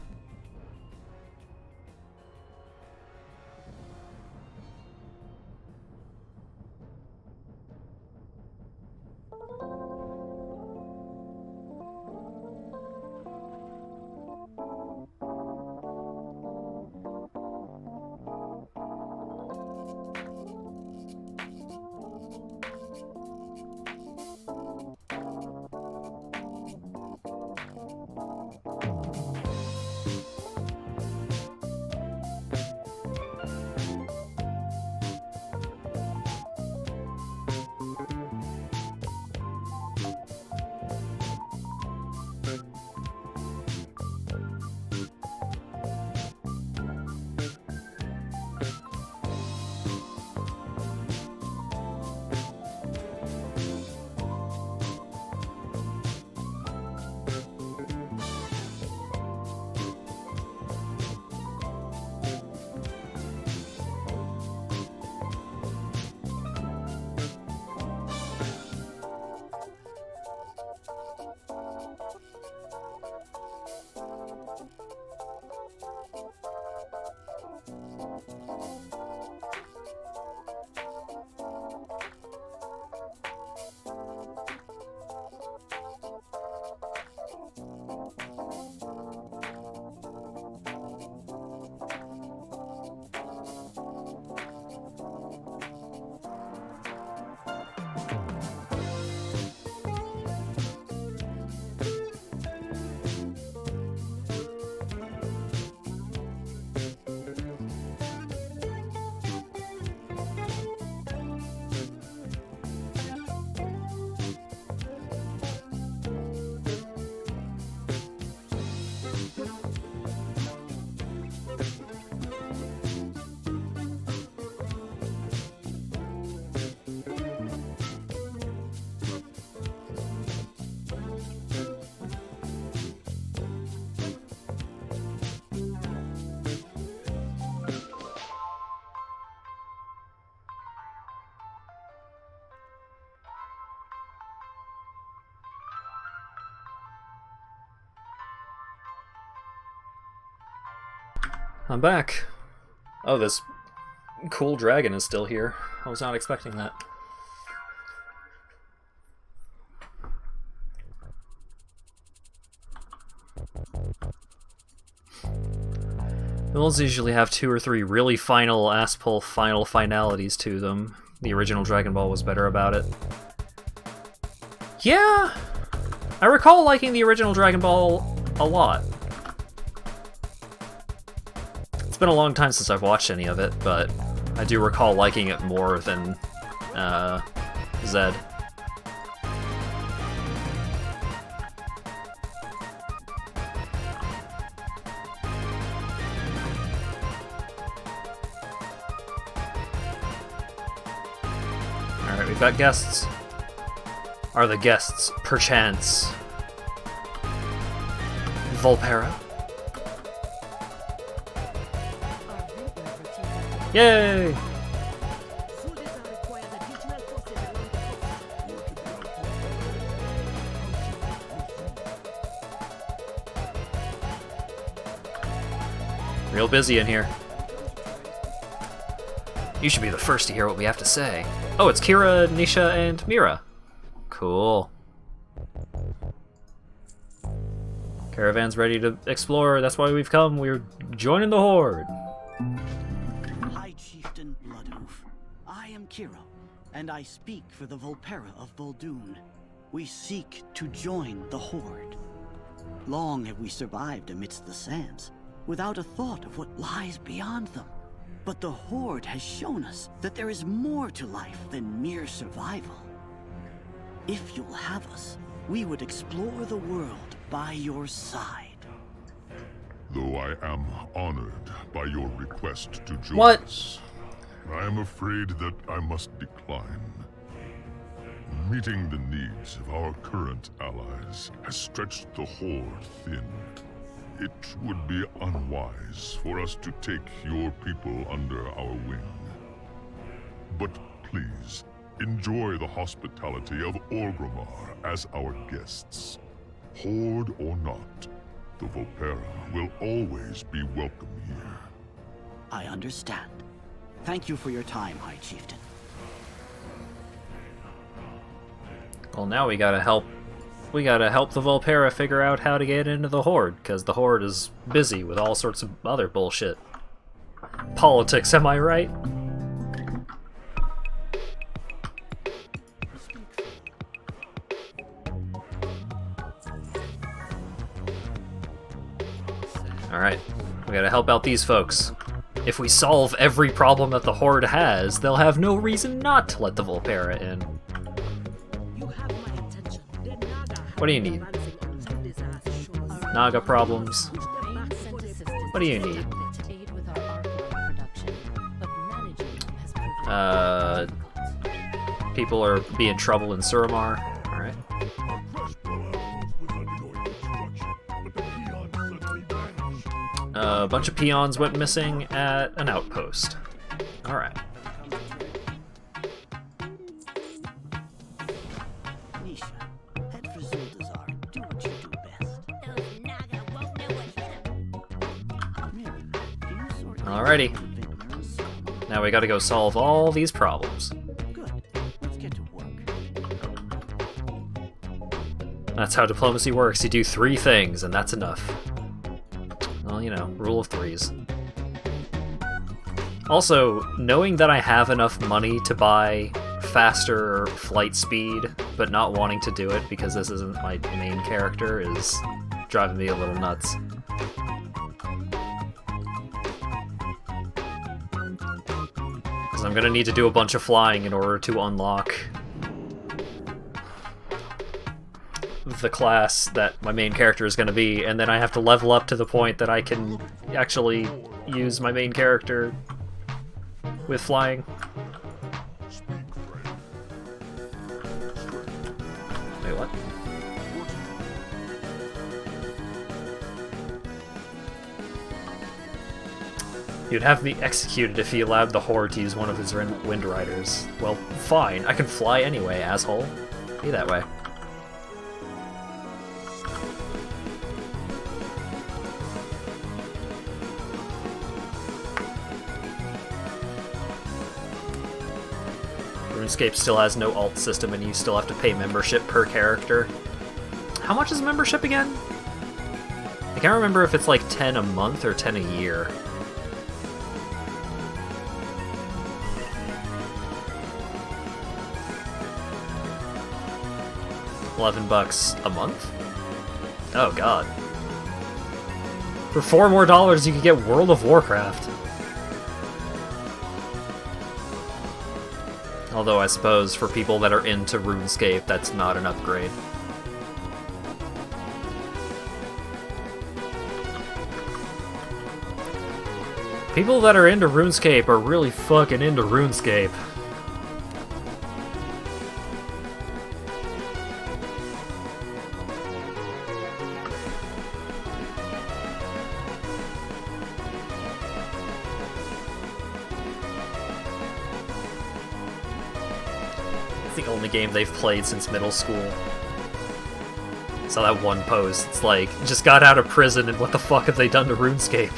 I'm back. Oh, this cool dragon is still here. I was not expecting that. Those usually have 2 or 3 really final ass-pull final finalities to them. The original Dragon Ball was better about it. Yeah! I recall liking the original Dragon Ball a lot. It's been a long time since I've watched any of it, but I do recall liking it more than Zed. Alright, we've got guests. Are the guests, perchance, Volpera? Yay! Real busy in here. You should be the first to hear what we have to say. Oh, it's Kira, Nisha, and Mira. Cool. Caravan's ready to explore. That's why we've come. We're joining the Horde. High Chieftain Bloodhoof, I am Kira, and I speak for the Volpera of Voldoon. We seek to join the Horde. Long have we survived amidst the sands, without a thought of what lies beyond them. But the Horde has shown us that there is more to life than mere survival. If you'll have us, we would explore the world by your side. Though I am honored by your request to join What? us, I am afraid that I must decline. Meeting the needs of our current allies has stretched the Horde thin. It would be unwise for us to take your people under our wing. But please, enjoy the hospitality of Orgrimmar as our guests. Horde or not, the Volpera will always be welcome here. I understand. Thank you for your time, High Chieftain. Well, now we gotta help the Volpera figure out how to get into the Horde, because the Horde is busy with all sorts of other bullshit. Politics, am I right? Alright, we gotta help out these folks. If we solve every problem that the Horde has, they'll have no reason not to let the Volpera in. What do you need? Naga problems? What do you need? People are being trouble in Suramar. Alright. A bunch of peons went missing at an outpost. Alright. Nisha, head for Zuldazar and do what you do best. Those Naga won't know what hit 'em. Miri, do you sort of Alrighty. think they're some? Now we gotta go solve all these problems. Good. Let's get to work. That's how diplomacy works. You do 3 things, and that's enough. Well, you know, rule of 3s. Also, knowing that I have enough money to buy faster flight speed, but not wanting to do it because this isn't my main character is driving me a little nuts. Because I'm gonna need to do a bunch of flying in order to unlock the class that my main character is going to be, and then I have to level up to the point that I can actually use my main character with flying. Wait, what? You'd have me executed if he allowed the Horde to use one of his Wind Riders. Well, fine. I can fly anyway, asshole. Be that way. RuneScape still has no alt system and you still have to pay membership per character. How much is membership again? I can't remember if it's like 10 a month or 10 a year. $11 a month? Oh god. For $4 more you could get World of Warcraft. Although I suppose for people that are into RuneScape, that's not an upgrade. People that are into RuneScape are really fucking into RuneScape. It's the only game they've played since middle school. Saw that one post, it's like, just got out of prison and what the fuck have they done to RuneScape?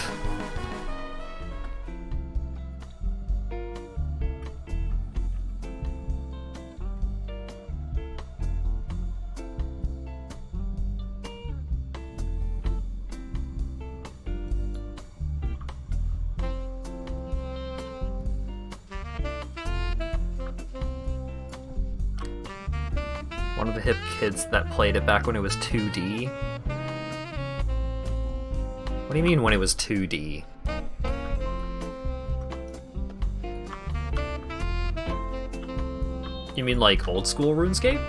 One of the hip kids that played it back when it was 2D. What do you mean when it was 2D? You mean like old school RuneScape?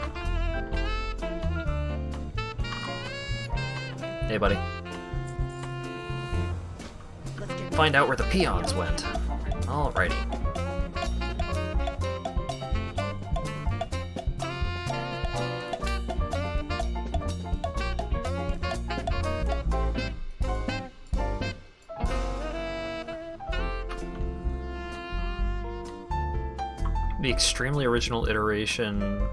Hey buddy. Find out where the peons went. Alrighty. The extremely original iteration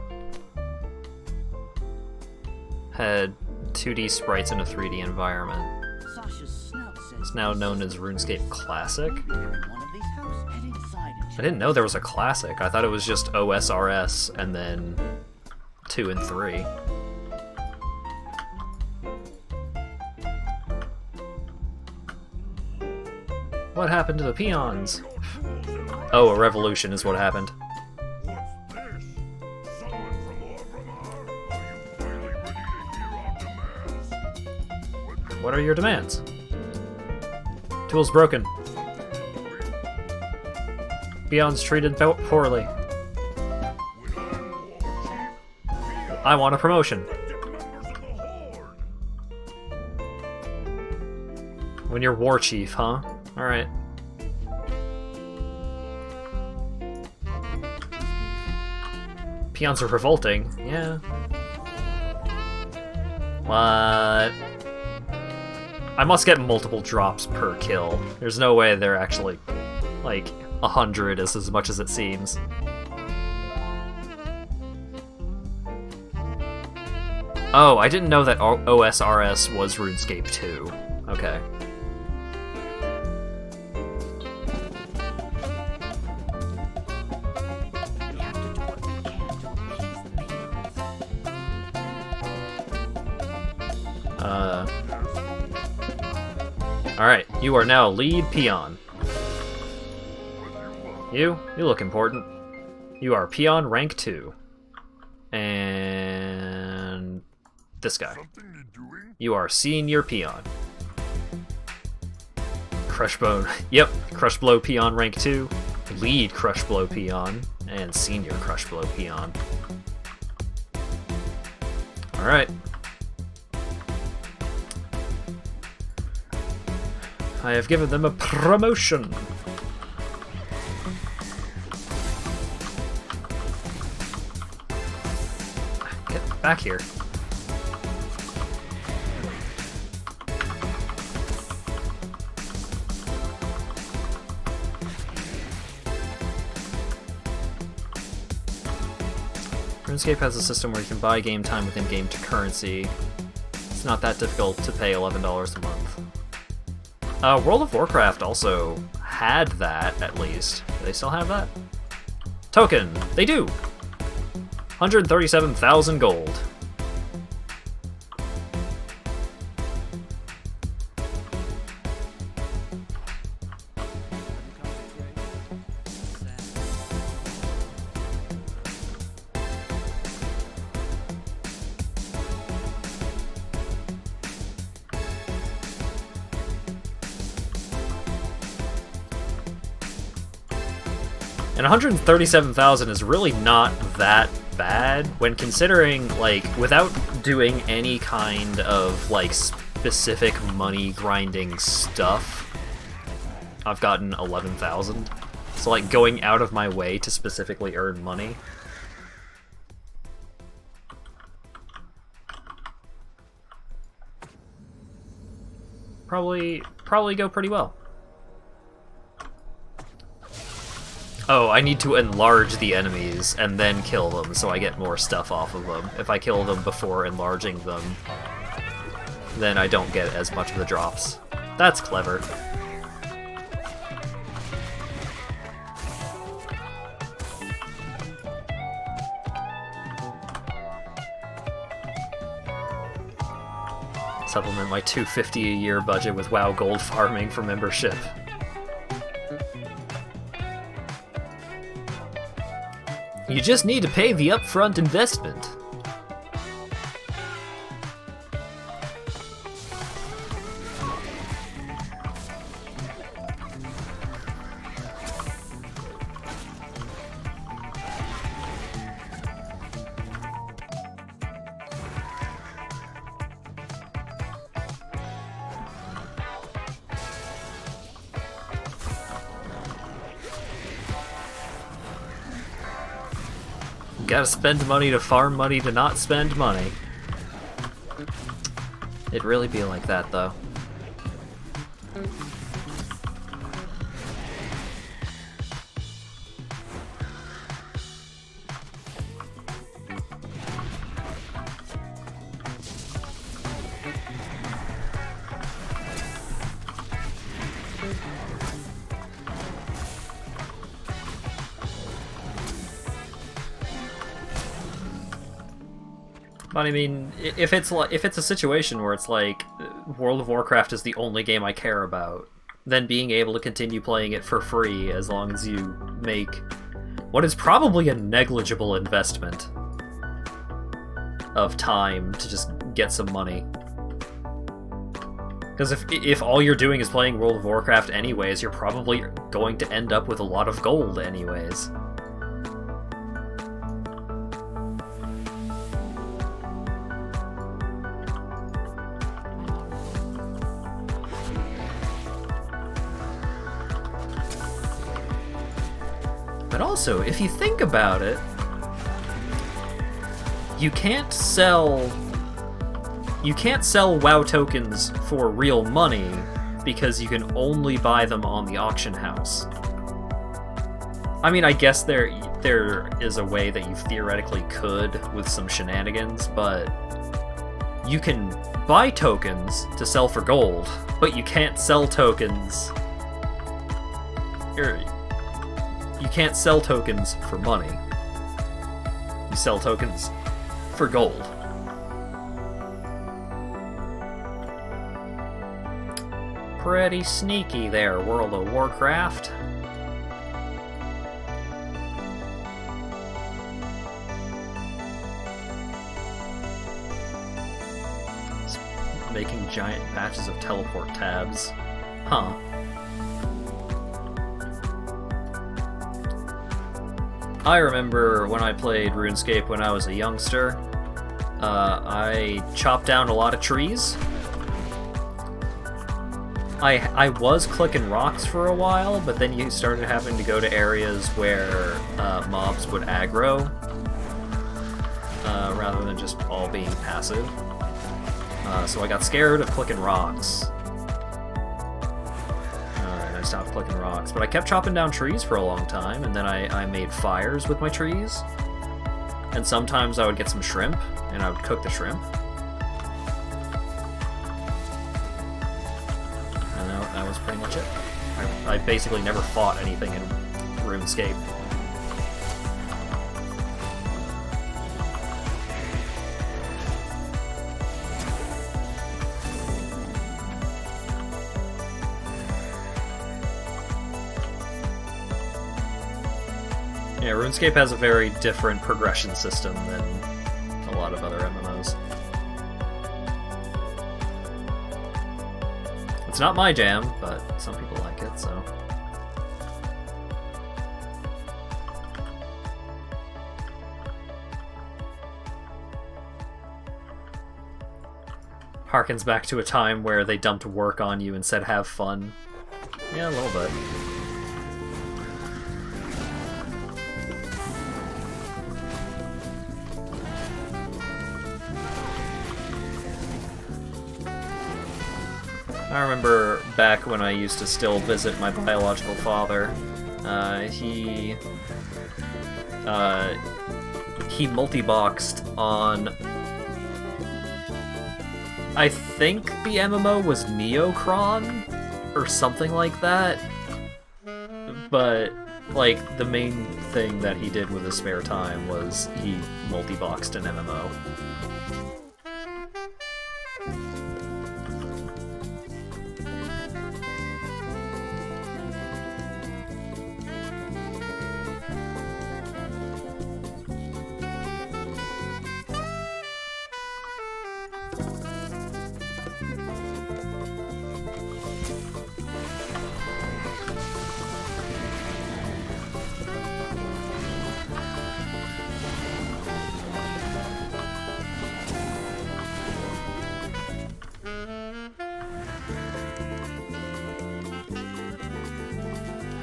had 2D sprites in a 3D environment. Sasha's snout says It's now known as RuneScape Classic. maybe you're in one of these houses. Head inside and I didn't know there was a Classic. I thought it was just OSRS and then 2 and 3. What happened to the peons? Oh, a revolution is what happened. What's this? Someone from Orgrimmar? Are you finally ready to hear our demands? What are your demands? Tool's broken. Peons treated poorly. I want a promotion. When you're war chief, huh? Alright. Peons are revolting. Yeah. What? I must get multiple drops per kill. There's no way they're actually, like, 100 is as much as it seems. Oh, I didn't know that OSRS was RuneScape 2. Okay. we have to do what we can to appease the peons. Alright, you are now lead peon. You look important. You are peon rank 2. And this guy. You are senior peon. Crush Bone. Yep, Crush Blow peon rank 2. Lead Crush Blow peon. And senior Crush Blow peon. Alright. I have given them a promotion. Get back here. RuneScape has a system where you can buy game time with in-game currency. It's not that difficult to pay $11 a month. World of Warcraft also had that, at least. Do they still have that? Token! They do! 137,000 gold. And 137,000 is really not that bad when considering, like, without doing any kind of, like, specific money grinding stuff, I've gotten 11,000. So, like, going out of my way to specifically earn money. Probably go pretty well. Oh, I need to enlarge the enemies and then kill them so I get more stuff off of them. If I kill them before enlarging them, then I don't get as much of the drops. That's clever. Supplement my $250 a year budget with WoW gold farming for membership. You just need to pay the upfront investment. Gotta spend money to farm money to not spend money. It'd really be like that, though. But I mean, if it's a situation where it's like World of Warcraft is the only game I care about, then being able to continue playing it for free as long as you make what is probably a negligible investment of time to just get some money. Because if all you're doing is playing World of Warcraft anyways, you're probably going to end up with a lot of gold anyways. But also, if you think about it, you can't sell WoW tokens for real money because you can only buy them on the auction house. I mean, I guess there is a way that you theoretically could with some shenanigans, but you can buy tokens to sell for gold, but you can't sell tokens. You can't sell tokens for money. You sell tokens for gold. Pretty sneaky there, World of Warcraft. Making giant patches of teleport tabs. Huh. I remember when I played RuneScape when I was a youngster, I chopped down a lot of trees. I was clicking rocks for a while, but then you started having to go to areas where mobs would aggro, rather than just all being passive. So I got scared of clicking rocks. And I stopped clicking rocks, but I kept chopping down trees for a long time, and then I made fires with my trees. And sometimes I would get some shrimp, and I would cook the shrimp. That was pretty much it. I basically never fought anything in RuneScape. Yeah, RuneScape has a very different progression system than a lot of other MMOs. It's not my jam, but some people like it, so... Harkens back to a time where they dumped work on you and said have fun. Yeah, a little bit. I remember back when I used to still visit my biological father, he multi-boxed on, I think the MMO was Neocron, or something like that, but, like, the main thing that he did with his spare time was he multi-boxed an MMO.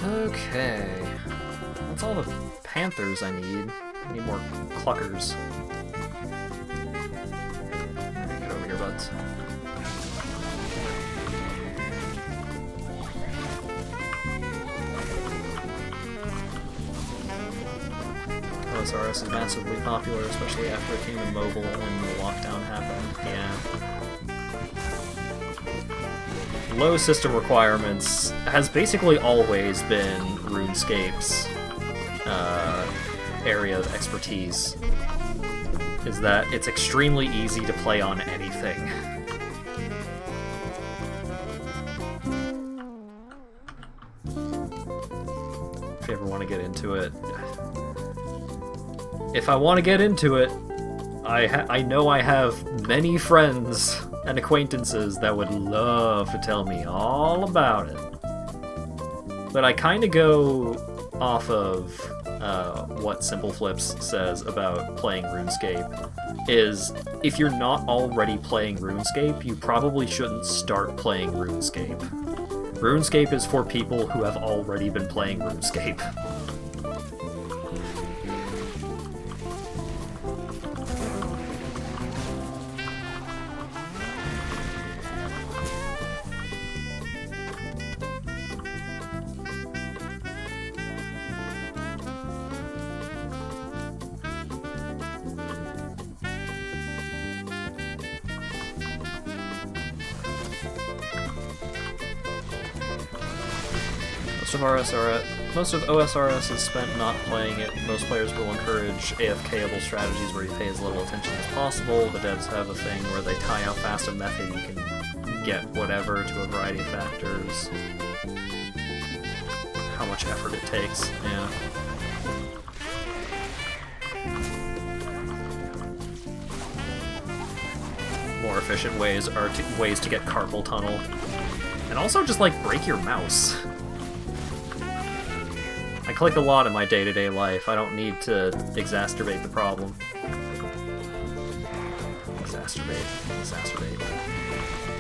Okay, that's all the panthers I need. I need more cluckers. Alright, get over here, buds. OSRS is massively popular, especially after it came to mobile and the lockdown happened. Yeah. Low system requirements has basically always been RuneScape's area of expertise. is that it's extremely easy to play on anything. If you ever want to get into it. If I want to get into it, I know I have many friends and acquaintances that would love to tell me all about it. But I kind of go off of what Simple Flips says about playing RuneScape, is if you're not already playing RuneScape, you probably shouldn't start playing RuneScape. RuneScape is for people who have already been playing RuneScape. Most of OSRS is spent not playing it. Most players will encourage AFK-able strategies where you pay as little attention as possible. The devs have a thing where they tie how fast a method you can get whatever to a variety of factors. How much effort it takes, yeah. More efficient ways are ways to get carpal tunnel. And also just, like, break your mouse. I click a lot in my day-to-day life. I don't need to exacerbate the problem. Exacerbate.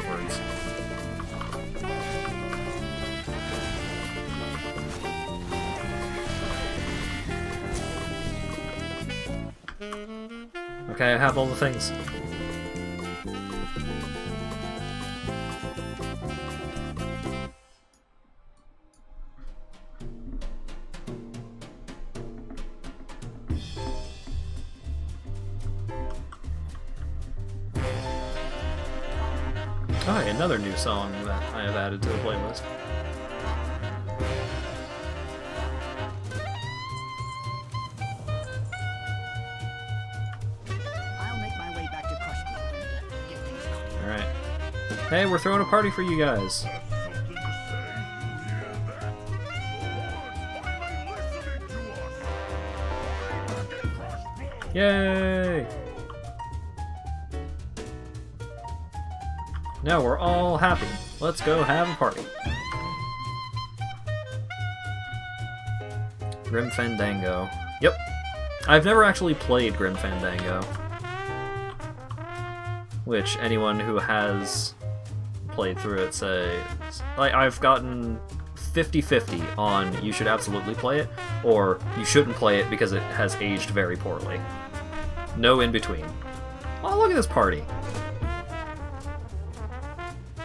Words. Okay, I have all the things. Another new song that I have added to the playlist. I'll make my way back to Crushblow and get things going. Alright. Hey, we're throwing a party for you guys. Yay! Now we're all happy. Let's go have a party. Grim Fandango. Yep. I've never actually played Grim Fandango. Which anyone who has played through it say... Like, I've gotten 50-50 on you should absolutely play it, or you shouldn't play it because it has aged very poorly. No in between. Oh, look at this party.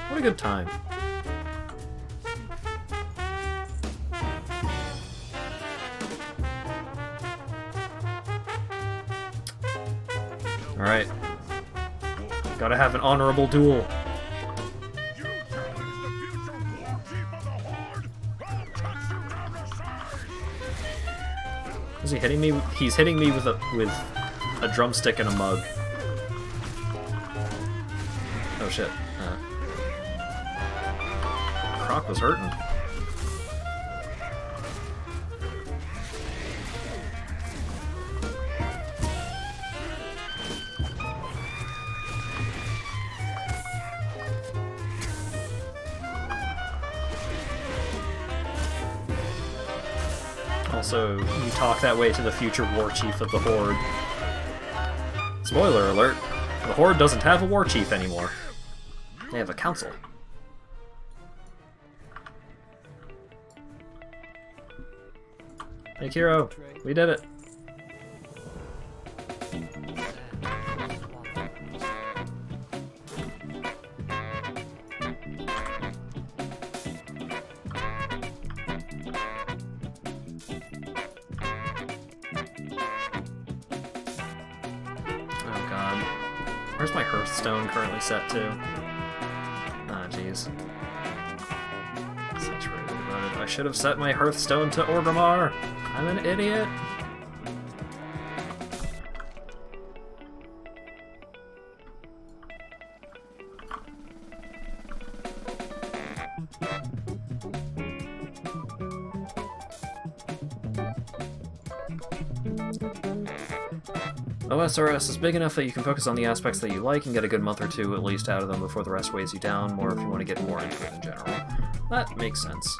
What a good time. Alright. Gotta have an honorable duel. Is he hitting me? He's hitting me with a drumstick and a mug. Oh shit. Croc was hurting. Also, you talk that way to the future war chief of the Horde. Spoiler alert, the Horde doesn't have a war chief anymore. They have a council. Hey Kiro, we did it. Oh god. Where's my Hearthstone currently set to? Ah, jeez. I should have set my Hearthstone to Orgrimmar. I'm an idiot. OSRS is big enough that you can focus on the aspects that you like and get a good month or two at least out of them before the rest weighs you down more if you want to get more into it in general. That makes sense.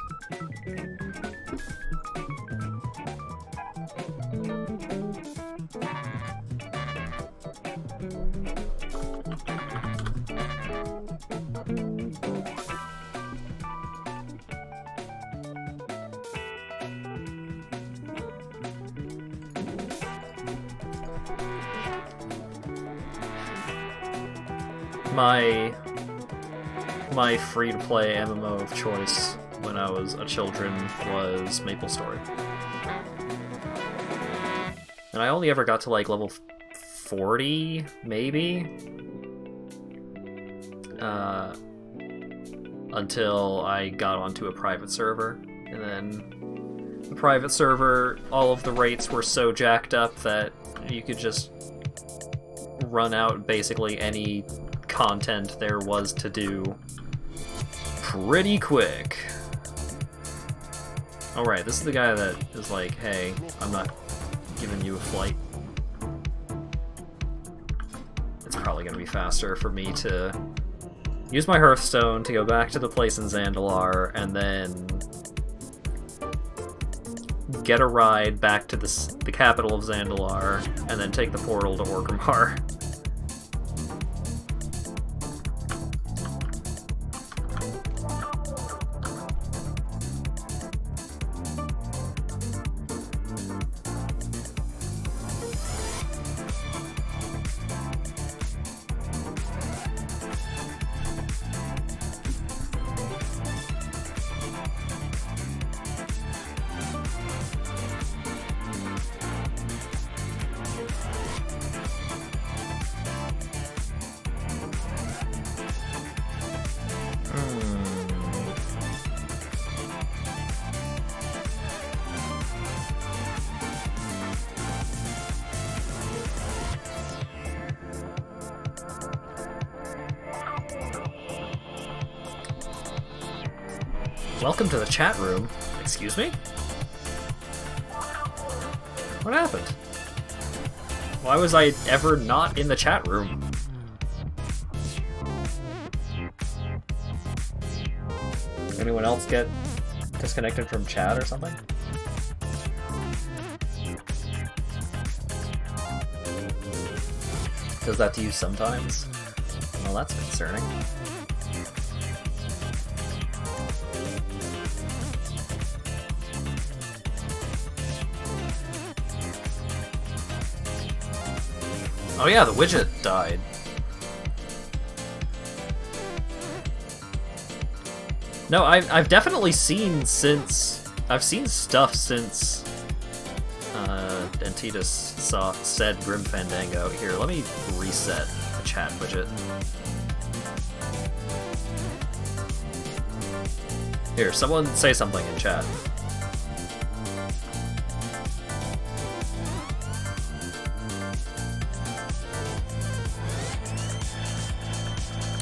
My free-to-play MMO of choice when I was a children was MapleStory. And I only ever got to like level 40, maybe? Until I got onto a private server. And then the private server, all of the rates were so jacked up that you could just run out basically any content there was to do pretty quick. Alright, this is the guy that is like, hey, I'm not giving you a flight. It's probably gonna be faster for me to use my Hearthstone to go back to the place in Zandalar and then get a ride back to the capital of Zandalar and then take the portal to Orgrimmar. Welcome to the chat room. Excuse me? What happened? Why was I ever not in the chat room? Anyone else get disconnected from chat or something? Does that to you sometimes? Well, that's concerning. Oh yeah, the widget died. No, I've definitely seen I've seen stuff since Dentitas said Grim Fandango. Here, let me reset the chat widget. Here, someone say something in chat.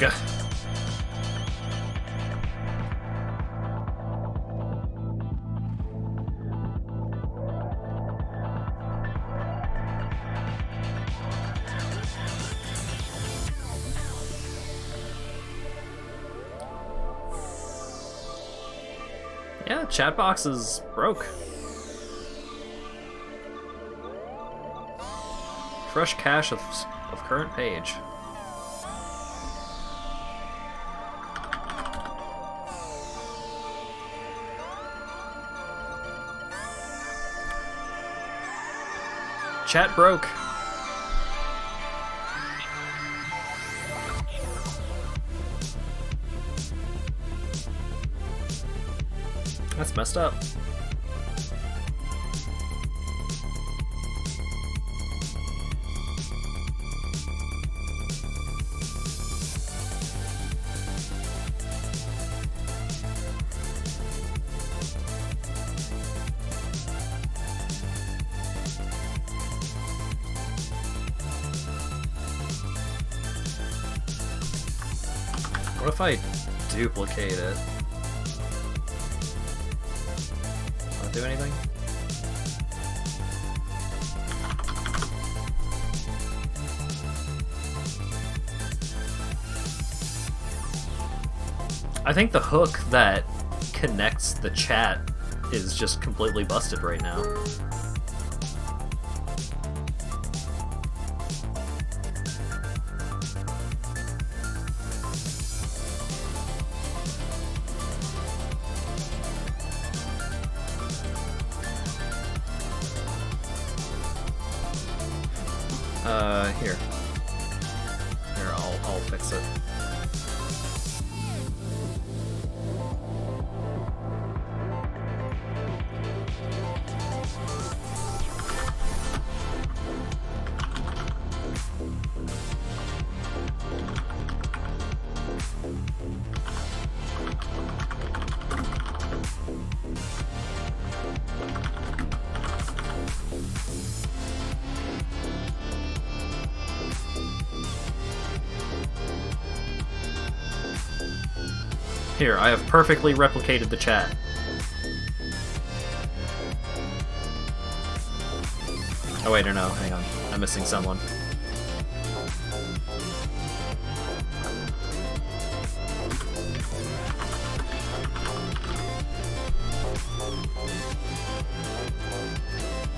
Gah. Yeah, chat box is broke. Fresh cache of current page. Chat broke. That's messed up. What if I duplicate it? Won't do anything? I think the hook that connects the chat is just completely busted right now. Here. Here, I'll fix it. Here, I have perfectly replicated the chat. Oh wait, or no, hang on. I'm missing someone.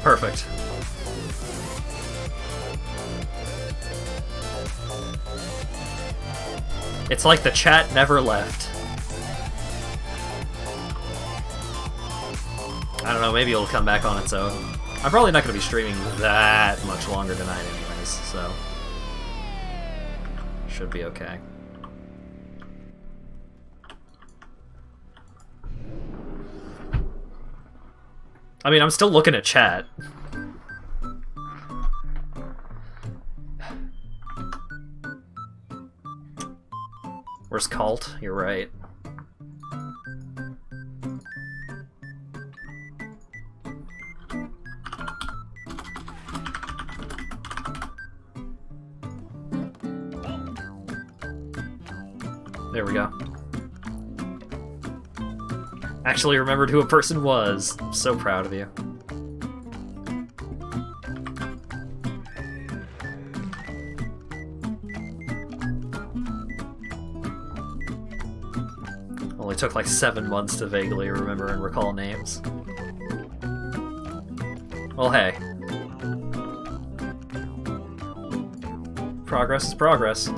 Perfect. It's like the chat never left. I don't know, maybe it'll come back on its own. I'm probably not going to be streaming that much longer tonight anyways, so... should be okay. I mean, I'm still looking at chat. Where's Cult? You're right. There we go. Actually remembered who a person was. I'm so proud of you. Only took like 7 months to vaguely remember and recall names. Well, hey. Progress is progress.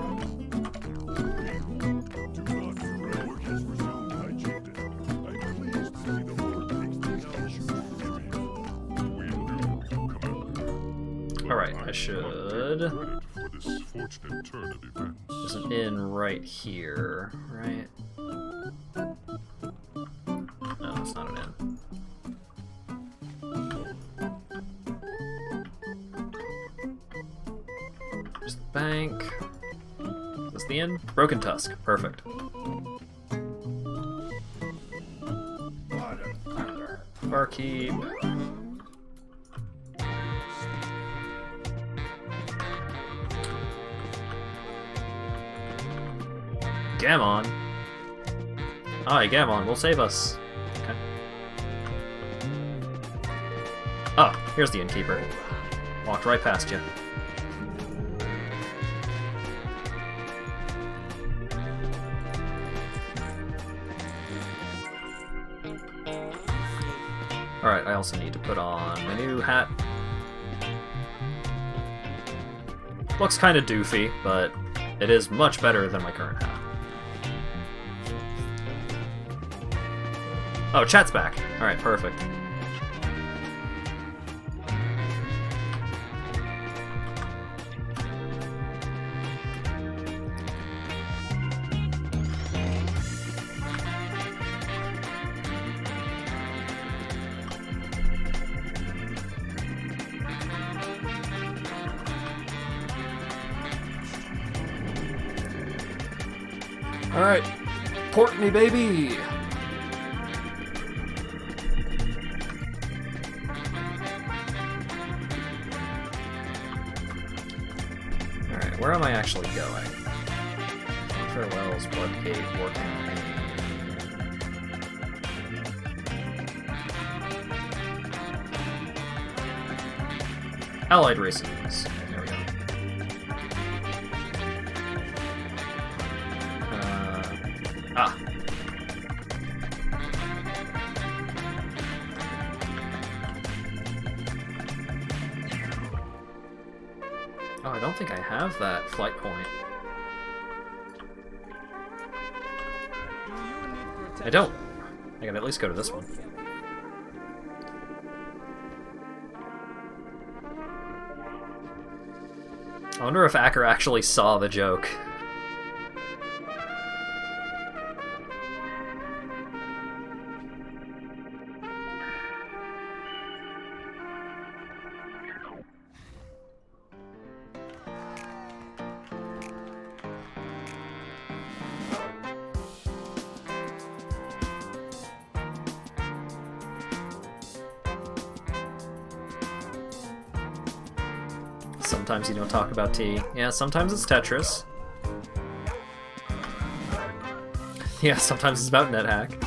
Alright, I should... There's an inn right here, right? No, it's not an inn. There's the bank. Is this the inn? Broken Tusk. Perfect. Barkeep. Gammon? Hi, Gammon, will save us. Okay. Oh, here's the innkeeper. Walked right past you. Alright, I also need to put on my new hat. Looks kinda doofy, but it is much better than my current hat. Oh, chat's back. Alright, perfect. Alright, port me, baby! Alright, where am I actually going? Farewells, Bloodgate, Warcraft. Allied races. There we go. Oh, I don't think I have that flight point. I don't. I gotta at least go to this one. I wonder if Acker actually saw the joke. Sometimes you don't talk about tea. Yeah, sometimes it's Tetris. Yeah, sometimes it's about NetHack.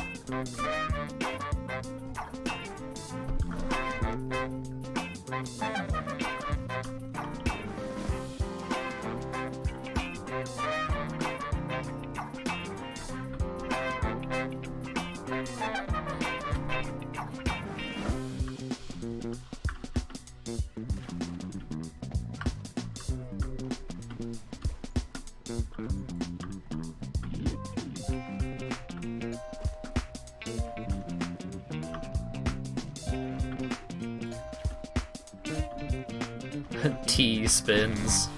T spins.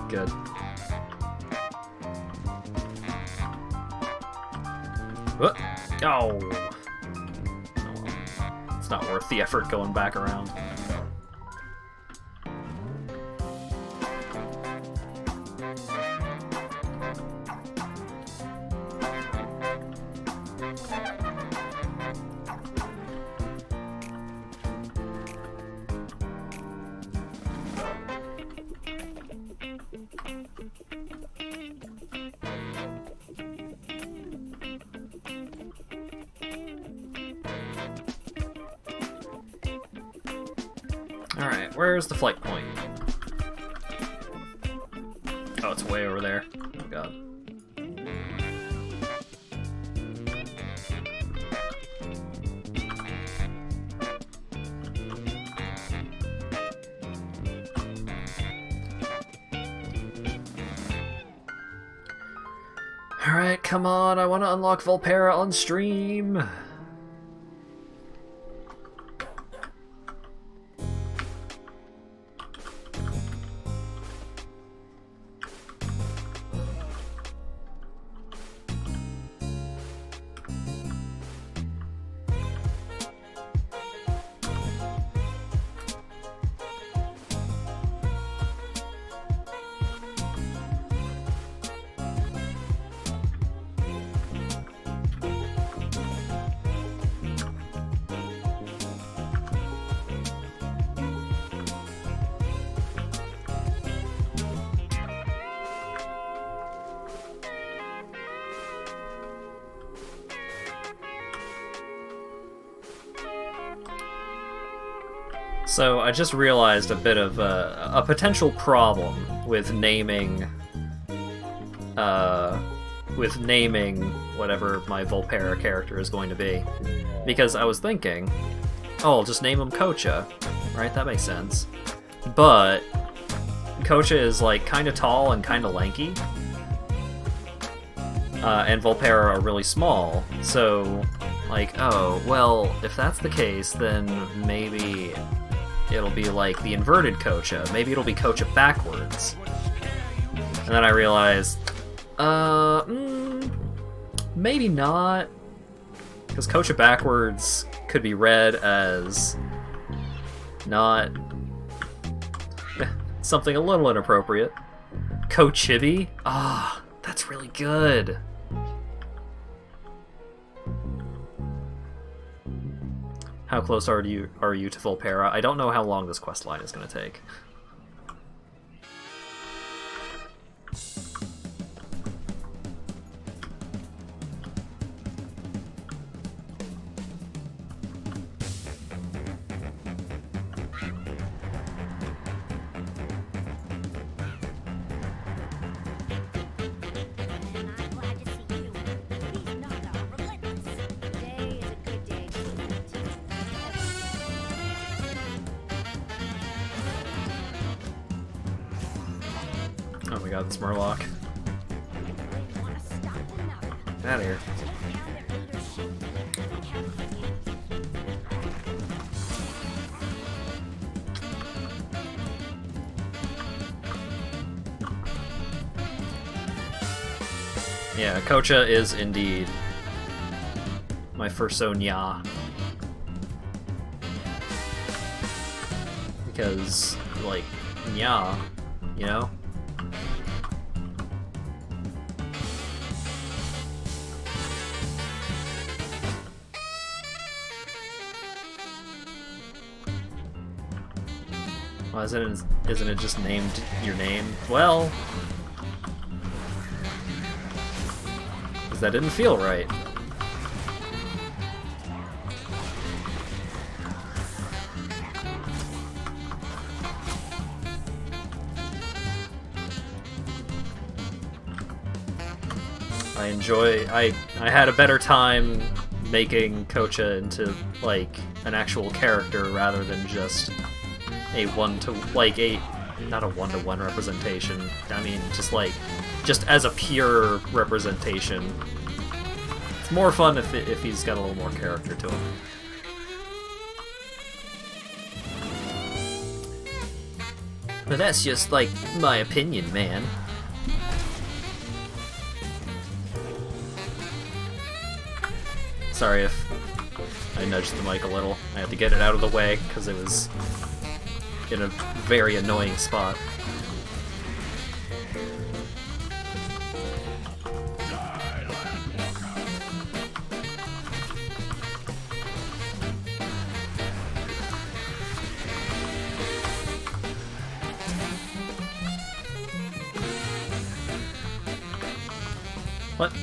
Good. What? Oh. It's not worth the effort going back around. Alright, where's the flight point? Oh, it's way over there. Oh god. Alright, come on, I want to unlock Volpera on stream! So I just realized a bit of a potential problem with naming whatever my Volpera character is going to be, because I was thinking, oh, I'll just name him Kocha, right? That makes sense. But Kocha is like kind of tall and kind of lanky, and Volpera are really small. So, like, oh, well, if that's the case, then maybe it'll be like the inverted Kocha. Maybe it'll be Kocha backwards. And then I realized, maybe not. Because Kocha backwards could be read as not something a little inappropriate. Kochibi? Ah, that's really good. How close are you to Volpera? I don't know how long this questline is going to take. Oh my god, it's Murloc. Get out of here. Yeah, Kocha is indeed my Fursonia. Because, like, nya, you know? Well, isn't it just named your name? Well, because that didn't feel right. I had a better time making Kocha into, like, an actual character rather than just a not a one-to-one representation. I mean, just as a pure representation. It's more fun if he's got a little more character to him. But that's just, like, my opinion, man. Sorry if I nudged the mic a little. I had to get it out of the way because it was in a very annoying spot. What?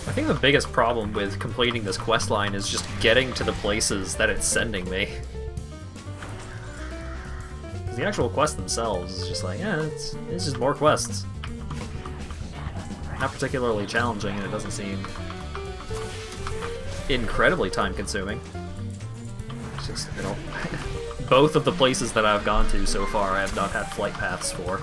I think the biggest problem with completing this questline is just getting to the places that it's sending me. Because the actual quests themselves is just like, yeah, it's just more quests. Not particularly challenging, and it doesn't seem incredibly time-consuming. It's just, you know, both of the places that I've gone to so far I have not had flight paths for.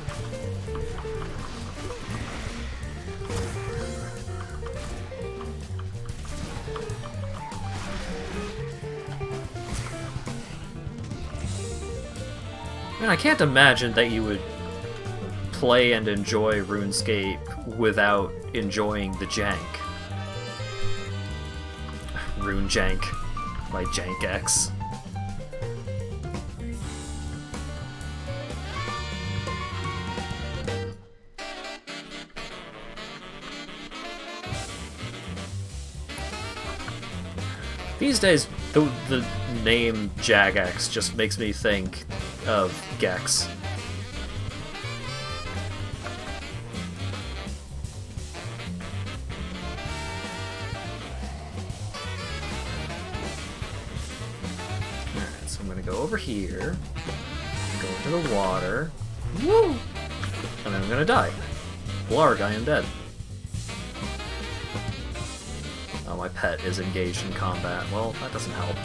I mean, I can't imagine that you would play and enjoy RuneScape without enjoying the jank. Rune Jank by JankX. These days, the name Jagex just makes me think of Gex. Alright, so I'm gonna go over here, go into the water, woo! And then I'm gonna die. Blarg, I am dead. Oh, my pet is engaged in combat. Well, that doesn't help.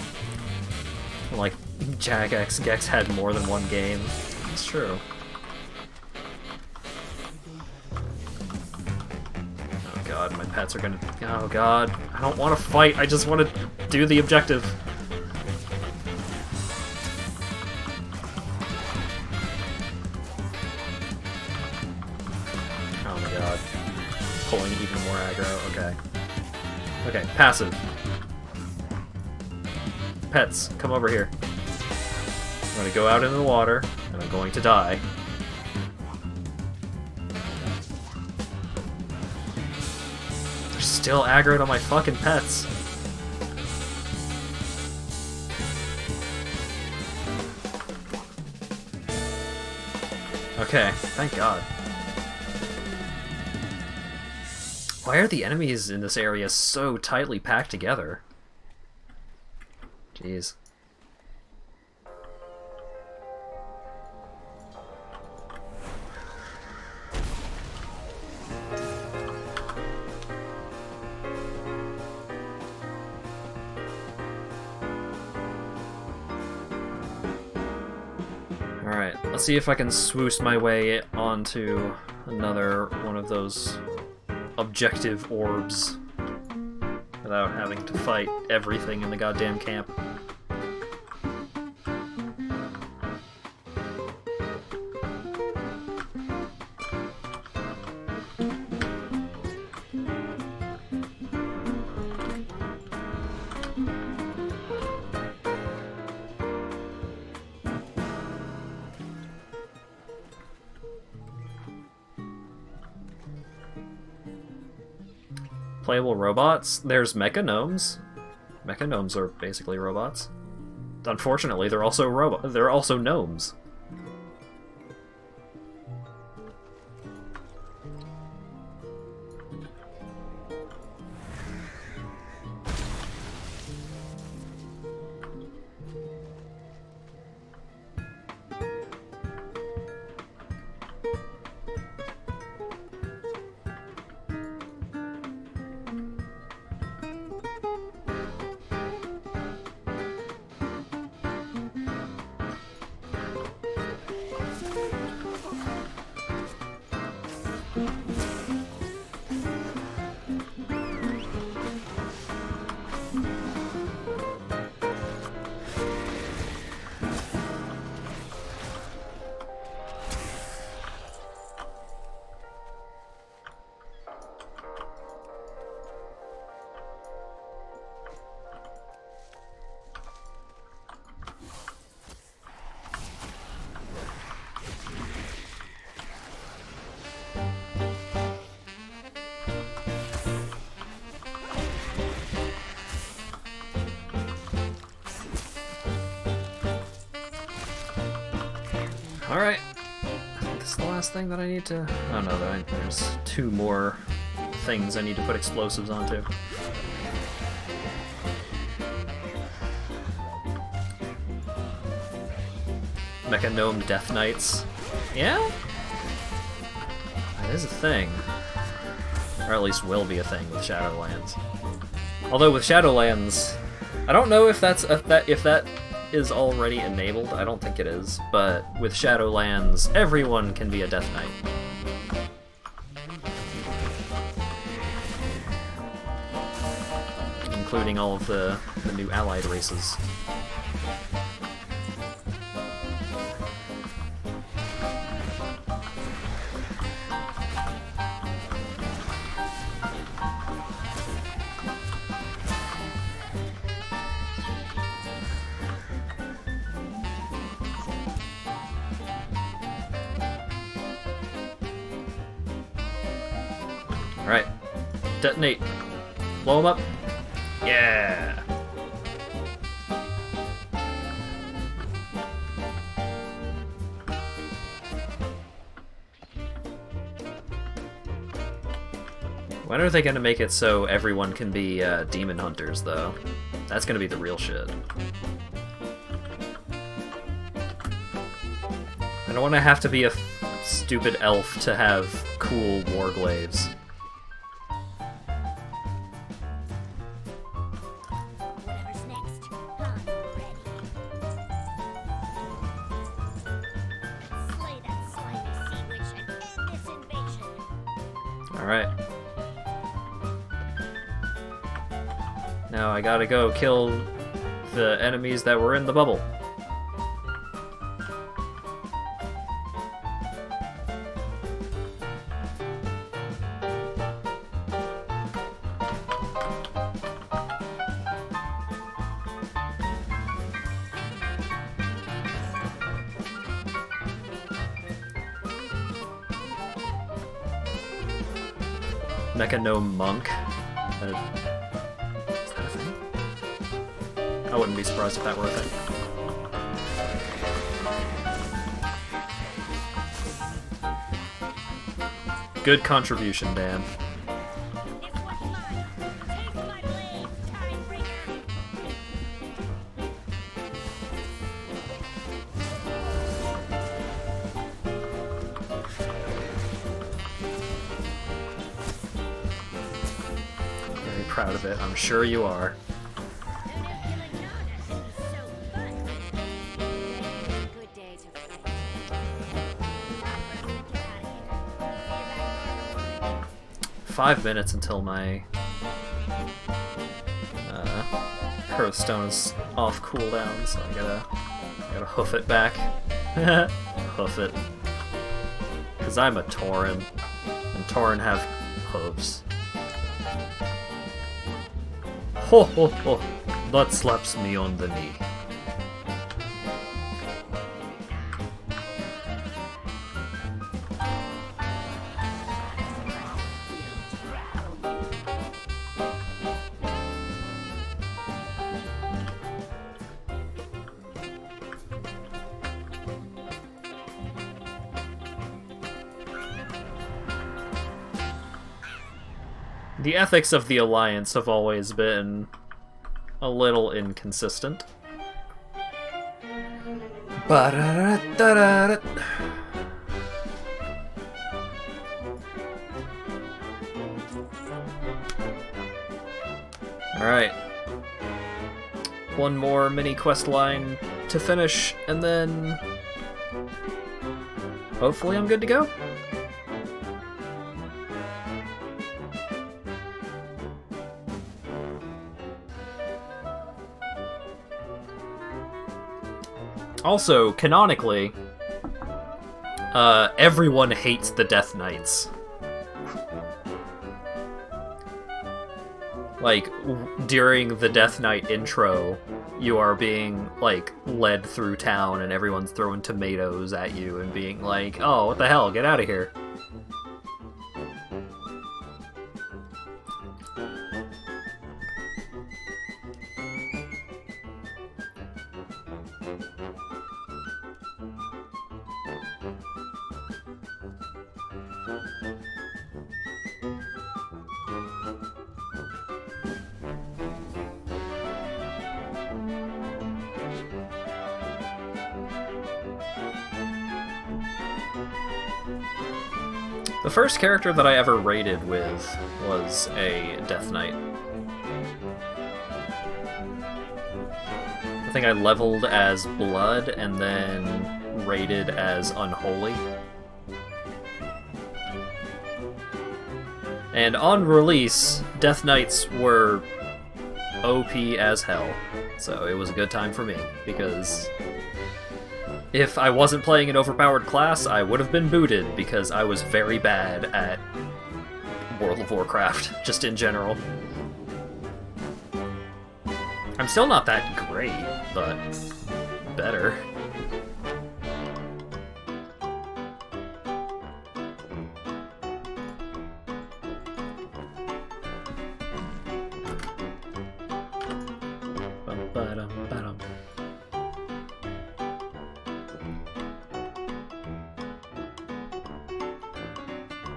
Like, Jagex, Gex had more than one game. It's true. Oh god, my pets are gonna... Oh god, I don't want to fight, I just want to do the objective. Oh my god. Pulling even more aggro, okay. Okay, passive. Pets, come over here. I'm going to go out into the water, and I'm going to die. They're still aggroed on my fucking pets. Okay, thank God. Why are the enemies in this area so tightly packed together? Jeez. Alright, let's see if I can swoosh my way onto another one of those objective orbs without having to fight everything in the goddamn camp. Playable robots? There's mechagnomes. Mechagnomes are basically robots. Unfortunately, they're also gnomes. Alright. I think this is the last thing that I need to... Oh no, there's 2 more things I need to put explosives onto. Mechagnome Death Knights. Yeah? That is a thing. Or at least will be a thing with Shadowlands. Although with Shadowlands, I don't know if that's if that is already enabled. I don't think it is, but with Shadowlands, everyone can be a Death Knight. Including all of the new allied races. Alright. Detonate. Blow him up. Yeah! When are they gonna make it so everyone can be demon hunters, though? That's gonna be the real shit. I don't want to have to be a stupid elf to have cool warglaives. Whatever's next, I'm ready. Let's slay that slimy sea witch and end this invasion. Alright. Now I gotta go kill the enemies that were in the bubble. Mechagnome Monk. Is that a thing? I wouldn't be surprised if that were a thing. Good contribution, Dan. This one's mine. Take my blade, Time Bringer. Very proud of it. I'm sure you are. Who knew killing Nana could be so fun? Good day to fight. 5 minutes until my Hearthstone is off cooldown, so I gotta hoof it back. Hoof it. Cause I'm a Tauren, and Tauren have hooves. Ho ho ho! That slaps me on the knee. The ethics of the Alliance have always been a little inconsistent. Ba-da-da-da-da-da. Alright. One more mini quest line to finish, and then hopefully I'm good to go. Also, canonically, everyone hates the Death Knights. Like, during the Death Knight intro, you are being, like, led through town and everyone's throwing tomatoes at you and being like, oh, what the hell, get out of here. The first character that I ever raided with was a Death Knight. I think I leveled as Blood and then raided as Unholy. And on release, Death Knights were OP as hell, so it was a good time for me, because if I wasn't playing an overpowered class, I would have been booted, because I was very bad at World of Warcraft, just in general. I'm still not that great, but better. Ba-dum-ba-dum.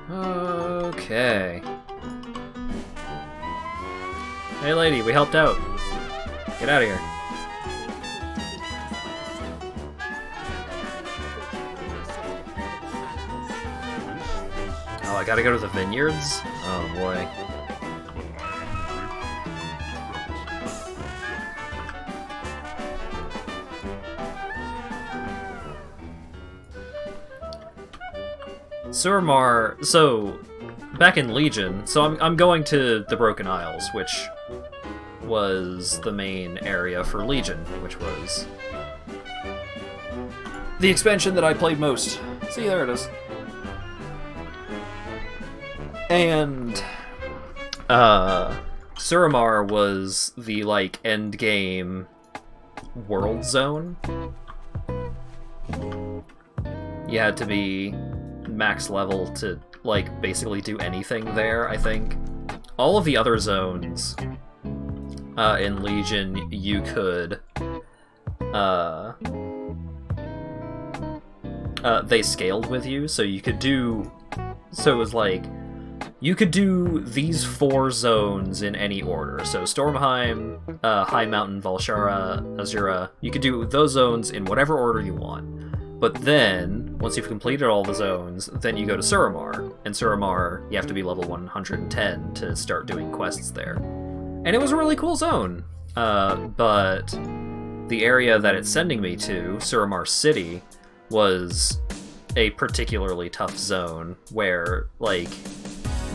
Okay. Hey lady, we helped out. Get out of here. Oh, I gotta go to the vineyards? Oh boy. Suramar, so back in Legion, so I'm going to the Broken Isles, which was the main area for Legion, which was the expansion that I played most. See, there it is. And Suramar was the like end game world zone. You had to be max level to like basically do anything there, I think. All of the other zones in Legion you could they scaled with you, so you could do, so it was like you could do these 4 zones in any order. So Stormheim, High Mountain, Valshara, Azura, you could do those zones in whatever order you want. But then, once you've completed all the zones, then you go to Suramar. And Suramar, you have to be level 110 to start doing quests there. And it was a really cool zone. But the area that it's sending me to, Suramar City, was a particularly tough zone where, like,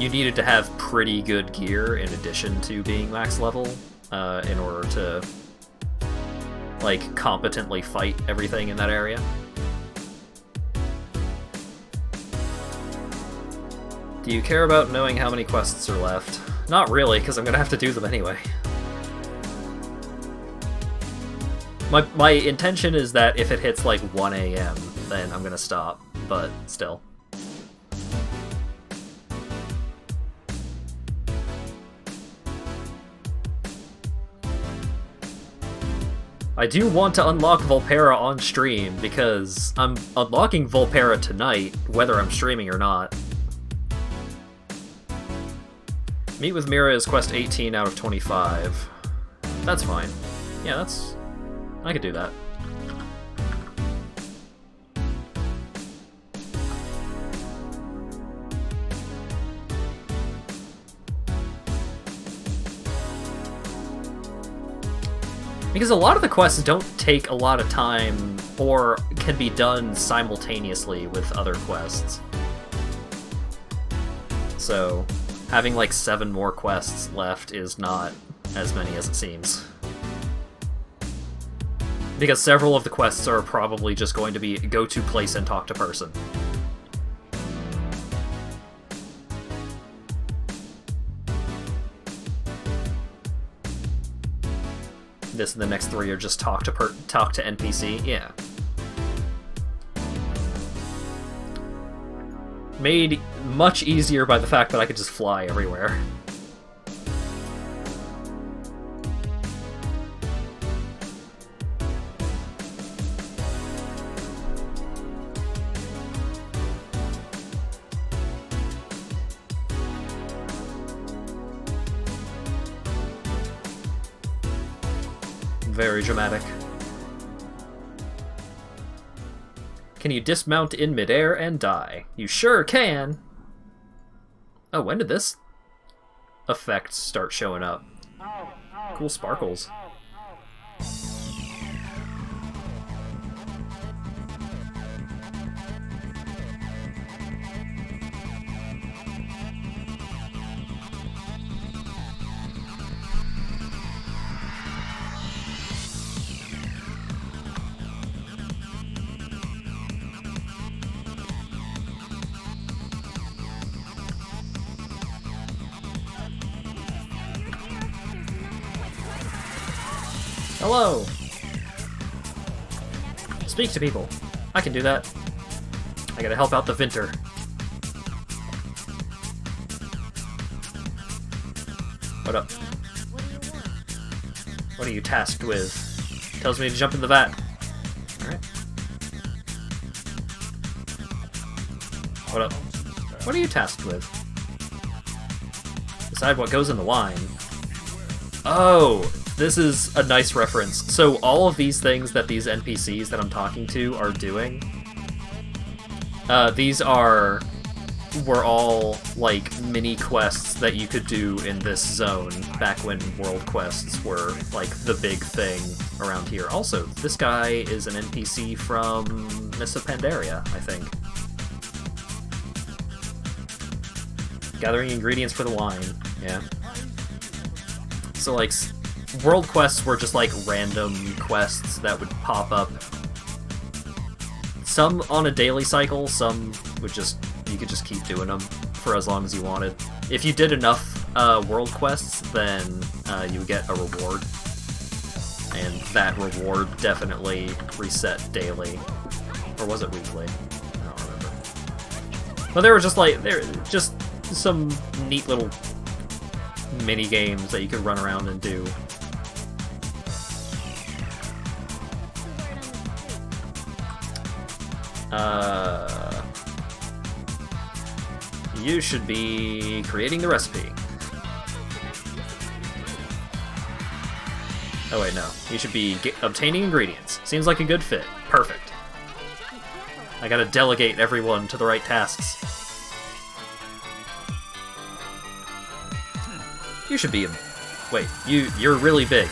you needed to have pretty good gear in addition to being max level in order to like competently fight everything in that area. Do you care about knowing how many quests are left? Not really, because I'm gonna have to do them anyway. My intention is that if it hits like 1 AM, then I'm gonna stop, but still. I do want to unlock Volpera on stream, because I'm unlocking Volpera tonight, whether I'm streaming or not. Meet with Mira is quest 18 out of 25. That's fine. Yeah, that's... I could do that. Because a lot of the quests don't take a lot of time, or can be done simultaneously with other quests. So, having like 7 more quests left is not as many as it seems. Because several of the quests are probably just going to be go to place and talk to person. This and the next 3 are just talk to NPC, yeah. Made much easier by the fact that I could just fly everywhere. Very dramatic. Can you dismount in midair and die? You sure can! Oh, when did this effect start showing up? Cool sparkles. Hello! Speak to people. I can do that. I gotta help out the Vinter. What up? What are you tasked with? Tells me to jump in the vat. Alright. What up? What are you tasked with? Decide what goes in the wine. Oh! This is a nice reference. So all of these things that these NPCs that I'm talking to are doing, were all like mini quests that you could do in this zone back when world quests were like the big thing around here. Also, this guy is an NPC from Miss of Pandaria, I think. Gathering ingredients for the wine, yeah. So like, world quests were just like random quests that would pop up. Some on a daily cycle, some would just, you could just keep doing them for as long as you wanted. If you did enough world quests, then you would get a reward. And that reward definitely reset daily. Or was it weekly? I don't remember. But they were just some neat little mini games that you could run around and do. You should be creating the recipe. Oh wait, no. You should be obtaining ingredients. Seems like a good fit. Perfect. I gotta delegate everyone to the right tasks. You should be... Wait, you're really big.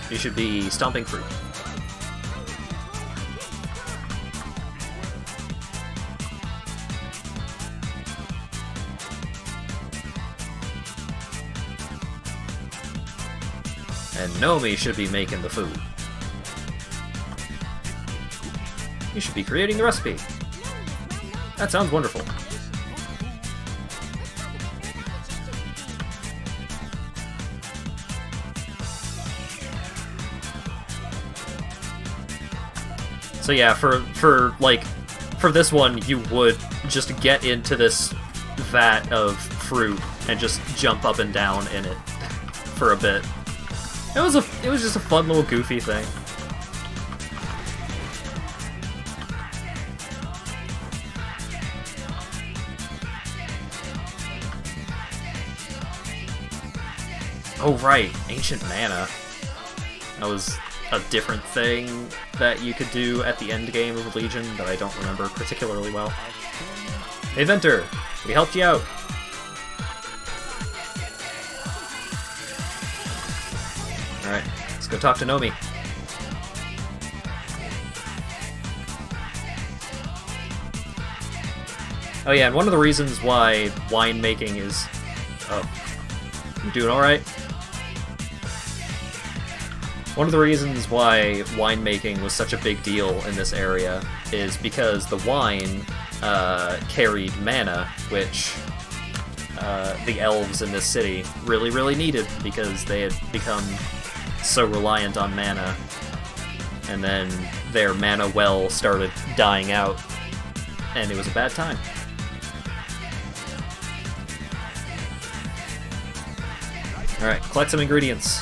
You should be stomping fruit. And Nomi should be making the food. You should be creating the recipe. That sounds wonderful. So yeah, for this one, you would just get into this vat of fruit and just jump up and down in it for a bit. It was just a fun little goofy thing. Oh right, ancient mana. That was a different thing that you could do at the end game of Legion that I don't remember particularly well. Hey Venter, we helped you out. Alright, let's go talk to Nomi. Oh yeah, and one of the reasons why winemaking is... Oh. You doing alright? One of the reasons why winemaking was such a big deal in this area is because the wine carried mana, which the elves in this city really needed because they had become so reliant on mana. And then their mana well started dying out, and it was a bad time. Alright, collect some ingredients.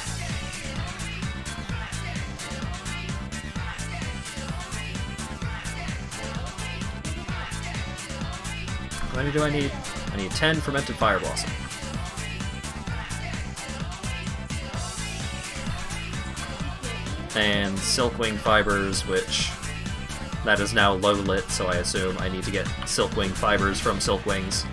How many do I need? I need 10 fermented fire blossom. And silkwing fibers, which that is now low lit, so I assume I need to get silkwing fibers from silkwings.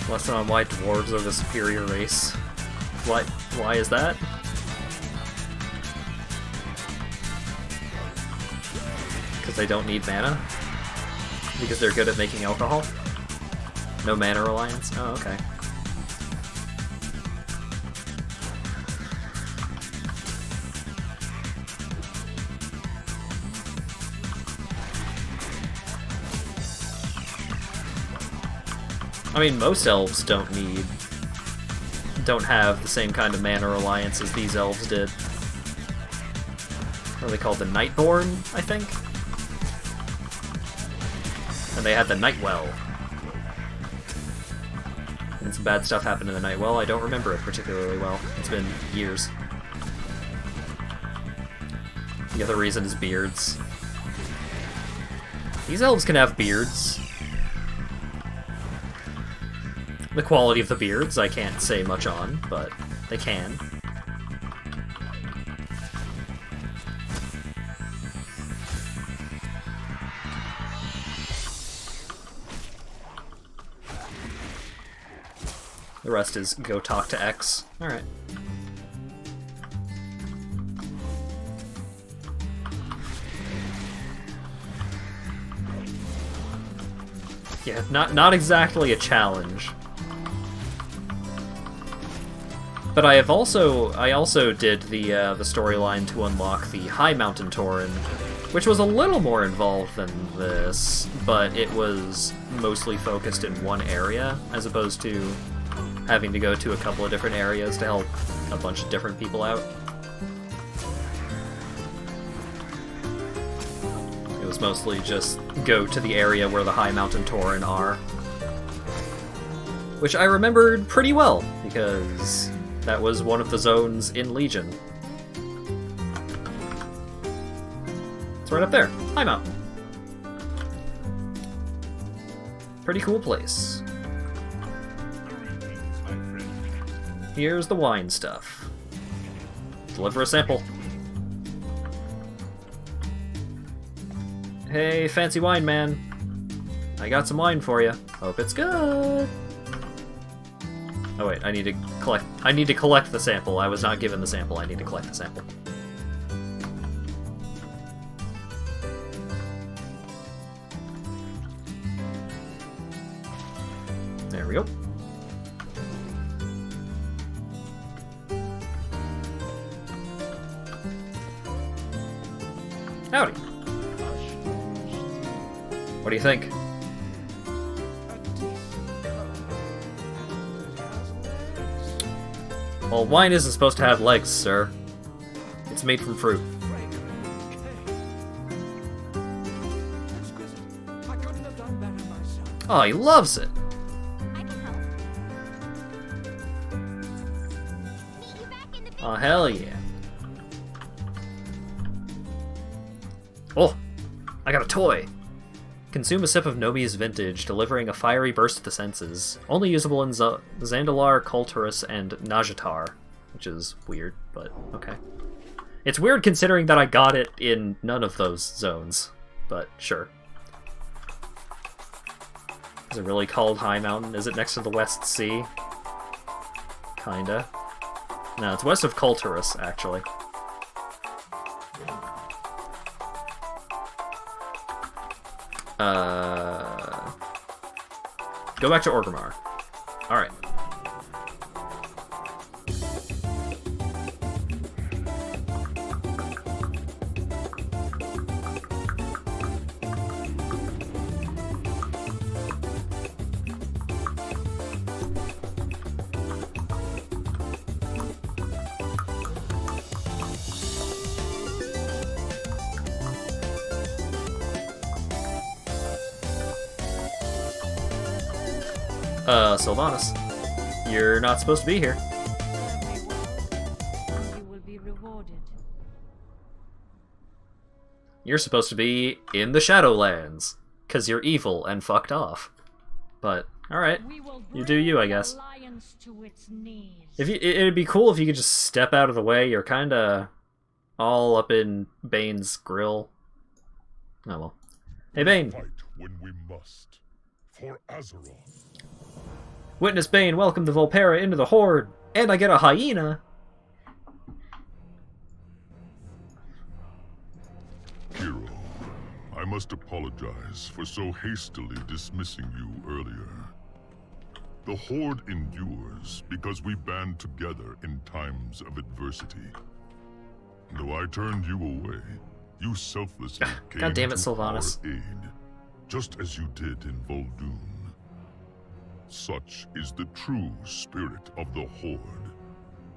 Lesson on why dwarves are the superior race. Why is that? Because they don't need mana? Because they're good at making alcohol? No mana reliance? Oh, okay. I mean, most elves don't have the same kind of mana reliance as these elves did. What are they called? The Nightborn, I think? And they had the Nightwell. And some bad stuff happened in the Nightwell. I don't remember it particularly well. It's been years. The other reason is beards. These elves can have beards. The quality of the beards I can't say much on, but they can. The rest is go talk to X. Alright. Yeah, not exactly a challenge. But I also did the storyline to unlock the High Mountain Tauren, which was a little more involved than this, but it was mostly focused in one area, as opposed to having to go to a couple of different areas to help a bunch of different people out. It was mostly just go to the area where the High Mountain Tauren are. Which I remembered pretty well, because that was one of the zones in Legion. It's right up there. High Mountain. Pretty cool place. Here's the wine stuff. Deliver a sample. Hey, fancy wine man. I got some wine for you. Hope it's good. Oh wait, I need to collect the sample. I was not given the sample. I need to collect the sample. There we go. Howdy. What do you think? Well, wine isn't supposed to have legs, sir. It's made from fruit. Oh, he loves it. I can help. Meet you back in the Oh, hell yeah. Oh, I got a toy. Consume a sip of Nomi's vintage, delivering a fiery burst of the senses. Only usable in Zandalar, Kulturus, and Najatar. Which is weird, but okay. It's weird considering that I got it in none of those zones, but sure. Is it really called High Mountain? Is it next to the West Sea? Kinda. No, it's west of Kulturus, actually. Go back to Orgrimmar. Alright. Sylvanas, you're not supposed to be here. You will be rewarded. You're supposed to be in the Shadowlands, because you're evil and fucked off. But, alright, you do you, I guess. It'd be cool if you could just step out of the way. You're kinda all up in Bane's grill. Oh well. Hey, Bane! Fight when we must. For Azeroth. Witness Bane, welcome to Volpera into the Horde! And I get a hyena! Hero, I must apologize for so hastily dismissing you earlier. The Horde endures because we band together in times of adversity. Though I turned you away, you selflessly came God damn it, to Sylvanas. our aid, just as you did in Vol'dun. Such is the true spirit of the Horde.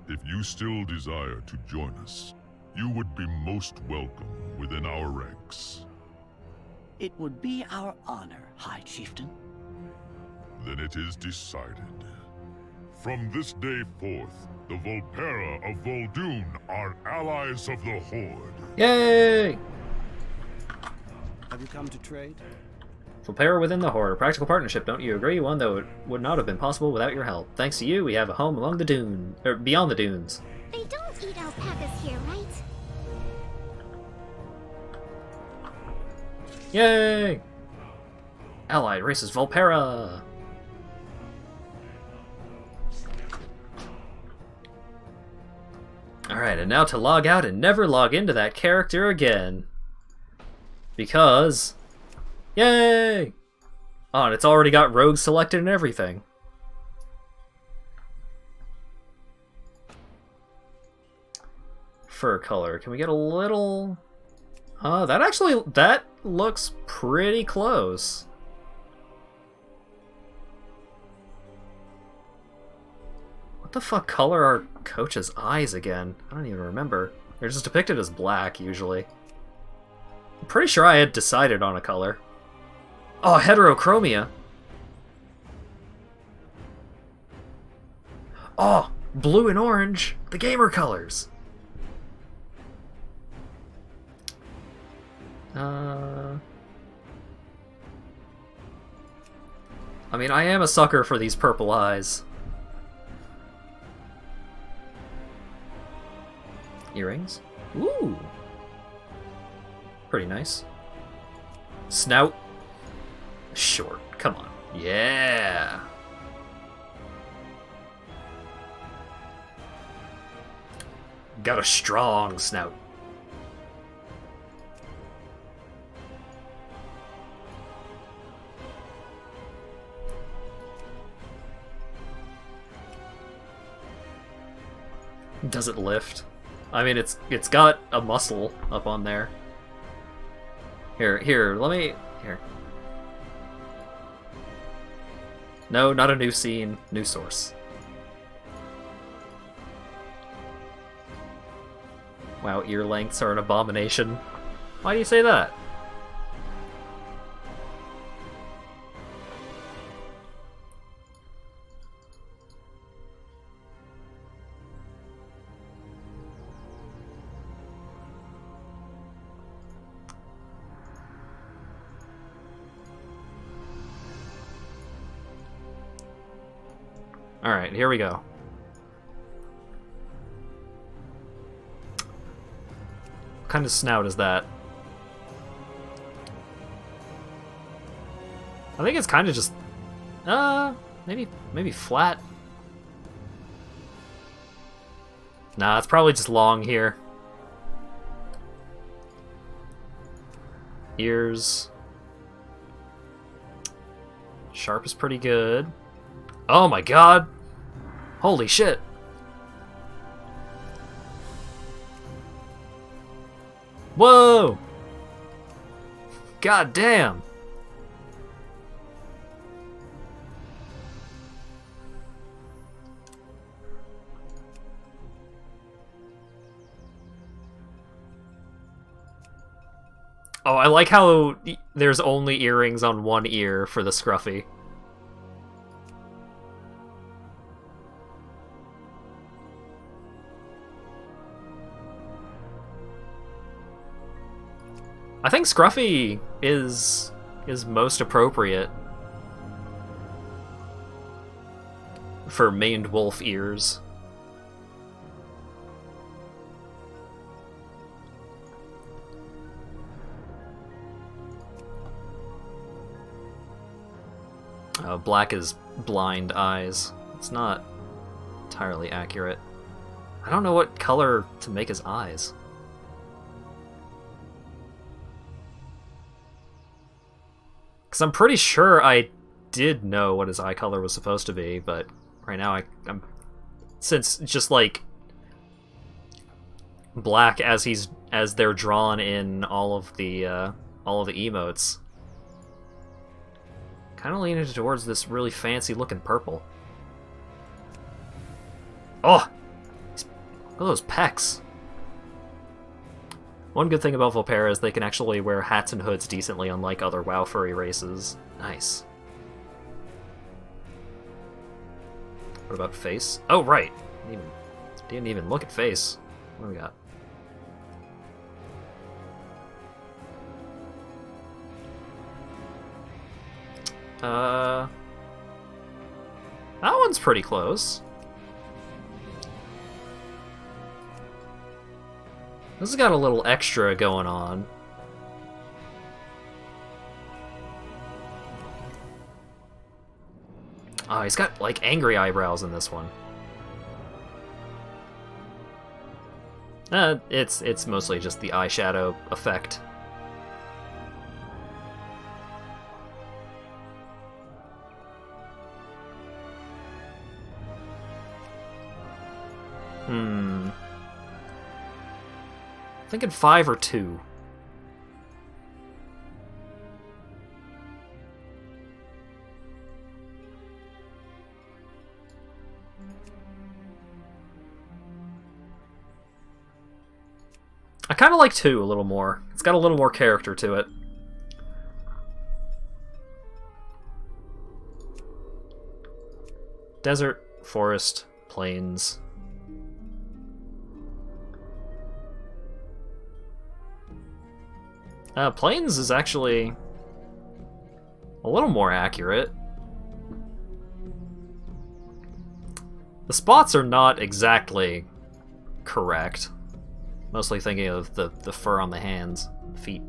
If you still desire to join us, you would be most welcome within our ranks. It would be our honor, High Chieftain. Then it is decided. From this day forth, the Volpera of Vol'dun are allies of the Horde. Yay! Have you come to trade? Volpera within the Horde, a practical partnership, don't you agree? One that would not have been possible without your help. Thanks to you, we have a home among the dunes, or beyond the dunes. They don't eat alpacas here, right? Yay! Allied races Volpera! Alright, and now to log out and never log into that character again. Because... Yay! Oh, and it's already got rogues selected and everything. Fur color. Can we get a little... that looks pretty close. What the fuck color are Coach's eyes again? I don't even remember. They're just depicted as black, usually. I'm pretty sure I had decided on a color. Oh, heterochromia. Oh, blue and orange. The gamer colors. I mean, I am a sucker for these purple eyes. Earrings? Ooh. Pretty nice. Snout. Short. Come on. Yeah. Got a strong snout. Does it lift? I mean, it's got a muscle up on there. Here, let me... Here. No, not a new scene, new source. Wow, ear lengths are an abomination. Why do you say that? Alright, here we go. What kind of snout is that? I think it's kind of just... maybe flat. Nah, it's probably just long here. Ears. Sharp is pretty good. Oh my god! Holy shit! Whoa! God damn! Oh, I like how there's only earrings on one ear for the Scruffy. I think Scruffy is most appropriate for maned wolf ears. Black is blind eyes. It's not entirely accurate. I don't know what color to make his eyes. Because I'm pretty sure I did know what his eye color was supposed to be, but right now I'm since just like black as they're drawn in all of the emotes, kind of leaning towards this really fancy looking purple. Oh, look at those pecs. One good thing about Volpera is they can actually wear hats and hoods decently, unlike other WoW furry races. Nice. What about face? Oh, right. Didn't even look at face. What do we got? That one's pretty close. This has got a little extra going on. Oh, he's got, like, angry eyebrows in this one. It's mostly just the eyeshadow effect. Thinking 5 or 2. I kind of like 2 a little more. It's got a little more character to it. Desert, forest, plains. Plains is actually a little more accurate. The spots are not exactly correct. Mostly thinking of the fur on the hands and feet.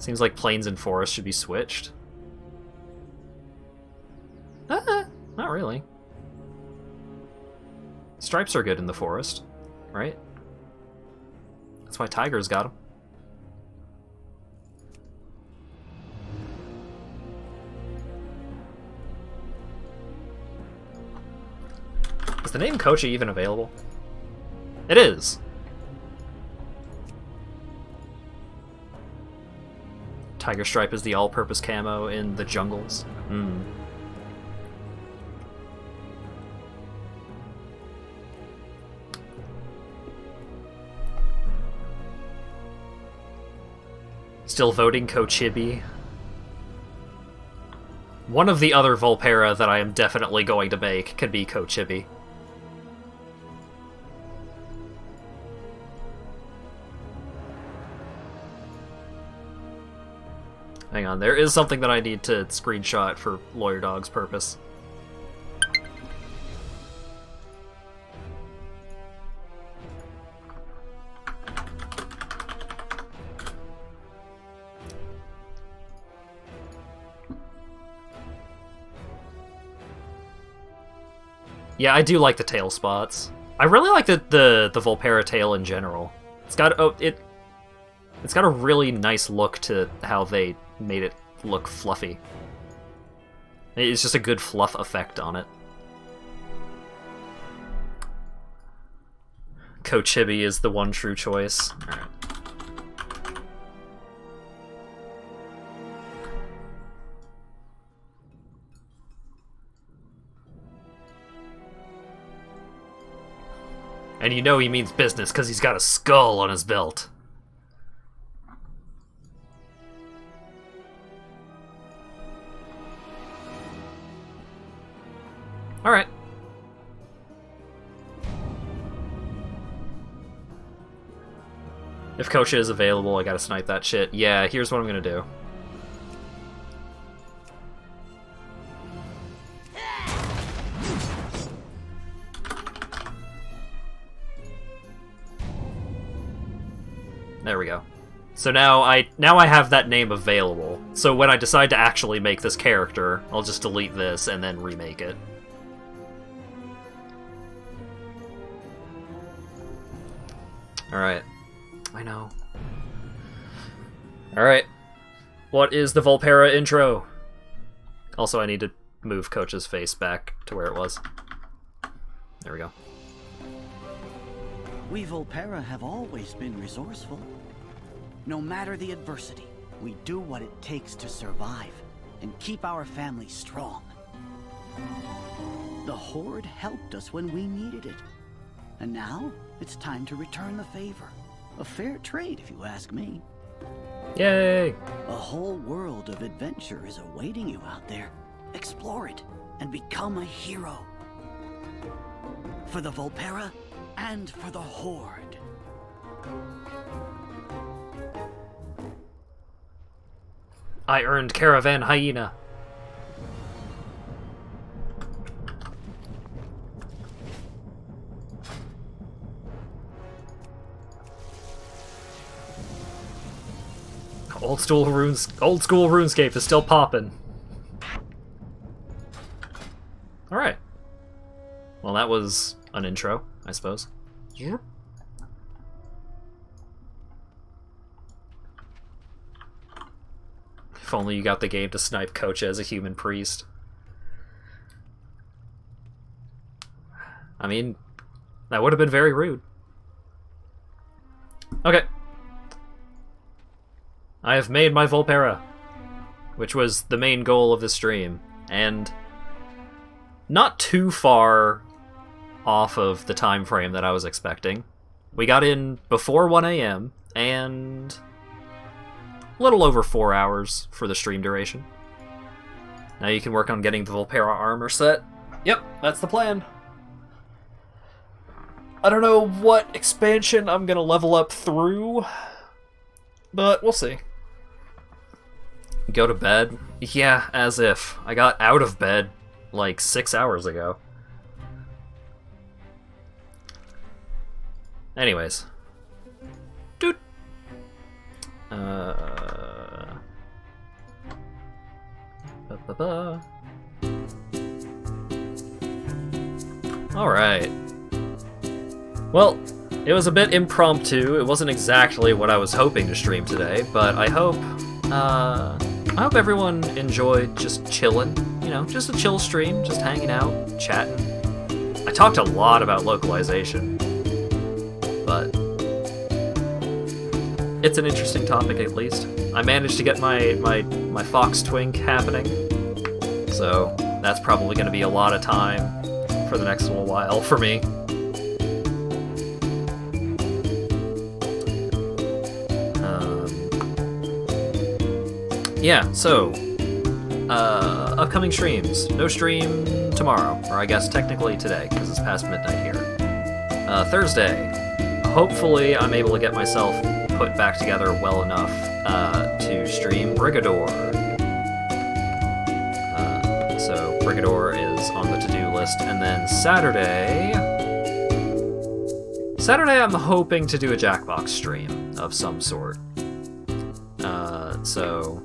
Seems like plains and forests should be switched. Not really. Stripes are good in the forest, right? That's why tigers got them. Is the name Kochi even available? It is! Tiger Stripe is the all-purpose camo in the jungles. Still voting Kochibi. One of the other Volpera that I am definitely going to make could be Kochibi. Hang on, there is something that I need to screenshot for Lawyer Dog's purpose. Yeah, I do like the tail spots. I really like the Volpera tail in general. It's got it's got a really nice look to how they made it look fluffy. It's just a good fluff effect on it. Kochibi is the one true choice. Alright. And you know he means business because he's got a skull on his belt. Alright. If Kosha is available, I gotta snipe that shit. Yeah, here's what I'm gonna do. There we go. So now I have that name available. So when I decide to actually make this character, I'll just delete this and then remake it. Alright. I know. Alright. What is the Volpera intro? Also, I need to move Coach's face back to where it was. There we go. We Volpera have always been resourceful. No matter the adversity, we do what it takes to survive and keep our family strong. The Horde helped us when we needed it. And now, it's time to return the favor. A fair trade, if you ask me. Yay! A whole world of adventure is awaiting you out there. Explore it and become a hero. For the Volpera and for the Horde. I earned Caravan Hyena. Old school RuneScape is still popping. Alright. Well, that was an intro, I suppose. Yeah. If only you got the game to snipe Coach as a human priest. I mean, that would have been very rude. Okay. I have made my Volpera, which was the main goal of the stream, and not too far off of the time frame that I was expecting. We got in before 1 a.m. and a little over 4 hours for the stream duration. Now you can work on getting the Volpera armor set. Yep, that's the plan. I don't know what expansion I'm gonna level up through, but we'll see. Go to bed? Yeah, as if. I got out of bed like 6 hours ago. Anyways. Dude. Ba-ba. Alright. Well, it was a bit impromptu. It wasn't exactly what I was hoping to stream today, but I hope everyone enjoyed just chilling. You know, just a chill stream, just hanging out, chatting. I talked a lot about localization, but it's an interesting topic at least. I managed to get my Fox Twink happening, so that's probably going to be a lot of time for the next little while for me. Yeah, so, upcoming streams. No stream tomorrow, or I guess technically today, because it's past midnight here. Thursday, hopefully I'm able to get myself put back together well enough to stream Brigador. So Brigador is on the to-do list, and then Saturday I'm hoping to do a Jackbox stream of some sort. So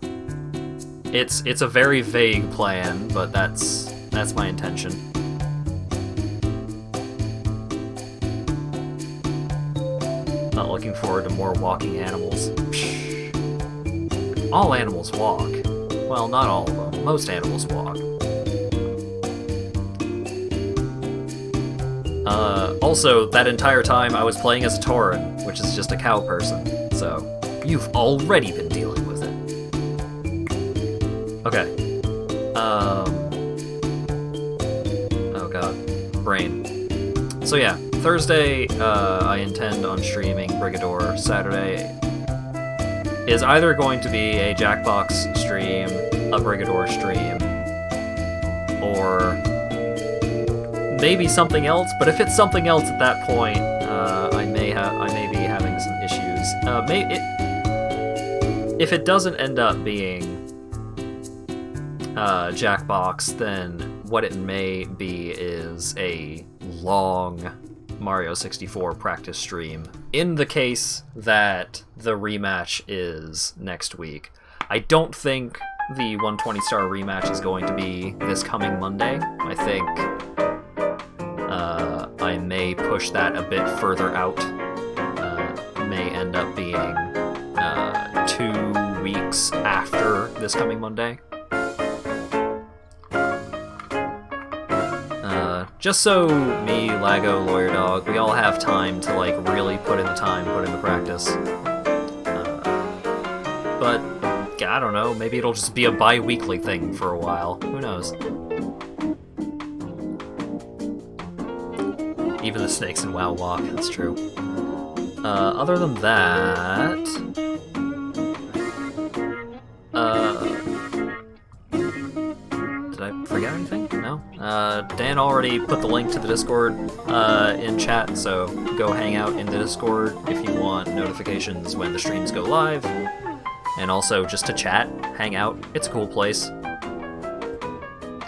it's a very vague plan, but that's my intention. Not looking forward to more walking animals. Psh. All animals walk. Well, not all of them. Most animals walk. Also, that entire time I was playing as a Tauren, which is just a cow person, so you've already been dealing with it. Okay. Oh god. Brain. So yeah, Thursday, I intend on streaming Brigador. Saturday is either going to be a Jackbox stream, a Brigador stream, or maybe something else. But if it's something else at that point, I may be having some issues. If it doesn't end up being Jackbox, then what it may be is a long Mario 64 practice stream, in the case that the rematch is next week. I don't think the 120-star rematch is going to be this coming Monday. I think I may push that a bit further out. May end up being 2 weeks after this coming Monday. Just so me, Lago, Lawyer Dog, we all have time to like really put in the time, put in the practice. But I don't know, maybe it'll just be a bi-weekly thing for a while. Who knows? Even the snakes in WoW walk, that's true. Other than that... did I forget anything? No? Dan already put the link to the Discord in chat, so go hang out in the Discord if you want notifications when the streams go live. And also just to chat, hang out. It's a cool place.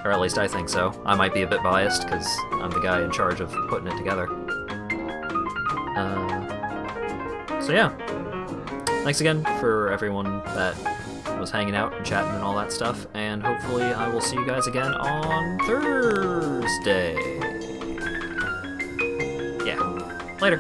Or at least I think so. I might be a bit biased, because I'm the guy in charge of putting it together. So yeah. Thanks again for everyone that was hanging out and chatting and all that stuff, and hopefully I will see you guys again on Thursday. Yeah. Later.